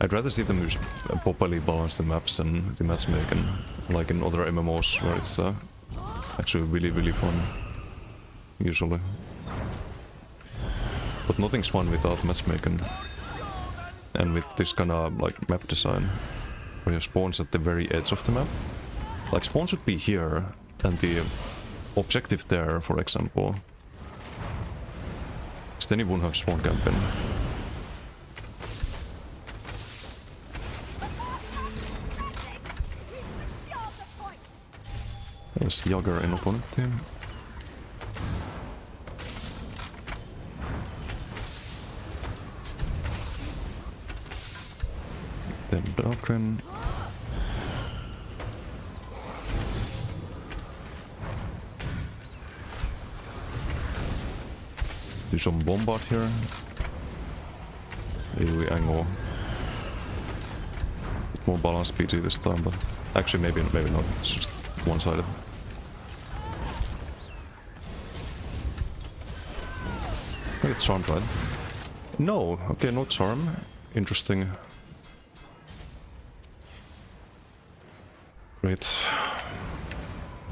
I'd rather see them just properly balance the maps and the matchmaking, like in other MMOs where it's actually really fun, usually. But nothing's fun without matchmaking. And with this kind of like map design, where your spawn's at the very edge of the map. Like spawn should be here, and the objective there, for example. Because then you wouldn't have spawn camping. There's Jagger in opponent team. Then Darkren. Do some bombard here. Maybe we angle. Bit more balanced PG this time, but actually maybe not. It's just one-sided. I get charmed, right? No, okay, no charm. Interesting. Great.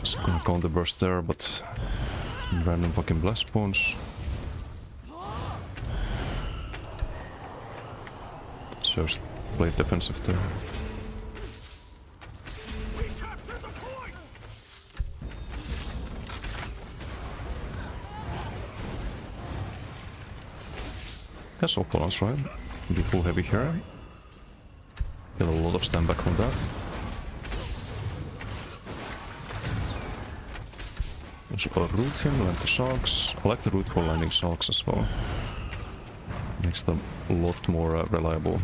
Just gonna count the burst there, but random fucking blast spawns. Just play defensive there. That's all balance, right? Be full heavy here. Get a lot of stand back from that. Let's go root him, land the sharks. I like the root for landing sharks as well. Makes them a lot more reliable.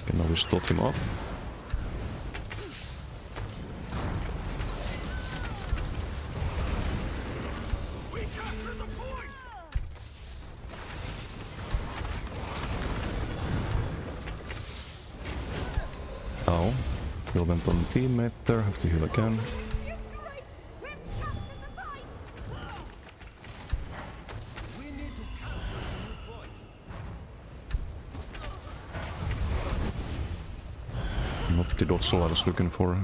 Okay, now we slot him up. Ow. Heal went on the teammate there, have to heal again. Not the dorsal I was looking for.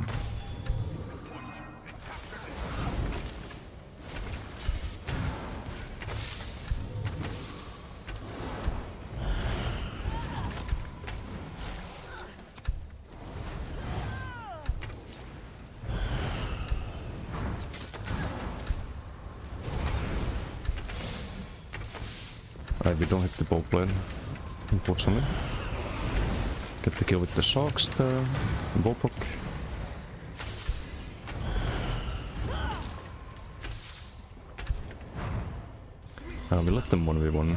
Alright, we don't hit the bow blade, unfortunately. Get the kill with the sharks there, bowproc. We let them 1v1.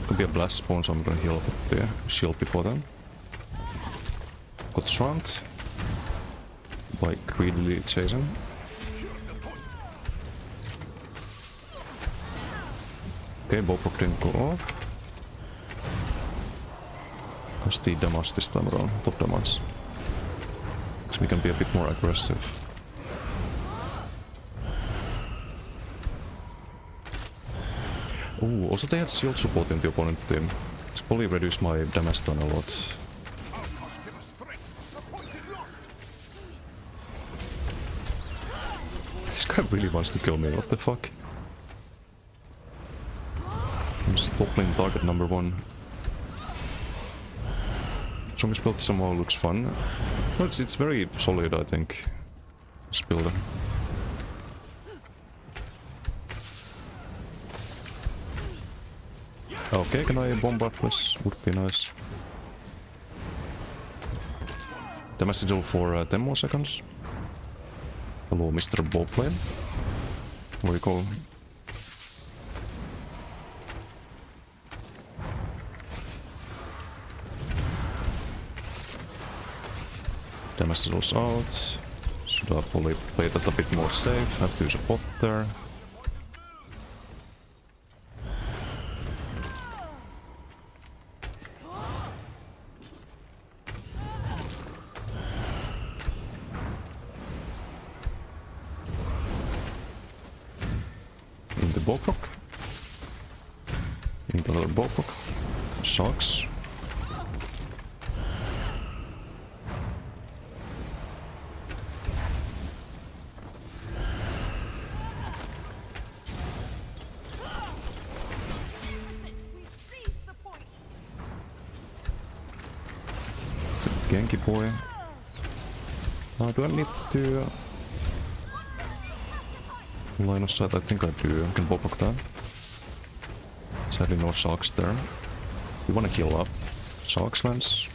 Could be a blast spawn, so I'm gonna heal up with the shield before then. Got shrunk by greedily chasing. Okay, bowproc didn't go off. How's the damage this time around? Top damage. So we can be a bit more aggressive. Oh, also they had shield support in the opponent team. It's probably reduced my damage done a lot. This guy really wants to kill me, what the fuck? I'm just toppling target number 1. Zombie's build somehow looks fun. Well, it's very solid, I think. This build. Okay, can I bomb up this? Would be nice. Damage sigil for 10 more seconds. Hello, Mr. Bobplane. What do you call? Damage sigils out. Should I probably play that a bit more safe? Have to use a pot there. In the ballpark. In the other ballpark. Sharks. Genki boy. Do I need to line of sight? I think I do. I can ballpark that. Sadly no sharks there. You wanna kill up sharks, Lance?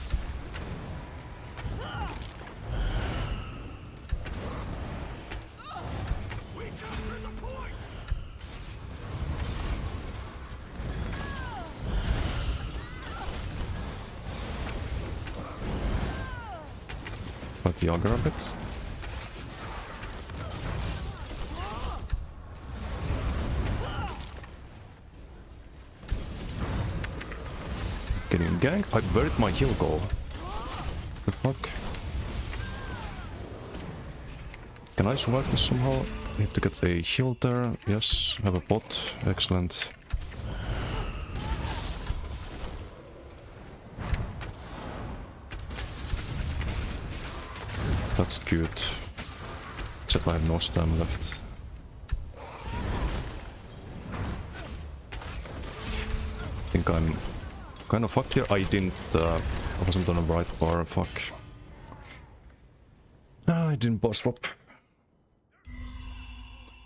Fight the Yager a bit. Getting ganked? Where did my heal go? The fuck? Can I survive this somehow? Need to get a heal there. Yes, have a bot. Excellent. That's good. Except I have no stam left. I think I'm kind of fucked here. I wasn't on the right bar, fuck. I didn't boss swap.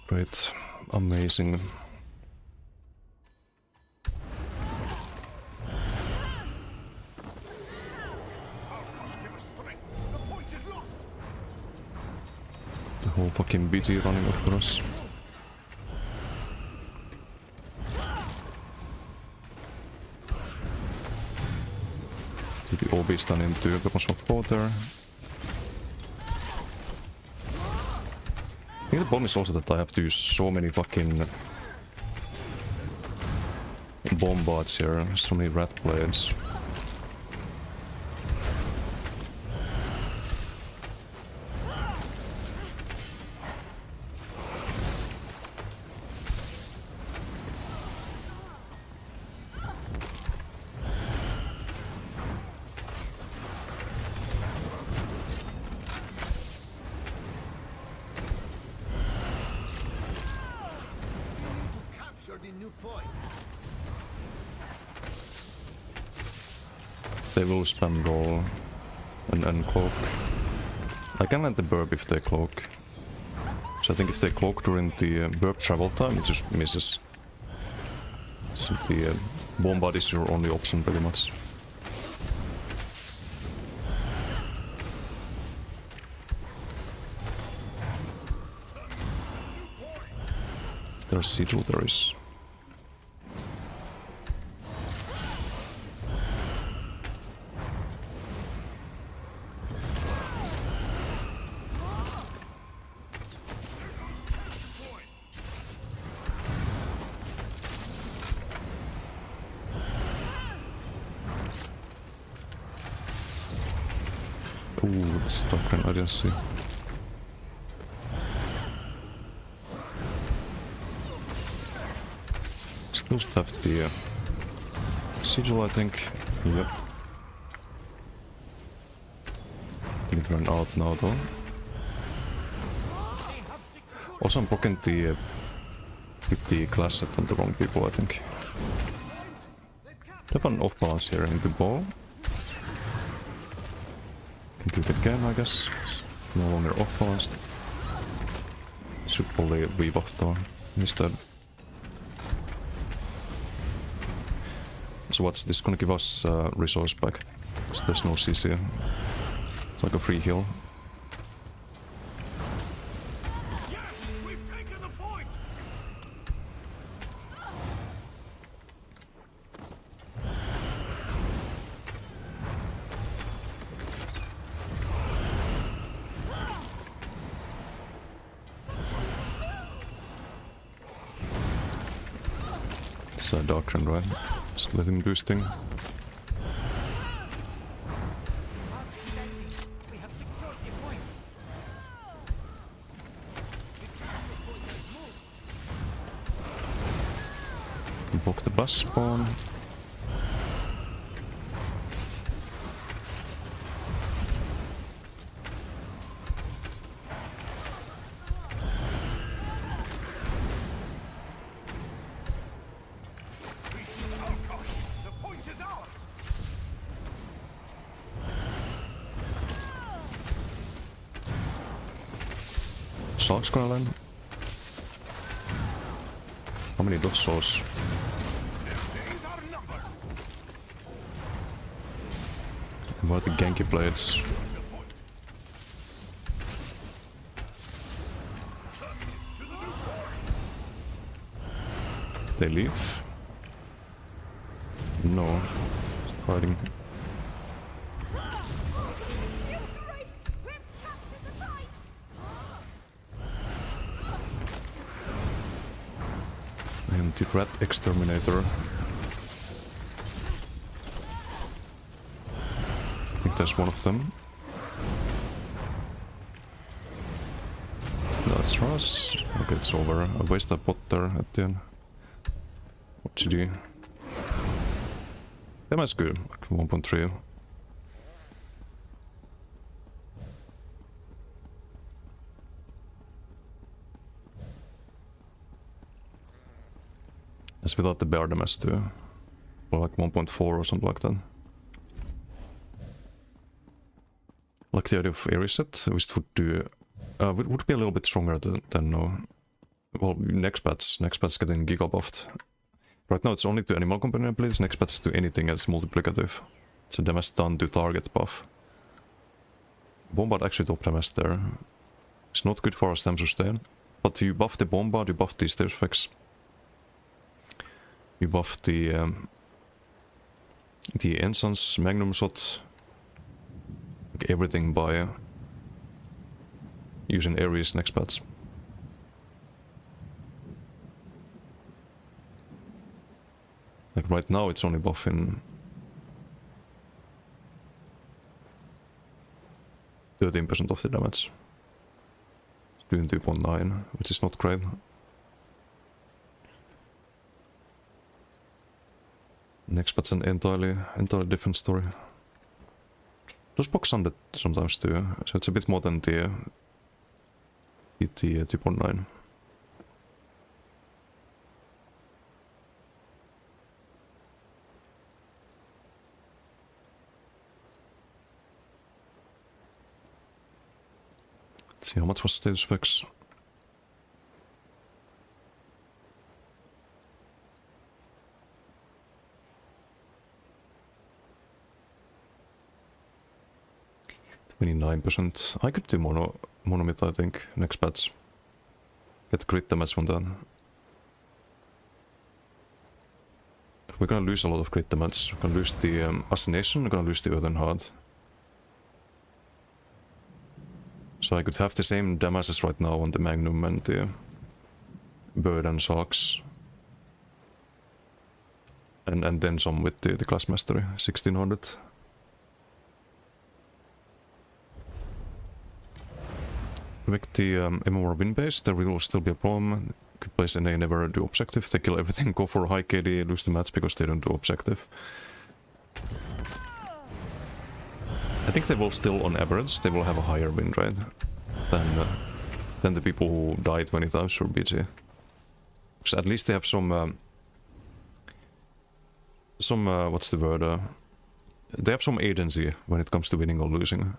Great. Amazing. The whole fucking BT running after us. The OB stun into weapon swap water. I think the problem is also that I have to use so many fucking bombards here, so many rat blades. They will spam roll and cloak. I can land the burp if they cloak. So I think if they cloak during the burp travel time, it just misses. So the bombard is your only option pretty much. Is there a sigil? There is. Ooh, the stopper, I didn't see. Still have the Sigil, I think. Yep. Didn't run out now though. Also, I'm blocking the with the class set on the wrong people, I think. They have an off balance here in the ball. Can do it again, I guess. No longer off balanced. Should probably rebuff though instead. So what's this gonna give us resource back? So there's no CC. It's like a free heal. Yes, we've taken the point. It's a Darkren, right? Just let him do his thing. We have secured the point. Block the bus spawn. The point is ours. Sharks gonna land. How many dot souls? Days are numbered. And what are the Genki blades? They leave? No. Just hiding. And the rat exterminator. I think there's one of them. That's us. Okay, it's over. I waste that bot there at the end. What should you do? That's good. Like 1.3. That's without the bear damage too. Or like 1.4 or something like that. Like the idea of area set, which would do would be a little bit stronger than well, next patch getting giga buffed. Right now it's only to animal companion abilities, next patch to anything else multiplicative. It's a damage done to target buff. Bombard actually top damage there. It's not good for our stem sustain. But you buff the bombard, you buff the stairs effects. You buff the Ensign's magnum shot. Like everything by using Ares next patch. Like right now it's only buffing 13% of the damage. It's doing 2.9, which is not great. Next patch an entirely different story. Those box on it sometimes too, so it's a bit more than the 2.9. Let's see how much was status effects. %. I could do monomit, I think, next patch. Get crit damage from that. We're gonna lose a lot of crit damage. We're gonna lose the Assassination, we're gonna lose the Earthen Heart. So I could have the same damages right now on the Magnum and the Bird and Sharks. And then some with the Class Mastery, 1600. With the MMR win base, there will still be a problem. Good place, and they never do objective. They kill everything, go for high KD, lose the match because they don't do objective. I think they will still, on average, they will have a higher win rate than the people who die 20 times for BG. Because at least they have some what's the word? They have some agency when it comes to winning or losing.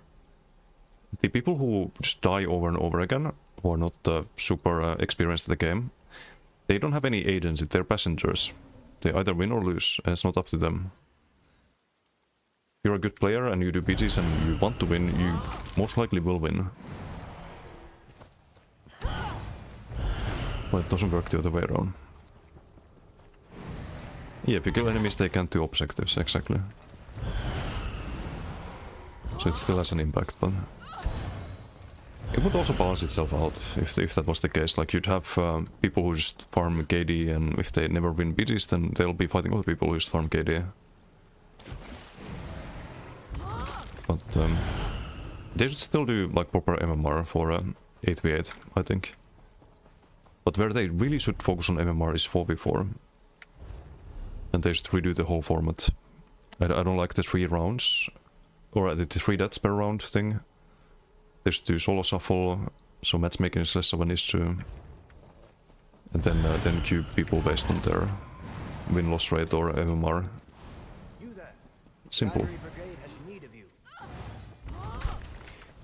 The people who just die over and over again, who are not super experienced at the game, they don't have any agency, they're passengers. They either win or lose, and it's not up to them. If you're a good player and you do BGs and you want to win, you most likely will win. But it doesn't work the other way around. Yeah, if you kill enemies, they can't do objectives, exactly. So it still has an impact, but... It would also balance itself out if that was the case. Like, you'd have people who just farm KD, and if they never win BGs, then they'll be fighting other people who just farm KD. But they should still do like proper MMR for 8v8, I think. But where they really should focus on MMR is 4v4. And they should redo the whole format. I don't like the 3 rounds, or the 3 deaths per round thing. They should do solo shuffle, so matchmaking is less of an issue. And then queue people based on their win-loss rate or MMR. Simple.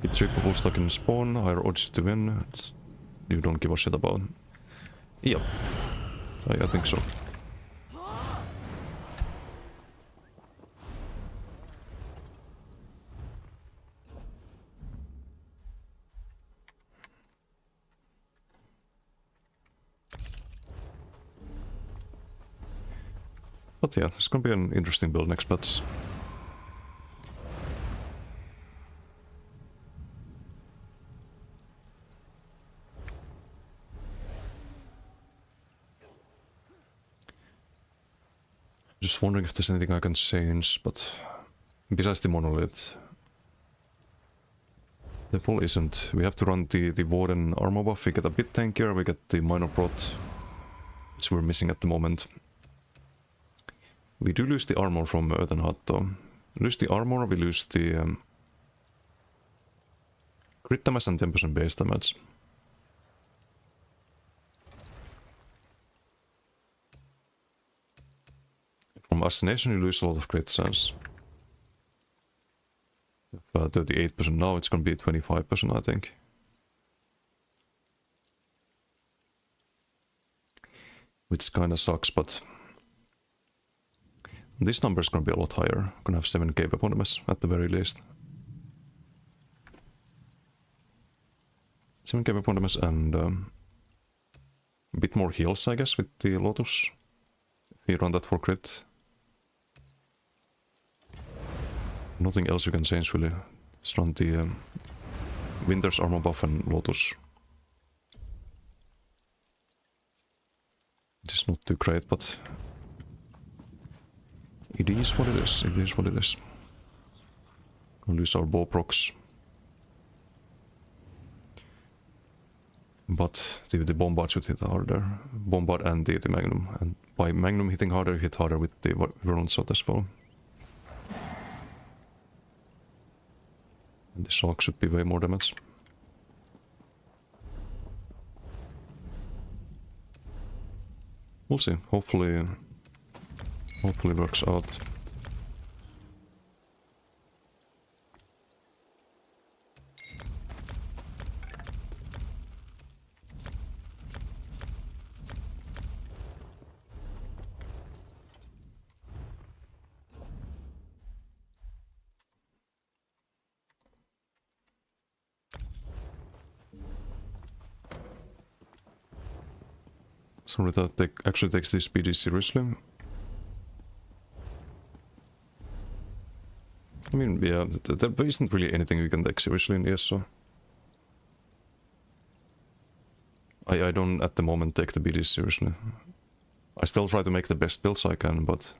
Hit 3 people stuck in spawn, higher odds to win. You don't give a shit about. Yep. I think so. But yeah, it's gonna be an interesting build next patch. Just wondering if there's anything I can change, but besides the monolith, there probably isn't. We have to run the Warden armor buff, we get a bit tankier, we get the minor prot, which we're missing at the moment. We do lose the armor from Earthen Hut though. We lose the armor, we lose the crit damage and 10% base damage. From Assassination you lose a lot of crit chance. 38% now, it's gonna be 25% I think. Which kinda sucks, but... This number is gonna be a lot higher. Gonna have 7k weapon damage at the very least. 7k weapon damage and a bit more heals I guess with the Lotus. If you run that for crit. Nothing else you can change really. Just run the Winter's armor buff and Lotus. It is not too great, but it is what it is. It is what it is. We'll lose our bow procs. But the Bombard should hit harder. Bombard and the Magnum. And by Magnum hitting harder, you hit harder with the Virulent Shot as well. And the Shark should be way more damage. We'll see. Hopefully works out. Sorry, that actually takes this PD seriously. I mean, yeah, there isn't really anything we can take seriously in ESO. I don't at the moment take the BDs seriously. I still try to make the best builds I can, but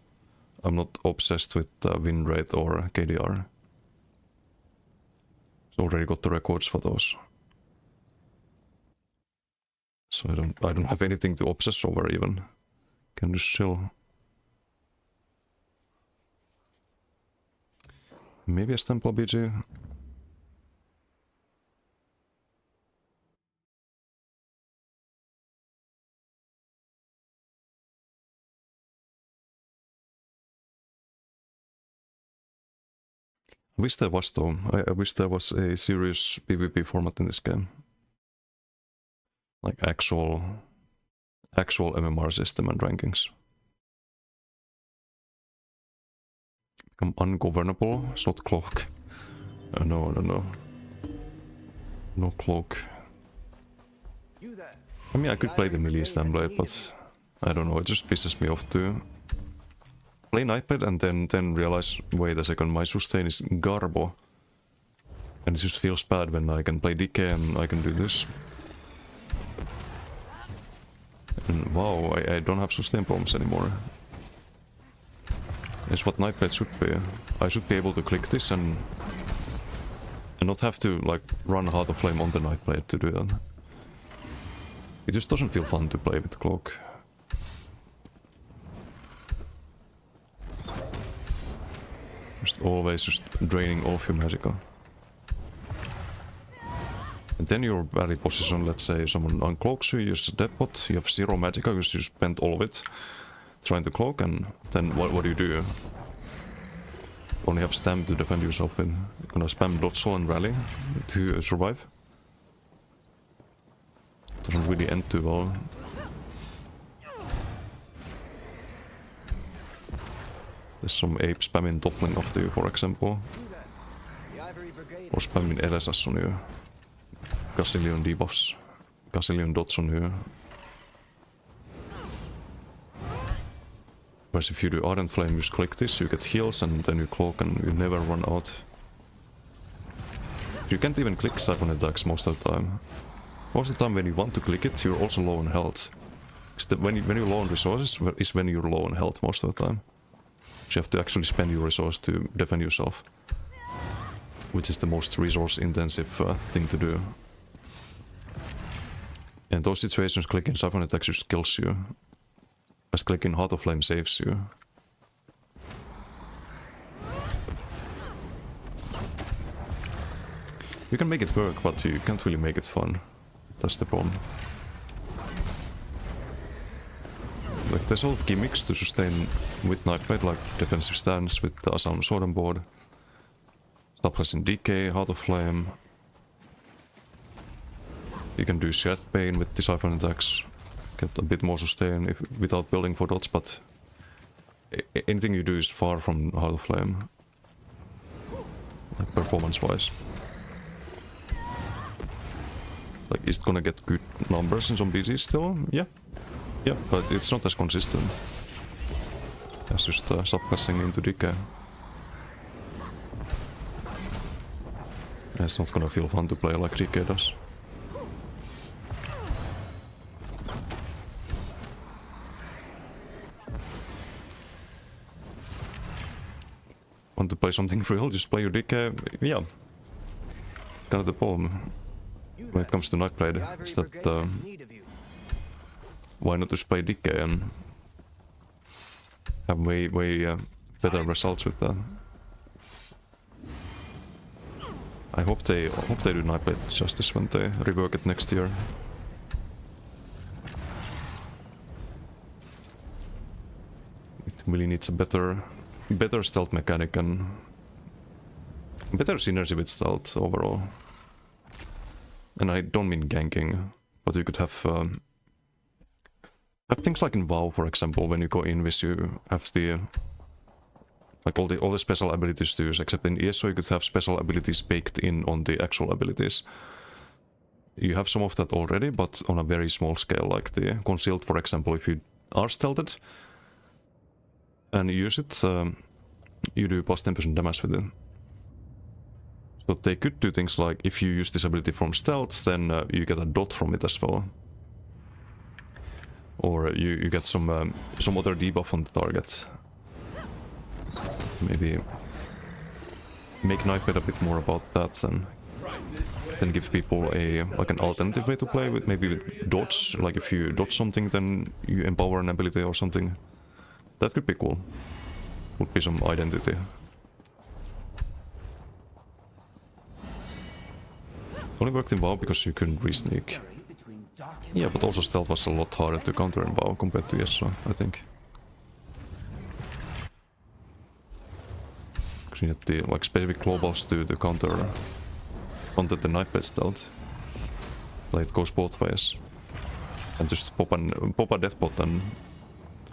I'm not obsessed with win rate or KDR. So already got the records for those. So I don't have anything to obsess over even. Can just chill. Maybe a Stemplar BG. I wish there was though. I wish there was a serious PvP format in this game. Like actual MMR system and rankings. Become ungovernable, it's not cloak. No. No cloak. You there. I mean, I could play the melee template, but I don't know, it just pisses me off to play Nightblade and then realize, wait a second, my sustain is garbo. And it just feels bad when I can play DK and I can do this. And wow, I don't have sustain problems anymore. It's what Nightblade should be. I should be able to click this and not have to like run Heart of Flame on the Nightblade to do that. It just doesn't feel fun to play with Cloak. Just always just draining all of your magicka. And then your rally position, let's say someone uncloaks you, use a depot, you have 0 magicka because you spent all of it trying to cloak, and then what do? You only have stamp to defend yourself with. You're gonna spam dodge and rally to survive. Doesn't really end too well. There's some ape spamming toppling after you, for example. The Ivory Brigade. Or spamming LSS on you. Gazillion debuffs. Gazillion dots on you. Whereas if you do Ardent Flame, you just click this, you get heals and then you cloak and you never run out. You can't even click Siphon attacks most of the time. Most of the time when you want to click it, you're also low on health. When you're low on resources is when you're low on health most of the time. So you have to actually spend your resource to defend yourself. Which is the most resource intensive thing to do. In those situations, clicking Siphon attacks just kills you. As clicking Heart of Flame saves you. You can make it work, but you can't really make it fun. That's the problem. Like, there's a lot of gimmicks to sustain with Nightblade, like defensive stance with the Asylum Sword on board. Stop pressing DK, Heart of Flame. You can do Shed Pain with the Siphon attacks. Get a bit more sustain without building for dots, but anything you do is far from Heart of Flame. Like, performance-wise. Like, is it gonna get good numbers in some BGs still? Yeah. Yeah, but it's not as consistent. As just suppressing into DK. It's not gonna feel fun to play like DK does. Want to play something real, just play your DK, yeah. It's kind of the problem when it comes to Nightblade, is that why not just play DK and have way better results with that. I hope they do Nightblade justice when they rework it next year. It really needs a better stealth mechanic and better synergy with stealth overall. And I don't mean ganking, but you could have things like in WoW, for example, when you go Invis, you have the like all the special abilities to use, except in ESO you could have special abilities baked in on the actual abilities. You have some of that already, but on a very small scale, like the Concealed, for example. If you are stealthed and use it, you do plus 10% damage with it. So they could do things like, if you use this ability from stealth, then you get a dot from it as well. Or you get some other debuff on the target. Maybe make Nightblade a bit more about that, and Right this way. then give people a like an alternative way to play with, maybe with dodge. Like if you dodge something, then you empower an ability or something. That could be cool. Would be some identity. Only worked in WoW because you couldn't re-sneak. Yeah, but also stealth was a lot harder to counter in WoW compared to Yasuo, I think. Because you had the like specific globals to counter the Nightblade stealth. Like it goes both ways. And just pop a death button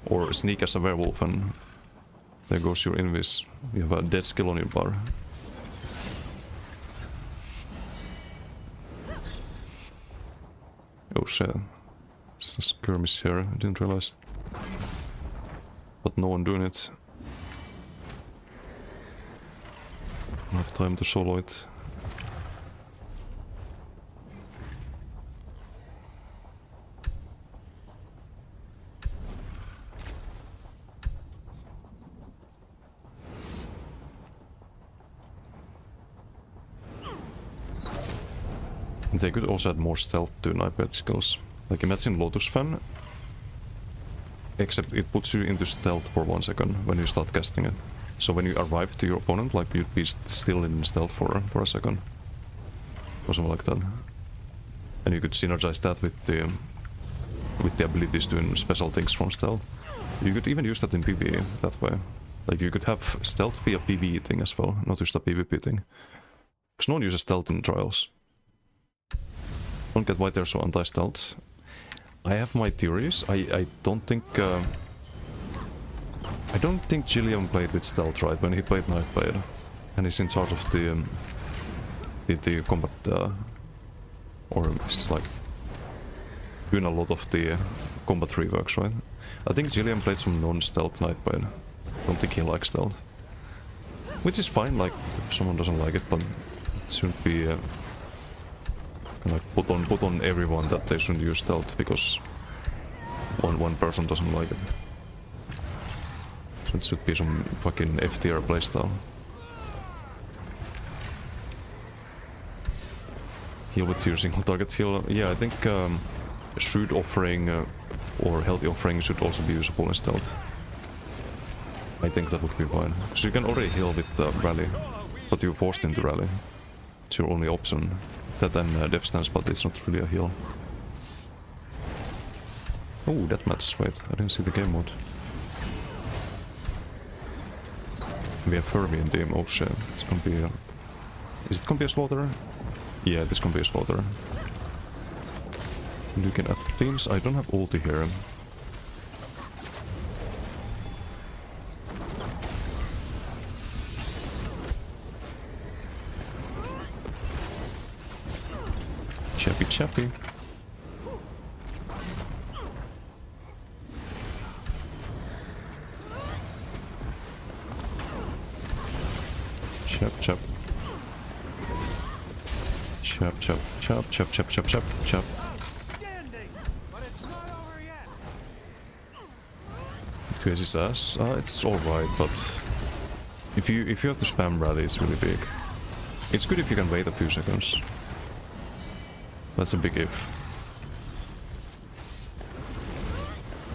or sneak as a werewolf and there goes your invis. You have a dead skill on your bar. Oh shit. It's a skirmish here, I didn't realize. But no one doing it. Don't have time to solo it. They could also add more stealth to Nightblade skills. Like imagine Lotus Fan, except it puts you into stealth for 1 second when you start casting it. So when you arrive to your opponent, like you'd be still in stealth for a second. Or something like that. And you could synergize that with the abilities doing special things from stealth. You could even use that in PvE that way. Like you could have stealth be a PvE thing as well, not just a PvP thing. Because no one uses stealth in trials. Don't get why they're so anti-stealth. I have my theories. I don't think Gilliam played with stealth right when he played Nightblade, and he's in charge of the combat, or it's like doing a lot of the combat reworks, right? I think Gilliam played some non-stealth Nightblade. Don't think he likes stealth, which is fine. Like if someone doesn't like it, but it shouldn't be. Like put on everyone that they shouldn't use stealth because one person doesn't like it. So it should be some fucking F tier playstyle. Heal with your single target heal. Yeah, I think Shoot Offering or Healthy Offering should also be usable in stealth. I think that would be fine. So you can already heal with Rally, but you're forced into Rally. It's your only option. That and Death Stance, but it's not really a heal. Oh, that match. Wait, I didn't see the game mode. We have Herbie in team. Oh shit. It's gonna be. Is it gonna be a Slaughterer? Yeah, this gonna be a Slaughterer. Looking at teams, I don't have ulti here. Chappy chappy. Chop chop. Chop chop chop chop chop chop chop chop. To his ass. It's alright, but if you have to spam Rally, it's really big. It's good if you can wait a few seconds. That's a big if.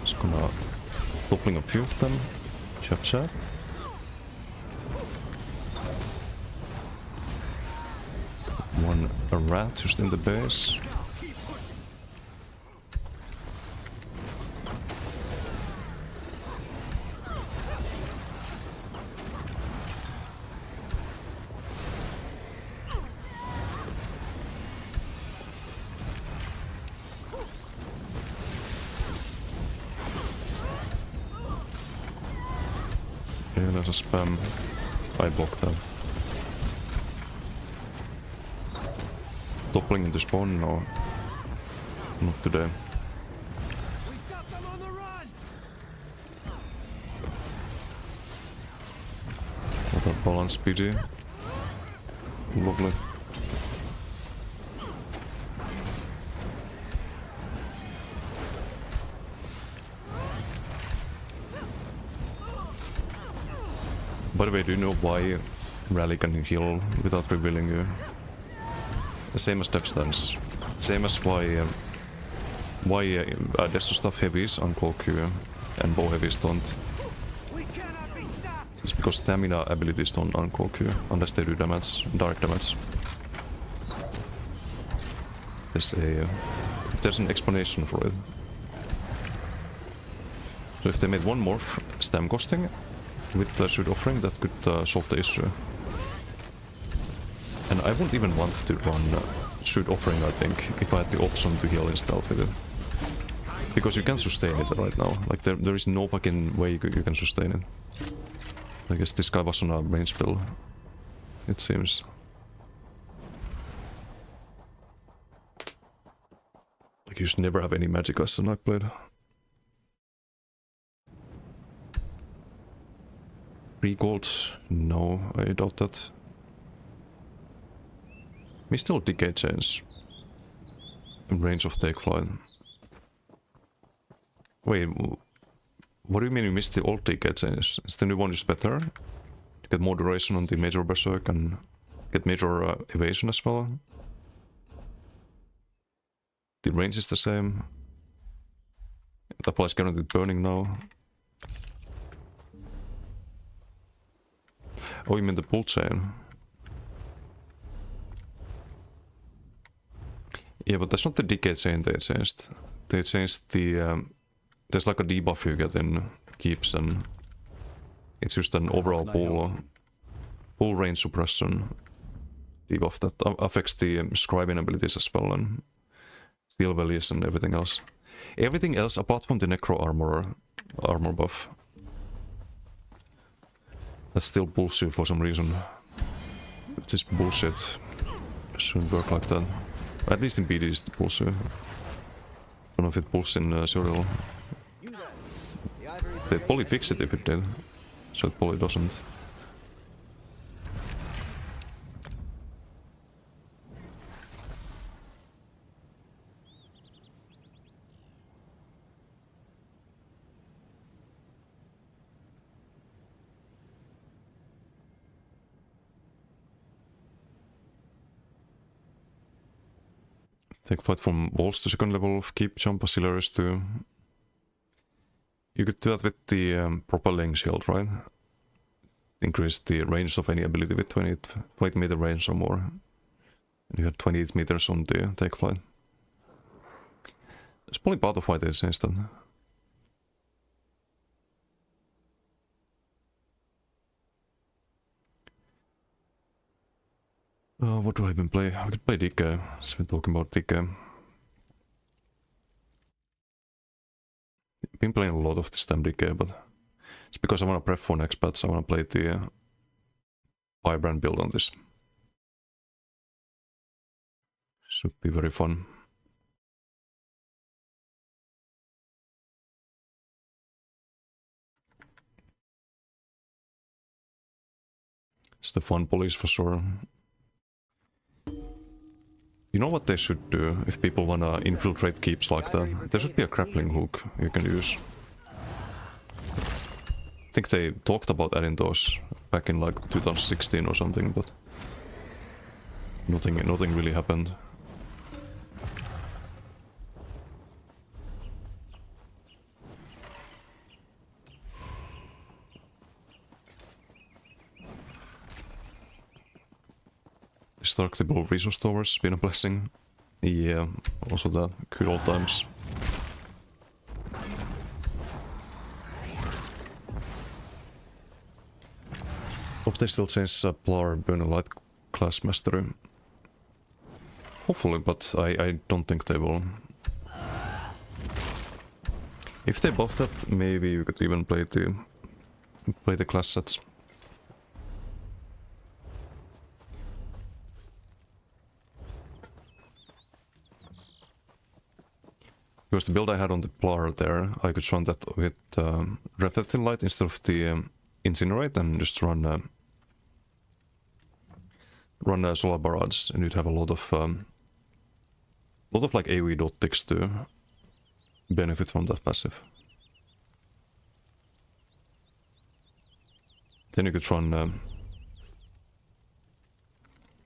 Just gonna toppling a few of them. Chop chop. A rat just in the base. Okay, there's a spam. I blocked that. Toppling into spawn? No. Not today. What a balance PD. Lovely. By the way, do you know why Rally can heal without revealing you? Same as dev stance. Same as why Desto stuff heavies uncall Q and bow heavies don't. It's because stamina abilities don't uncall Q unless they do damage, direct damage. There's an explanation for it. So if they made one morph stam costing with the shoot offering, that could solve the issue. And I wouldn't even want to run shoot offering, I think, if I had the option to heal installed with it. Because you can sustain it right now. Like there is no fucking way you can sustain it. I guess this guy was on a range spell, it seems. Like you should never have any magic as a Nightblade. 3 gold? No, I doubt that. Mystical Decay Chains. In range of take flight. Wait, what do you mean you missed the old Decay Chains? Is the new one just better? To get more duration on the major berserk and get major evasion as well? The range is the same. It applies guaranteed burning now. Oh, you mean the pull chain? Yeah, but that's not the decay chain they changed. They changed the... there's like a debuff you get in keeps, and it's just an overall pull range suppression debuff that affects the scribing abilities as well, and steel values and everything else. Everything else apart from the necro armor buff. That's still bullshit for some reason. It's just bullshit. It shouldn't work like that. At least in BD it's bullshit. I don't know if it pulls in Serial. They'd probably fix it if it did. So it probably doesn't. Take flight from walls to second level, keep jump auxiliaries too. You could do that with the propelling shield, right? Increase the range of any ability with 28 meter range or more. And you had 28 meters on the take flight. It's probably part of why they changed that. What do I even play? I could play Decay, since we're talking about Decay. I've been playing a lot of this time Decay, but it's because I want to prep for next patch. I want to play the Firebrand build on this. Should be very fun. It's the fun police for sure. You know what they should do if people wanna infiltrate keeps like that? There should be a grappling hook you can use. I think they talked about adding those back in like 2016 or something, but nothing really happened. Destructible resource towers, been a blessing. Yeah, also the good old times. Hope they still change Plar Burning Light class mastery. Hopefully, but I don't think they will. If they buff that, maybe you could even play the class sets. Because the build I had on the Plar there, I could run that with Reflecting Light instead of the Incinerate and just run Solar Barrage, and you'd have a lot of like AoE dot ticks to benefit from that passive. Then you could run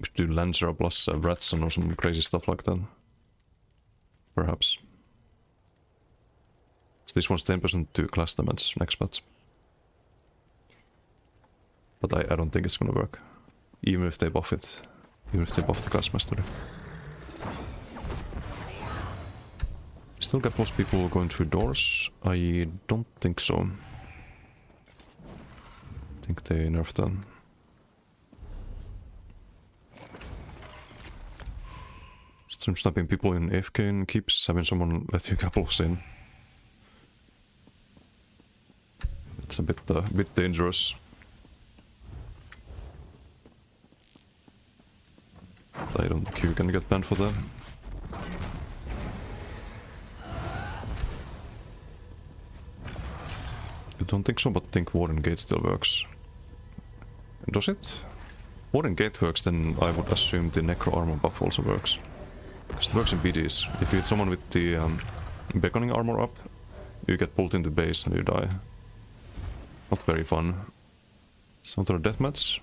Could do Lancer plus Ratson or some crazy stuff like that. Perhaps. So this one's 10% to class damage next batch. But I don't think it's gonna work. Even if they buff it. Even if they buff the class mastery. Still get most people going through doors? I don't think so. I think they nerfed them. Stream sniping people in AFK and keeps having someone let you couples in. It's a bit dangerous. I don't think you can get banned for that. I don't think so, but I think Warden Gate still works. Does it? Warden Gate works, then I would assume the Necro Armor buff also works. Because it works in BDs. If you hit someone with the beckoning armor up, you get pulled into base and you die. Not very fun. Something deathmatch.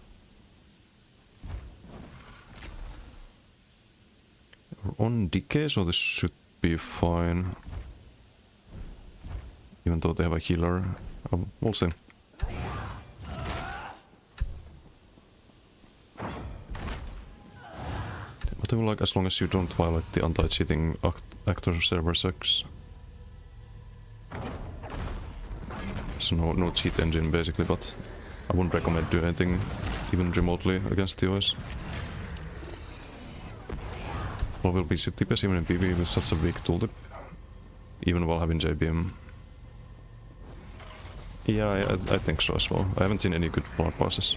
We're on decay, so this should be fine. Even though they have a healer. We'll see. But I will like as long as you don't violate the anti-cheating actor server sex. So no cheat engine basically, but I wouldn't recommend doing anything even remotely against the OS. Well, will be TPS even in PV with such a weak tooltip, even while having JBM. Yeah, I think so as well. I haven't seen any good polar passes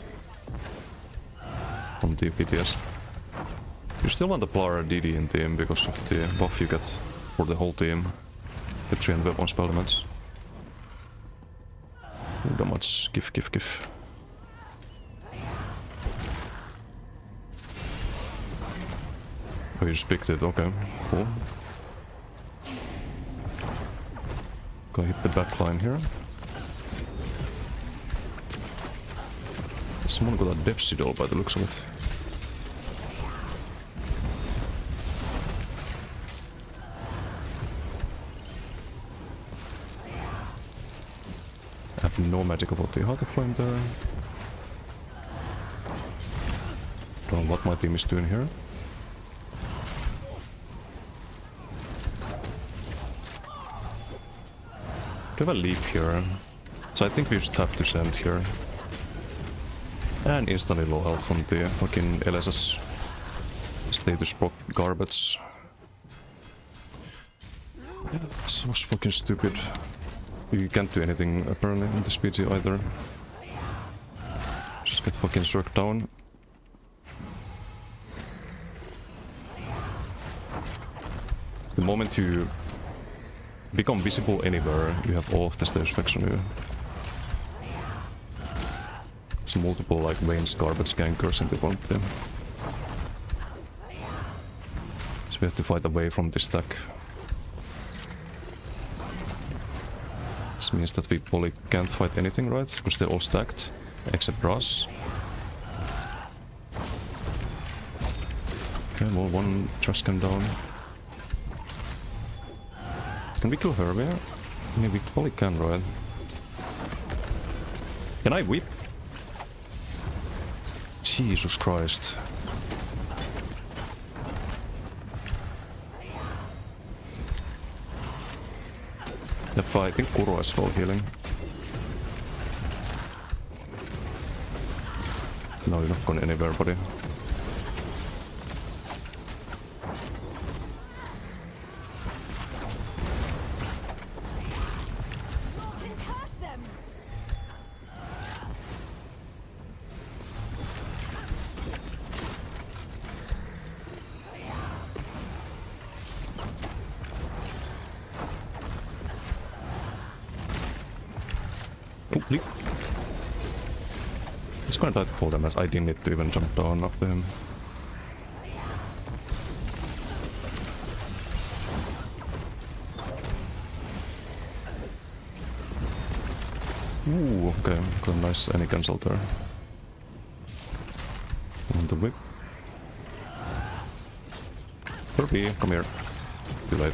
from the PTS. You still want the Plar DD in team because of the buff you get for the whole team. Get 300 weapon spell damage. How much? Give. Oh, you just picked it, okay, cool. Gonna hit the back line here. Someone got a Devsidol by the looks of it. I have no magic about the Heart of Flame there. Don't know what my team is doing here. Do have a leap here, so I think we just have to send here. And instantly low health from the fucking LSS status proc garbage. Yeah, that was fucking stupid. You can't do anything apparently on this PG either. Just get fucking struck down. The moment you become visible anywhere, you have all of the stage effects on you. There's multiple like Vayne's garbage gankers in the front there. So we have to fight away from this stack. This means that we probably can't fight anything, right? Because they're all stacked, except Brass. Okay, well, one trash can down. Can we kill her there? Maybe we probably can, right? Can I whip? Jesus Christ. If I think Kuro is full healing. No, you're not going anywhere, buddy. It's gonna die to full damage. I didn't need to even jump down after him. Ooh, okay, got a nice any cancel there. On the whip. Kirby, come here. Too late.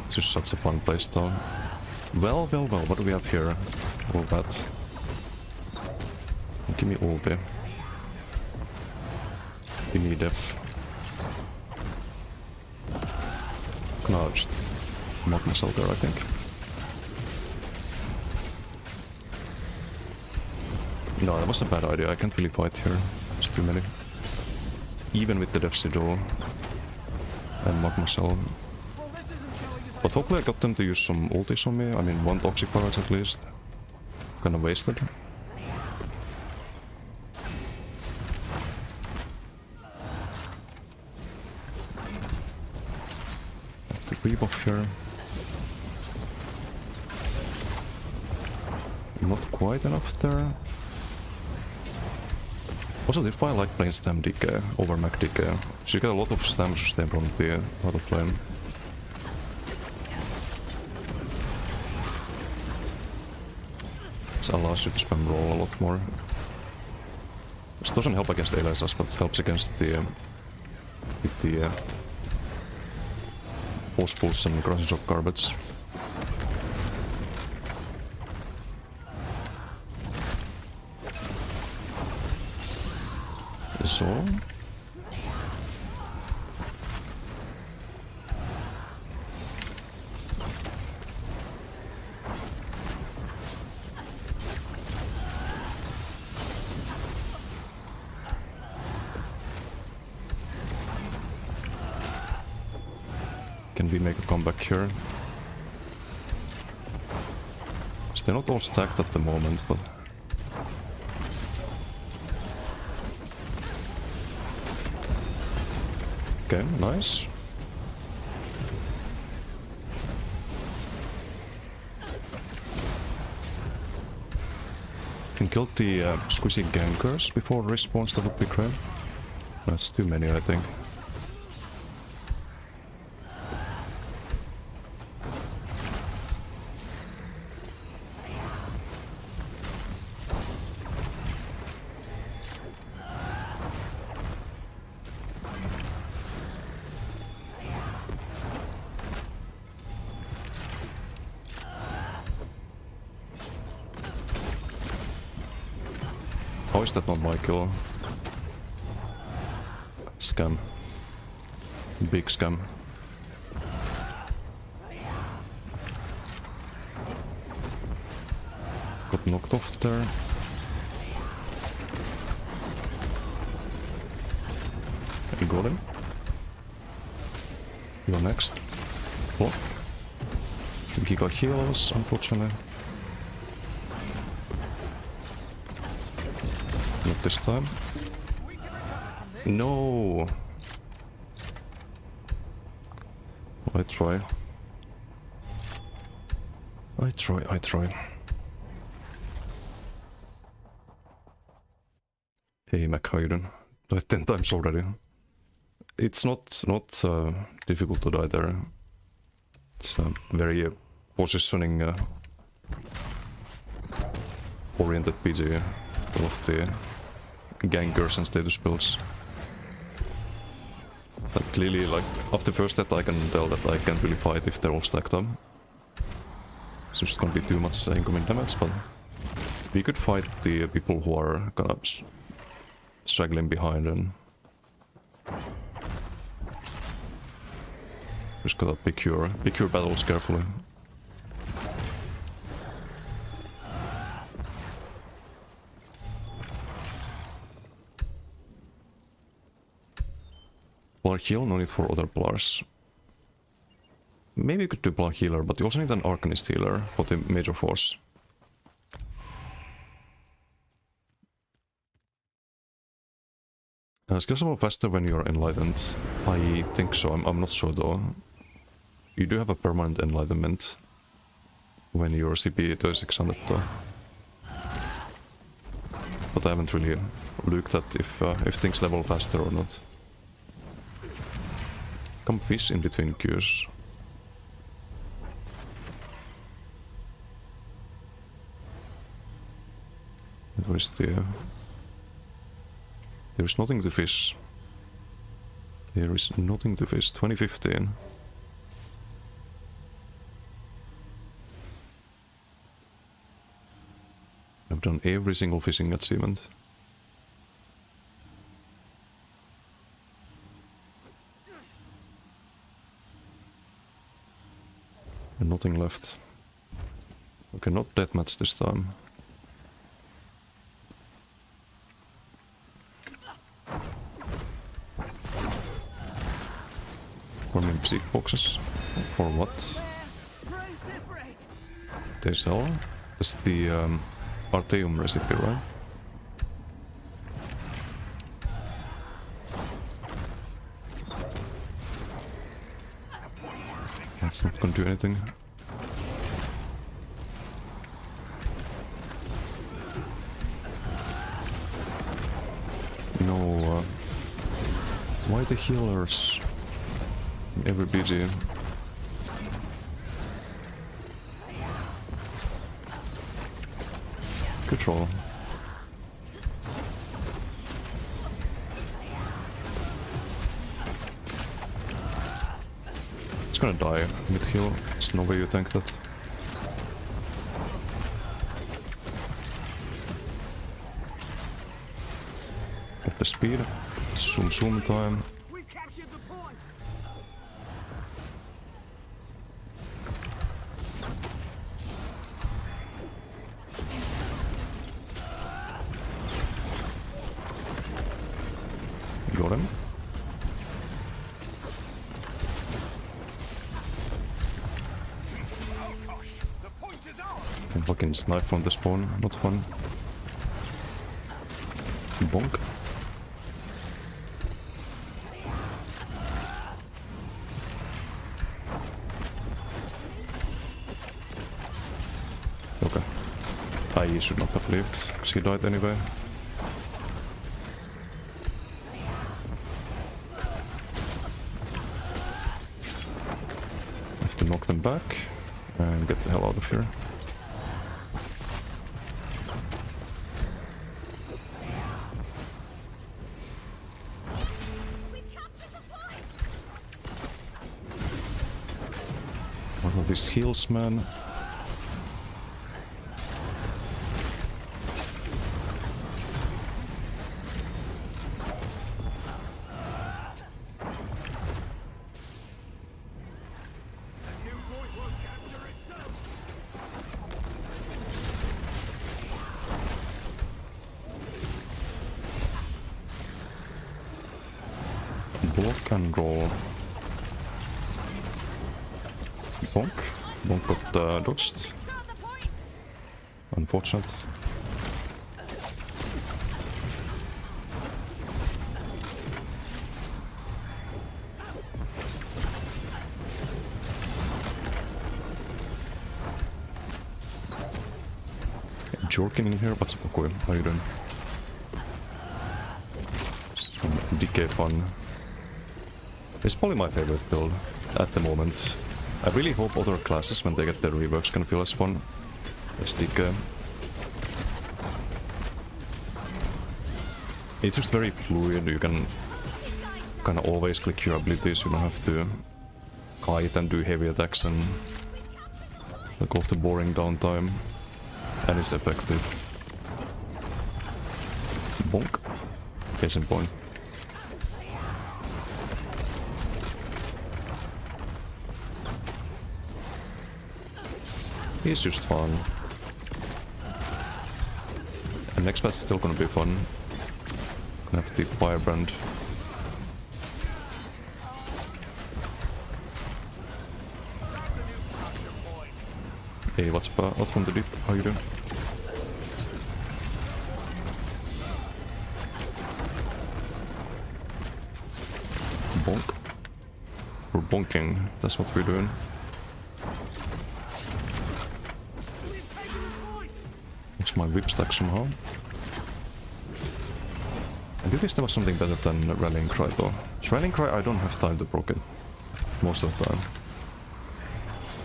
It's just such a fun place though. Well, what do we have here? All that. Give me ulti. Give me def. No, just mock myself there, I think. No, that was a bad idea. I can't really fight here. There's too many. Even with the def Sido and mock myself. But hopefully I got them to use some ultis on me. I mean, one toxic barrage at least. Kinda wasted. Have to creep off here. Not quite enough there. Also, if I like playing stam decay over mech decay, so you get a lot of stam sustain from the out of flame. It allows you to spam roll a lot more. This doesn't help against Elias, but it helps against the force pulse and crosses of garbage. So can we make a comeback here? So they're not all stacked at the moment, but okay, nice. Can kill the squishy gankers before respawns, that would be great. That's too many, I think. How is that not my kill? Scam. Big scam. Got knocked off there. You got him. You're next. Block. He got heals, unfortunately. Not this time. No. I try. Hey, Mac, how you doing? Died 10 times already. It's not difficult to die there. It's very positioning oriented PG of the gankers and status builds. But clearly, like, after first that I can tell that I can't really fight if they're all stacked up. It's just gonna be too much incoming damage, but we could fight the people who are kind of straggling behind and just gotta pick your battles carefully. Polar heal, no need for other polars. Maybe you could do polar healer, but you also need an arcanist healer for the major force. Skills level faster when you're enlightened. I think so, I'm not sure though. You do have a permanent enlightenment when you're CP 3600 though. But I haven't really looked at if things level faster or not. Come fish in between queues. Where's the There is nothing to fish. There is nothing to fish. 2015. I've done every single fishing achievement. And nothing left. Okay, not deathmatch this time. Forming seed boxes. For what? There's all. That's the Arteum recipe, right? That's not gonna do anything. No, why the healers in every BG? Good roll. It's gonna die mid-heal. There's no way you tank that. Get the speed. Zoom time. We captured the point. Got him. And fucking snipe from the spawn, not fun. Bonk. Okay. I should not have lived, because he died anyway. Have to knock them back and get the hell out of here. What are these heals, man? Block and roll. Bonk. Bonk got dodged. Unfortunate. Jorkin in here? What's up, Okoi? How you doing? Some decay fun. It's probably my favorite build at the moment. I really hope other classes, when they get their reworks, gonna feel as fun as decay. It's just very fluid. You can kind of always click your abilities. You don't have to kite and do heavy attacks and go off the boring downtime. And it's effective. Bonk. Case in point. It's just fun. And next match is still gonna be fun. Gonna have the firebrand. Hey, what's up? Out from the deep? How you doing? Bonk. We're bonking. That's what we're doing. It's my whip stack somehow. I do guess there was something better than Rallying Cry though. So Rallying Cry, I don't have time to proc it. Most of the time.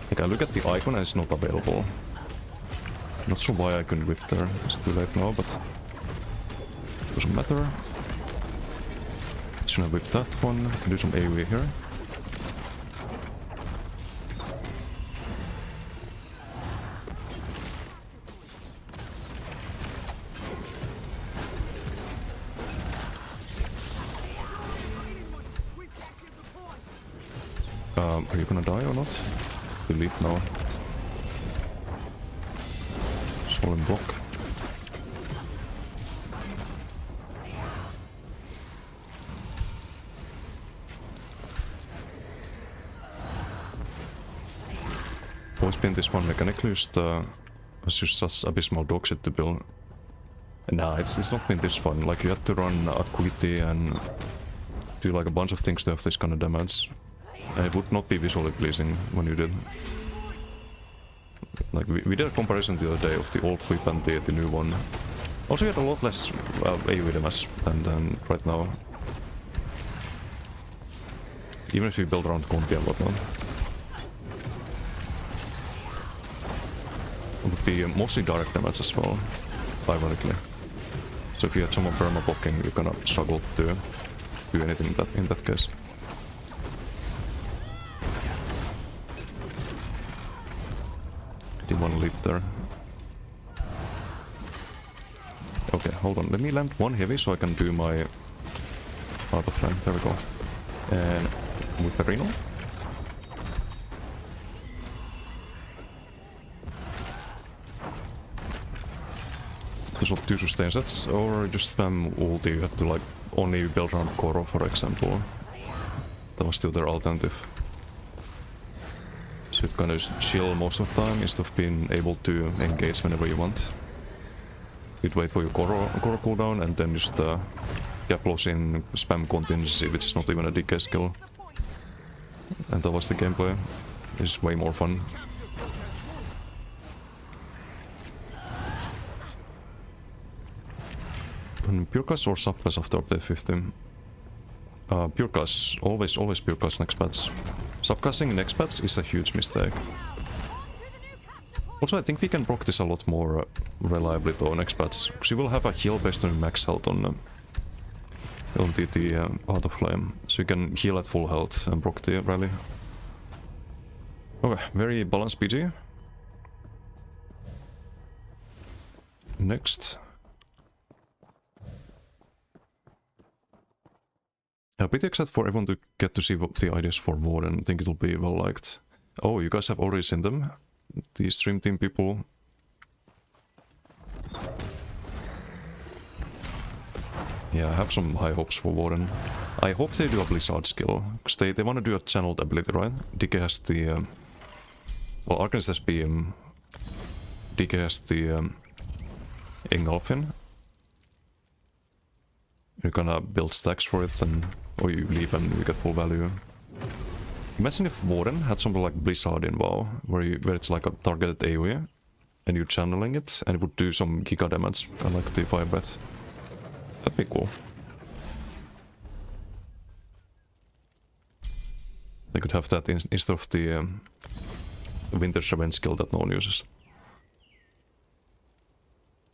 Like I look at the icon and it's not available. Not sure why I couldn't whip there. It's too late now, but doesn't matter. Should I whip that one? Do some AoE here. Are you gonna die or not? Believe now. Solid block. Always been this one mechanically just such abysmal dog shit to build. Nah, it's not been this fun. Like you had to run acuity and do like a bunch of things to have this kind of damage. And it would not be visually pleasing when you did. Like we did a comparison the other day of the old whip and the new one. Also you had a lot less AoE damage than right now. Even if you build around Conti and whatnot. It would be mostly direct damage as well, ironically. So if you had someone perma blocking, you're gonna struggle to do anything in that case. Didn't want to leave there. Okay, hold on. Let me land one heavy so I can do my out of flank. There we go. And with the Reno. There's not 2 sustain sets, or just spam ulti. You have to like only build around Koro, for example. That was still their alternative. So it kind of just chill most of the time instead of being able to engage whenever you want. You'd wait for your Koro cooldown and then just Diablos in spam contingency, which is not even a DK skill. And that was the gameplay. It's way more fun. Pure class or sub class after update 15? Pure class, always pure class next patch. Subclassing next patch is a huge mistake. Also, I think we can proc this a lot more reliably though next patch, because you will have a heal based on max health on the Art of Flame, so you can heal at full health and proc the rally. Okay, very balanced PG. Next. Yeah, pretty excited for everyone to get to see what the ideas for Warden. I think it'll be well liked. Oh, you guys have already seen them? The stream team people. Yeah, I have some high hopes for Warden. I hope they do a Blizzard skill, because they want to do a channeled ability, right? DK has the... well, Arcanist has BM. DK has the Engulfin. You're gonna build stacks for it, and or you leave and you get full value. Imagine if Warden had something like Blizzard in WoW, where it's like a targeted AoE, and you're channeling it, and it would do some giga damage, kind of like the Fire Breath. That'd be cool. They could have that instead of the Winter's Revenge skill that no one uses.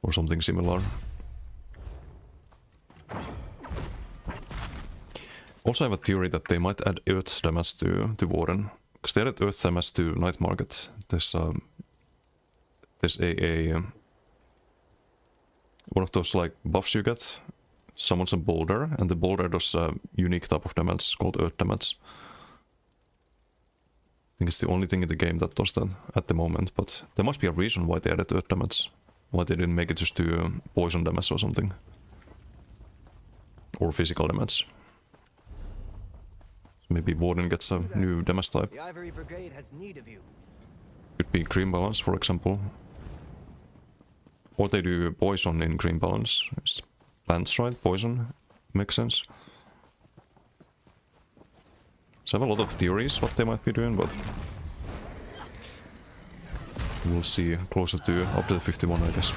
Or something similar. Also, I have a theory that they might add Earth damage to Warden. Because they added Earth damage to Night Market. There's one of those like buffs you get. Summons a boulder, and the boulder does a unique type of damage called Earth damage. I think it's the only thing in the game that does that at the moment, but there must be a reason why they added Earth damage. Why they didn't make it just do poison damage or something. Or physical damage. Maybe Warden gets a new damage type. The Ivory Brigade has need of you. Could be Green Balance, for example. Or they do poison in Green Balance. It's plants, right? Poison. Makes sense. So I have a lot of theories what they might be doing, but we'll see closer to update 51, I guess.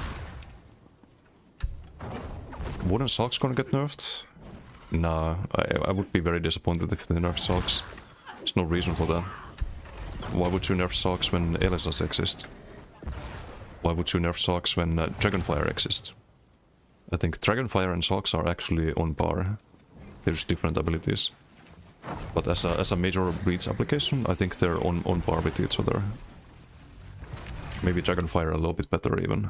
Warden Sulk's gonna get nerfed? Nah, I would be very disappointed if they nerf Sulks. There's no reason for that. Why would you nerf Sulks when Elisas exist? Why would you nerf Sulks when Dragonfire exists? I think Dragonfire and Sulks are actually on par. there's different abilities. But as a major breach application, I think they're on par with each other. Maybe Dragonfire a little bit better even.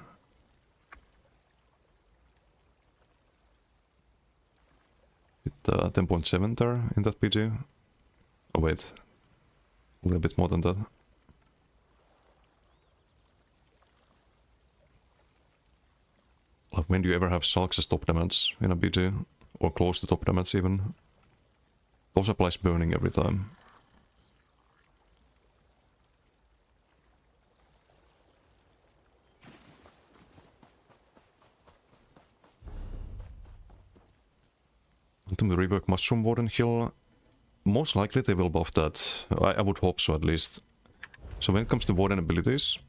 With 10.7 there in that PG. Oh wait, a little bit more than that. Like, when do you ever have Shulks as top damage in a BG? Or close to top damage even? Also applies burning every time. To rework Mushroom Warden Hill. Most likely they will buff that. I would hope so at least. So when it comes to Warden abilities,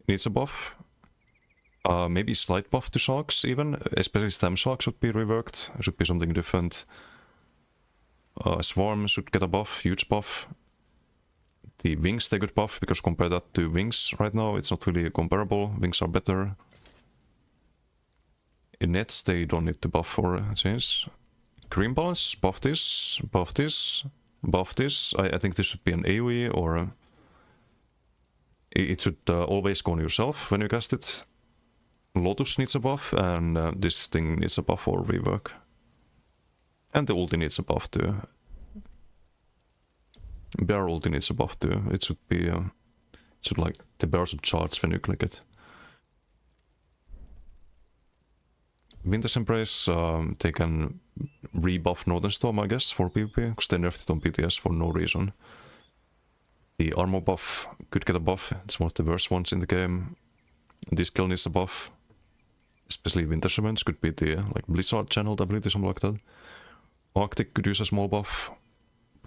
needs a buff. Maybe slight buff to Shulks even, especially Stem Shulks should be reworked, should be something different. Swarm should get a buff, huge buff. The Wings they could buff, because compare that to Wings right now, it's not really comparable, Wings are better. In Nets they don't need to buff or change. Green Balance, buff this, buff this, buff this. I think this should be an AoE or... it should always go on yourself when you cast it. Lotus needs a buff, and this thing needs a buff or rework. And the ulti needs a buff too. Bear ulti needs a buff too. It should be... like... the bear should charge when you click it. Winter's Embrace, they can rebuff Northern Storm, I guess, for PvP, because they nerfed it on PTS for no reason. The armor buff could get a buff, it's one of the worst ones in the game. This skill needs a buff. Especially Winter's Revenge could be the like Blizzard channeled ability, something like that. Arctic could use a small buff.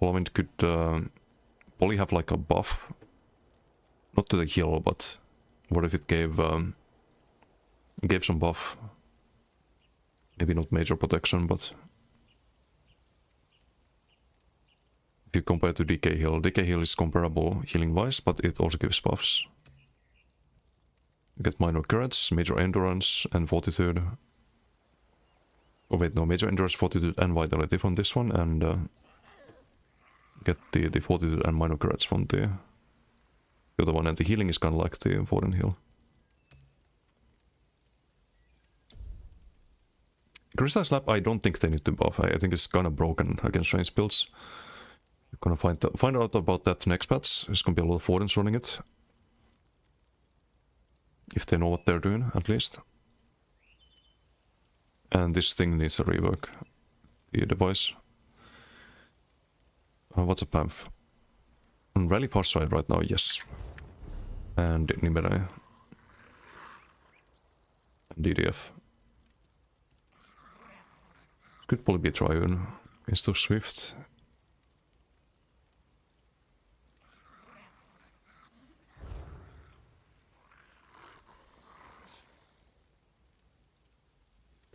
Polarwind could probably have like a buff. Not to the heal, but what if it gave some buff? Maybe not major protection, but if you compare to Decay Heal is comparable healing wise, but it also gives buffs. You get minor courage, major endurance, and fortitude. Oh wait, no, major endurance, fortitude, and vitality from this one, and get the fortitude and minor courage from the other one, and the healing is kind of like the Warden heal. Crystal Slap, I don't think they need to buff. I think it's kind of broken against range builds. We're gonna find out about that next patch. There's gonna be a lot of Wardens running it. If they know what they're doing, at least. And this thing needs a rework. The device. What's a Pamph? On Rally Pass side right now, yes. And Nimere. And DDF. Could probably be Triune instead of Swift.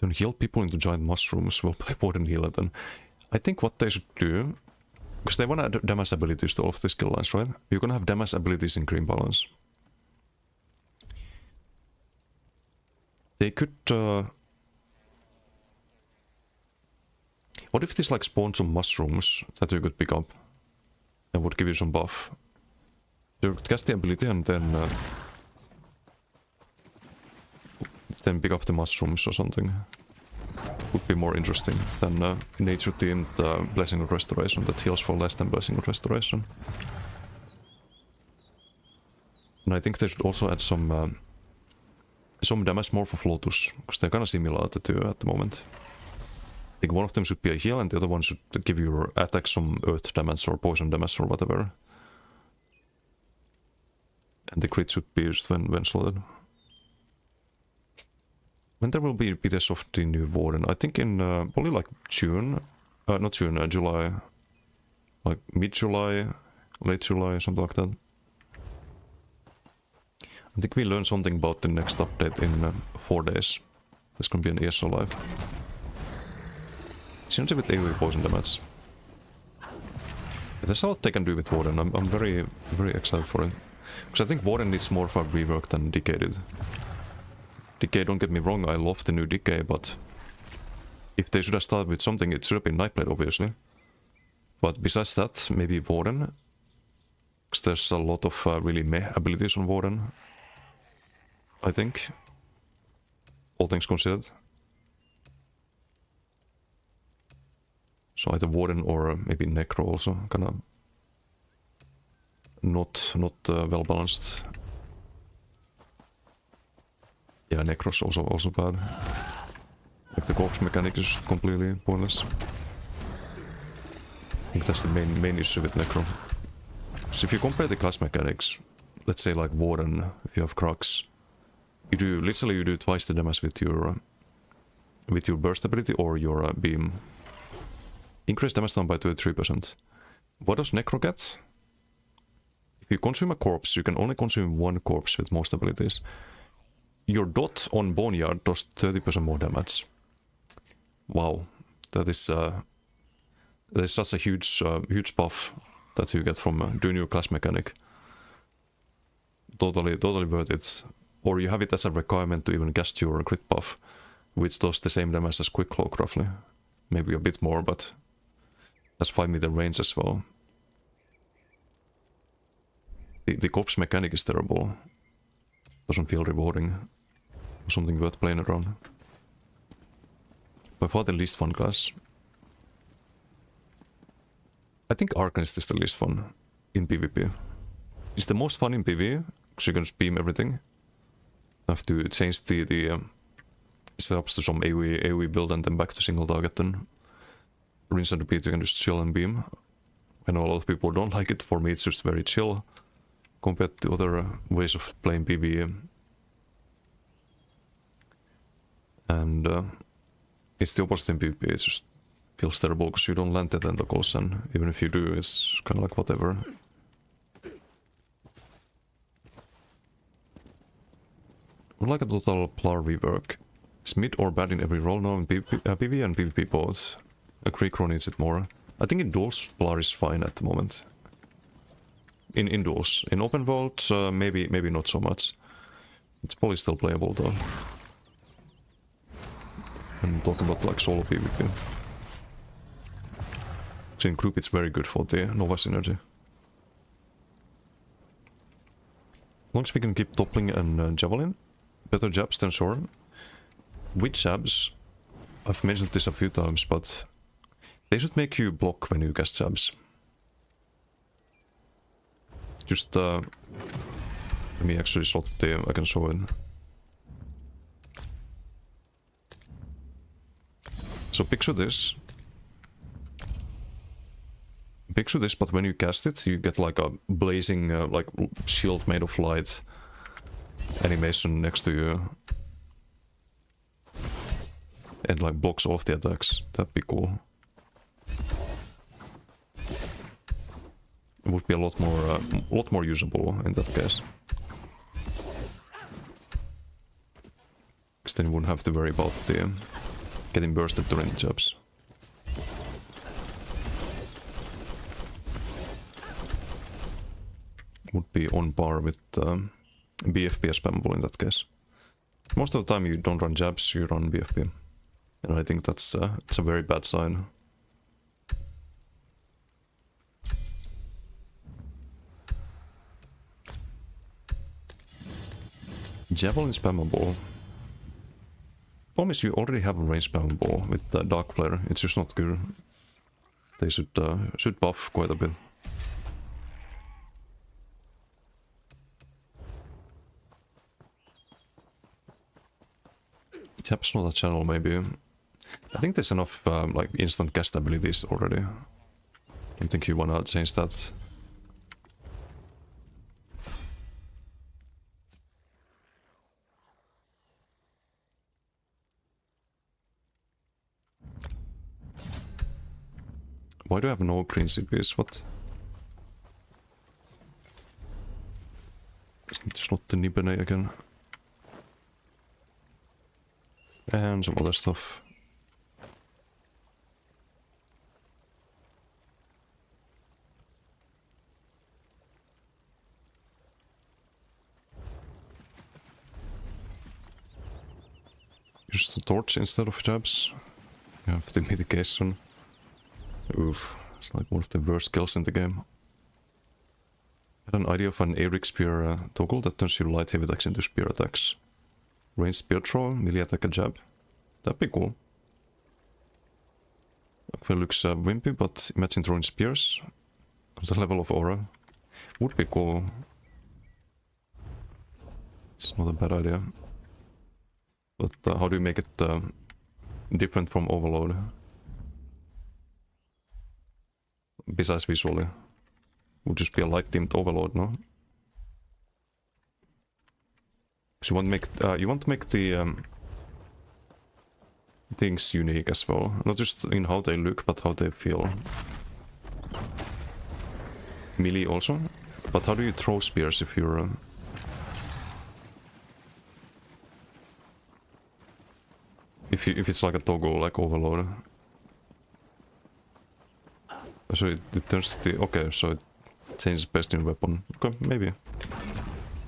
Don't heal people into giant mushrooms, will play Warden healer then. I think what they should do, because they want to add damage abilities to all of the skill lines, right? You're gonna have damage abilities in Green Balance. They could... what if this like spawned some mushrooms that you could pick up and would give you some buff? You could cast the ability and then pick up the mushrooms or something. Would be more interesting than nature themed Blessing of Restoration that heals for less than Blessing of Restoration. And I think they should also add some damage more for Lotus, because they're kind of similar to the two at the moment. I think one of them should be a heal and the other one should give your attack some earth damage or poison damage or whatever. And the crit should be used when slotted. When there will be PTS of the new Warden? I think in probably like June. Not June, July. Like mid-July, late July, something like that. I think we learn something about the next update in 4 days. There's gonna be an ESO live. Seems a bit AoE poison damage. That's what they can do with Warden. I'm very, very excited for it. Because I think Warden needs more of a rework than Decay did. Decay, don't get me wrong, I love the new Decay, but if they should have started with something, it should have been Nightblade, obviously. But besides that, maybe Warden. Because there's a lot of really meh abilities on Warden, I think. All things considered. So either Warden or maybe Necro also, kinda not well balanced. Yeah, Necro's also bad. Like the corpse mechanic is completely pointless. I think that's the main issue with Necro. So if you compare the class mechanics, let's say like Warden, if you have Crux, you do twice the damage with your burst ability or your beam. Increase damage down by 23%. What does Necro get? If you consume a corpse, you can only consume one corpse with most abilities. Your dot on Boneyard does 30% more damage. Wow, that is such a huge buff that you get from doing your class mechanic. Totally worth it. Or you have it as a requirement to even cast your crit buff, which does the same damage as Quick Cloak roughly. Maybe a bit more, but has 5 meter range as well. The corpse mechanic is terrible. Doesn't feel rewarding. Something worth playing around. By far the least fun class. I think Arcanist is the least fun in PvP. It's the most fun in PvE, because you can just beam everything. I have to change the setups to some AoE build and then back to single target, then rinse and repeat, you can just chill and beam. I know a lot of people don't like it, for me it's just very chill compared to other ways of playing PvE. And it's the opposite in PvP, it just feels terrible because you don't land the tentacles, and even if you do, it's kind of like whatever. Would like a total Plar rework. Is mid or bad in every role now in PvE and PvP both? Agree needs it more. I think in duels, Plar is fine at the moment. In duels. In open world, maybe not so much. It's probably still playable though. I'm talking about like solo PvP. So in group it's very good for the Nova synergy. As long as we can keep toppling and javelin. Better jabs than Soren. With jabs, I've mentioned this a few times, but they should make you block when you cast jabs. Just let me actually shot the, I can show it. So picture this. Picture this, but when you cast it, you get like a blazing like shield made of light animation next to you. And like blocks off the attacks. That'd be cool. It would be a lot more usable in that case. Because then you wouldn't have to worry about the getting bursted during the jabs. Would be on par with BFP as spammable in that case. Most of the time you don't run jabs, you run BFP. And I think that's it's a very bad sign. Javelin spammable. Problem is you already have a range spammable with the Dark Flare, it's just not good. They should buff quite a bit. Tap's not a channel, maybe. I think there's enough like instant cast abilities already. I don't think you wanna change that. Why do I have no green CPs? What? It's not the Nibene again. And some other stuff. Use the torch instead of jabs. You have the mitigation. Oof, it's like one of the worst kills in the game. I had an idea of an Eric spear toggle that turns your light heavy attacks into spear attacks. Range spear throw, melee attack and jab. That'd be cool. Okay, looks wimpy, but imagine throwing spears on the level of aura. Would be cool. It's not a bad idea. But how do you make it different from Overload? Besides visually. Would just be a light dimmed Overload, no? So you want to make the things unique as well. Not just in how they look, but how they feel. Melee also. But how do you throw spears if you're... If it's like a toggle, like Overload. So it turns the... Okay, so it changes best in weapon. Okay, maybe.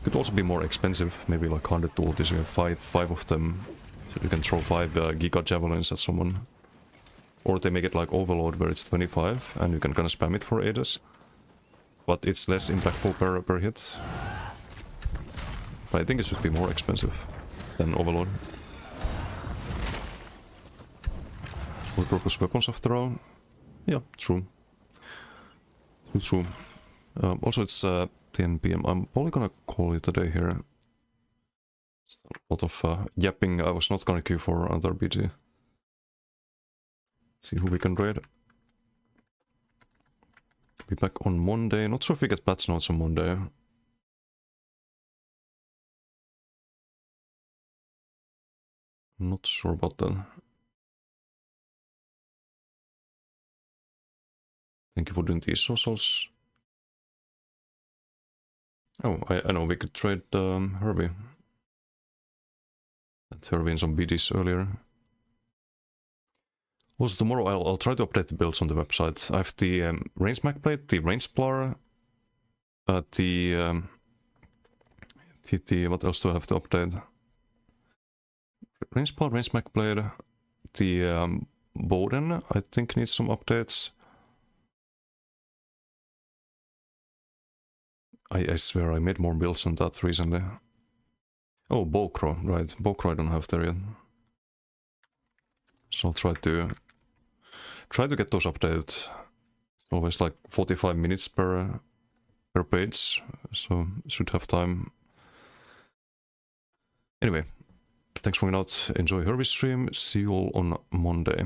Could also be more expensive. Maybe like 100 ultis, you have five of them. So you can throw 5 Giga Javelins at someone. Or they make it like Overload where it's 25 and you can kind of spam it for ages. But it's less impactful per hit. But I think it should be more expensive than Overload. Will purpose weapons after all? Yeah, true. True. Also it's 10 PM. I'm probably gonna call it a day here. Still a lot of yapping. I was not gonna queue for another BG. See who we can raid. Be back on Monday. Not sure if we get patch notes on Monday. Not sure about that. Thank you for doing these socials. Oh, I know we could trade Herbie. And Herbie in some BDs earlier. Also tomorrow I'll try to update the builds on the website. I have the range mag plate, the range splar, the what else do I have to update? Range splar, range mag blade, the Bowden I think needs some updates. I swear I made more builds than that recently. Oh, Bowcrow, right. Bowcrow I don't have there yet. So I'll try to get those updated. It's always like 45 minutes per page, so should have time. Anyway, thanks for hanging out. Enjoy Herbie's stream. See you all on Monday.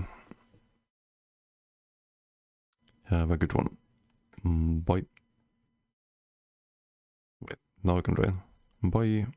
Have a good one. Bye. Wait, now I can raid. Bye.